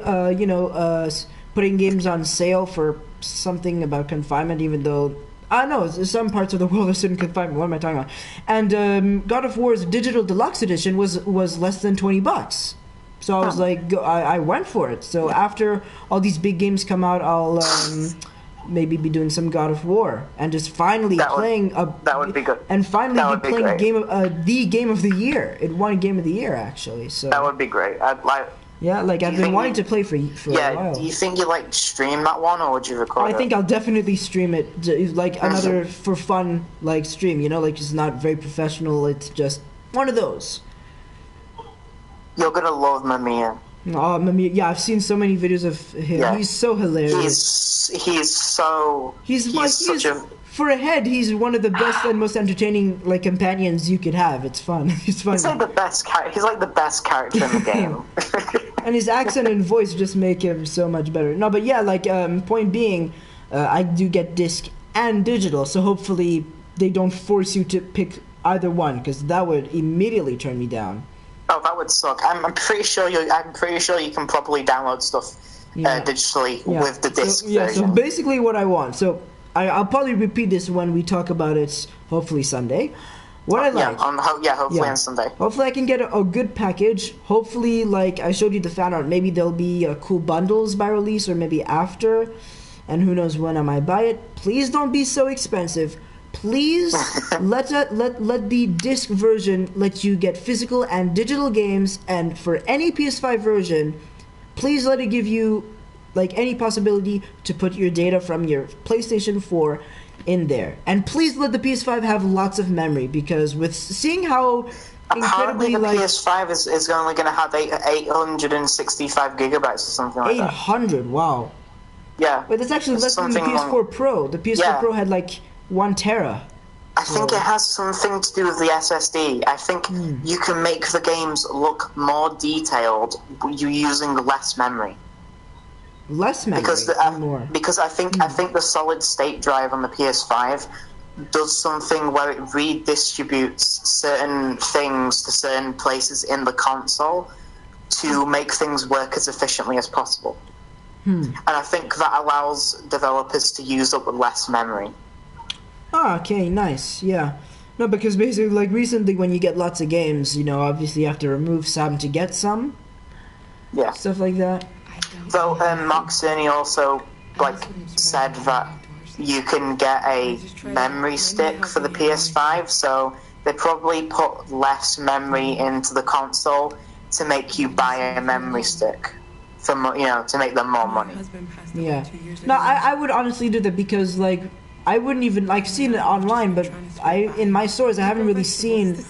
putting games on sale for something about confinement, even though. I know some parts of the world are still in confinement. What am I talking about? And God of War's digital deluxe edition was less than $20. So I was like, I went for it. So after all these big games come out, I'll maybe be doing some God of War and just finally That would be good. And finally That be would be playing great. the game of the year. It won Game of the Year actually. So That would be great. I'd like. Yeah, like I've been wanting to play for a while. Do you think you like stream that one, or would you record it? I think I'll definitely stream it, like another for fun like stream. You know, like it's not very professional. It's just one of those. You're gonna love Mamiya. Oh, Mamiya! Yeah, I've seen so many videos of him. Yeah. He's so hilarious. He's such a. For a head, he's one of the best and most entertaining like companions you could have. It's fun. He's funny. He's like the best He's like the best character in the game. And his accent and voice just make him so much better. No, but yeah, like point being, I do get disc and digital, so hopefully they don't force you to pick either one, because that would immediately turn me down. Oh, that would suck. I'm pretty sure you can probably download stuff digitally with the disc version. So basically what I want. So I'll probably repeat this when we talk about it, hopefully Sunday. What I like. Hopefully on Sunday. Hopefully I can get a good package. Hopefully, like I showed you the fan art, maybe there'll be cool bundles by release or maybe after. And who knows when I might buy it. Please don't be so expensive. Please let the disc version let you get physical and digital games, and for any PS5 version, please let it give you like any possibility to put your data from your PlayStation 4 in there. And please let the PS5 have lots of memory, because with seeing how incredibly the PS5 is only going to have 865 gigabytes or something like 800, wow. Yeah. But that's actually less than the PS4 Pro. The PS4 Pro had like 1 tera. I think it has something to do with the SSD. I think you can make the games look more detailed using less memory. Less memory more. Because I think the solid state drive on the PS5 does something where it redistributes certain things to certain places in the console to make things work as efficiently as possible. And I think that allows developers to use up less memory. Ah, okay, nice, yeah. No, because basically, like, recently when you get lots of games, you know, obviously you have to remove some to get some. Yeah. Stuff like that. Though, Mark Cerny also, like, said that you can get a memory stick for the PS5, so they probably put less memory into the console to make you buy a memory stick. To make them more money. Yeah. No, I would honestly do that, because, like, I wouldn't even, like, seen it online, but in my stores I haven't really seen,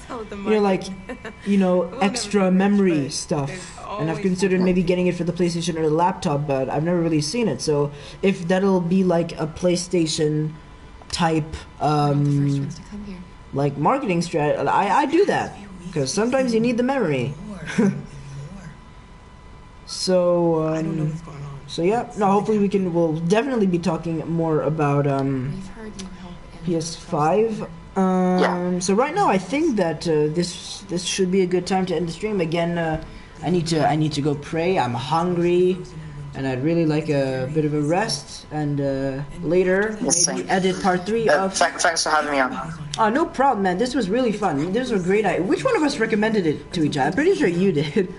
extra memory stuff. And I've considered maybe getting it for the PlayStation or the laptop, but I've never really seen it. So if that'll be like a PlayStation type, like marketing strategy, I do that, because sometimes you need the memory. So yeah, no, hopefully we'll definitely be talking more about PS5. So right now I think that this should be a good time to end the stream. Again, I need to go pray. I'm hungry, and I'd really like a bit of a rest. And later maybe edit part 3 of. Thanks for having me on. Oh, no problem, man. This was really fun. This was a great idea. Which one of us recommended it to each other? I'm pretty sure you did.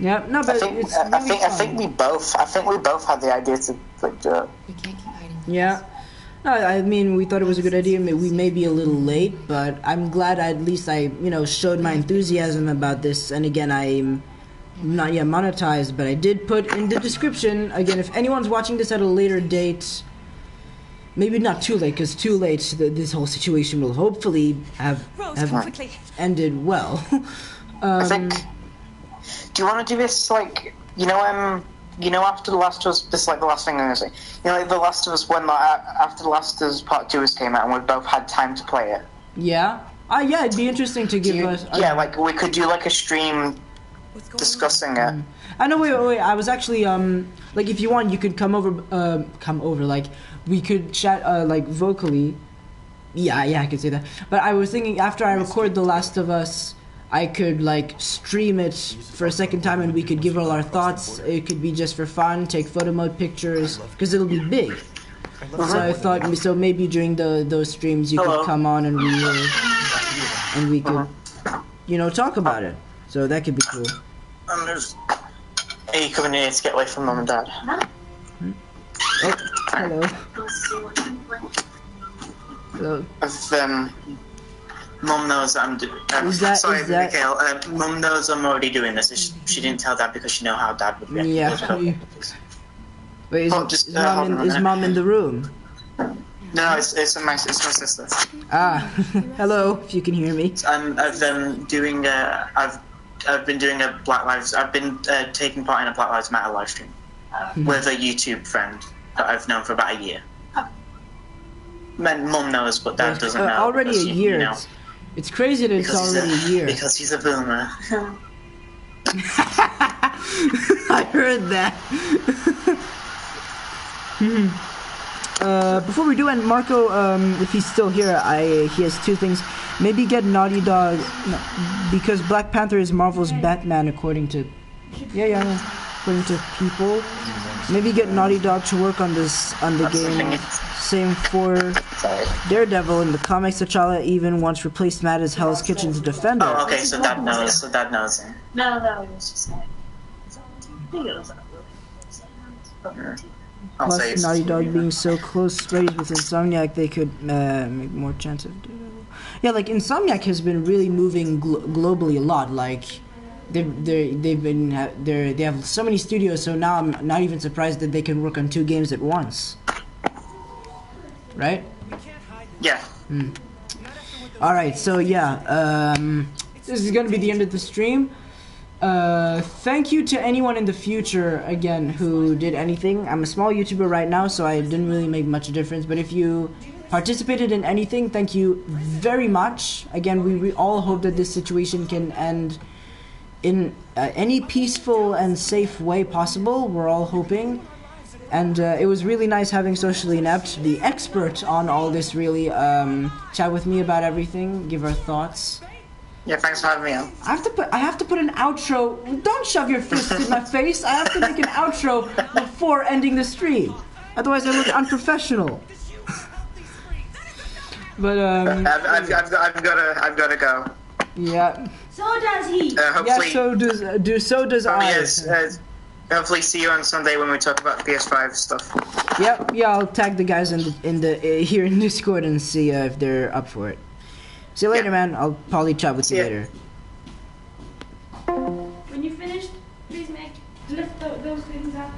Yeah, no, but I think we both had the idea to like do it. Yeah. No, I mean, we thought it was a good idea. We may be a little late, but I'm glad at least I showed my enthusiasm about this. And again, I'm not yet monetized, but I did put in the description, again, if anyone's watching this at a later date, maybe not too late, because too late, this whole situation will hopefully have ended well. I think. Do you want to do this like after The Last of Us? This is like the last thing I'm gonna say. Like The Last of Us after The Last of Us Part 2 came out and we both had time to play it. Yeah. Yeah, it'd be interesting to give us. Like we could do like a stream discussing it. I know. Wait. I was actually like, if you want, you could come over. Like we could chat like vocally. Yeah, I could say that. But I was thinking after I record The Last of Us, I could like stream it for a second time, and we could give all our thoughts. It could be just for fun, take photo mode pictures, because it'll be big. So I thought, maybe during those streams you could come on and we could, talk about it. So that could be cool. Are you coming here to get away from Mum and Dad? Oh. Hello. Hello. Mum knows I'm sorry, Mikhail. Mum knows I'm already doing this. She didn't tell Dad because she know how Dad would react. Yeah. Wait, is Mom in the room? No, it's my sister. Ah, hello. If you can hear me. I've been doing a Black Lives. I've been taking part in a Black Lives Matter live stream with a YouTube friend that I've known for about a year. Mum knows, but Dad doesn't know. Already a year. You know, it's crazy that it's already a year. Because he's a boomer. I heard that. Before we do end, Marco, if he's still here, he has two things. Maybe get Naughty Dog, because Black Panther is Marvel's Batman, according to according to people. Maybe get Naughty Dog to work on the game. Same for Daredevil. In the comics, T'Challa even once replaced Matt as Hell's Kitchen's defender. Oh, okay, so Dad knows. No, it was just like... Plus, Naughty Dog being so close buddies with Insomniac, they could make more chance of Daredevil. Yeah, like Insomniac has been really moving globally a lot. Like they have so many studios, so now I'm not even surprised that they can work on 2 games at once. Right? Yeah. Alright, so yeah, this is gonna be the end of the stream. Thank you to anyone in the future, again, who did anything. I'm a small YouTuber right now, so I didn't really make much difference, but if you participated in anything, thank you very much. Again, we all hope that this situation can end in any peaceful and safe way possible. We're all hoping. And it was really nice having Socially Inept, the expert on all this, really chat with me about everything, give our thoughts. Yeah, thanks for having me on. I have to put an outro. Don't shove your fist in my face. I have to make an outro before ending the stream. Otherwise, I look unprofessional. But I've gotta go. Yeah. So does he. Hopefully. Yeah. So does I. Yes. Hopefully, see you on Sunday when we talk about the PS5 stuff. Yep. Yeah, I'll tag the guys in the here in Discord and see if they're up for it. See you later, man. I'll probably chat with you later. When you finished, please lift those things up.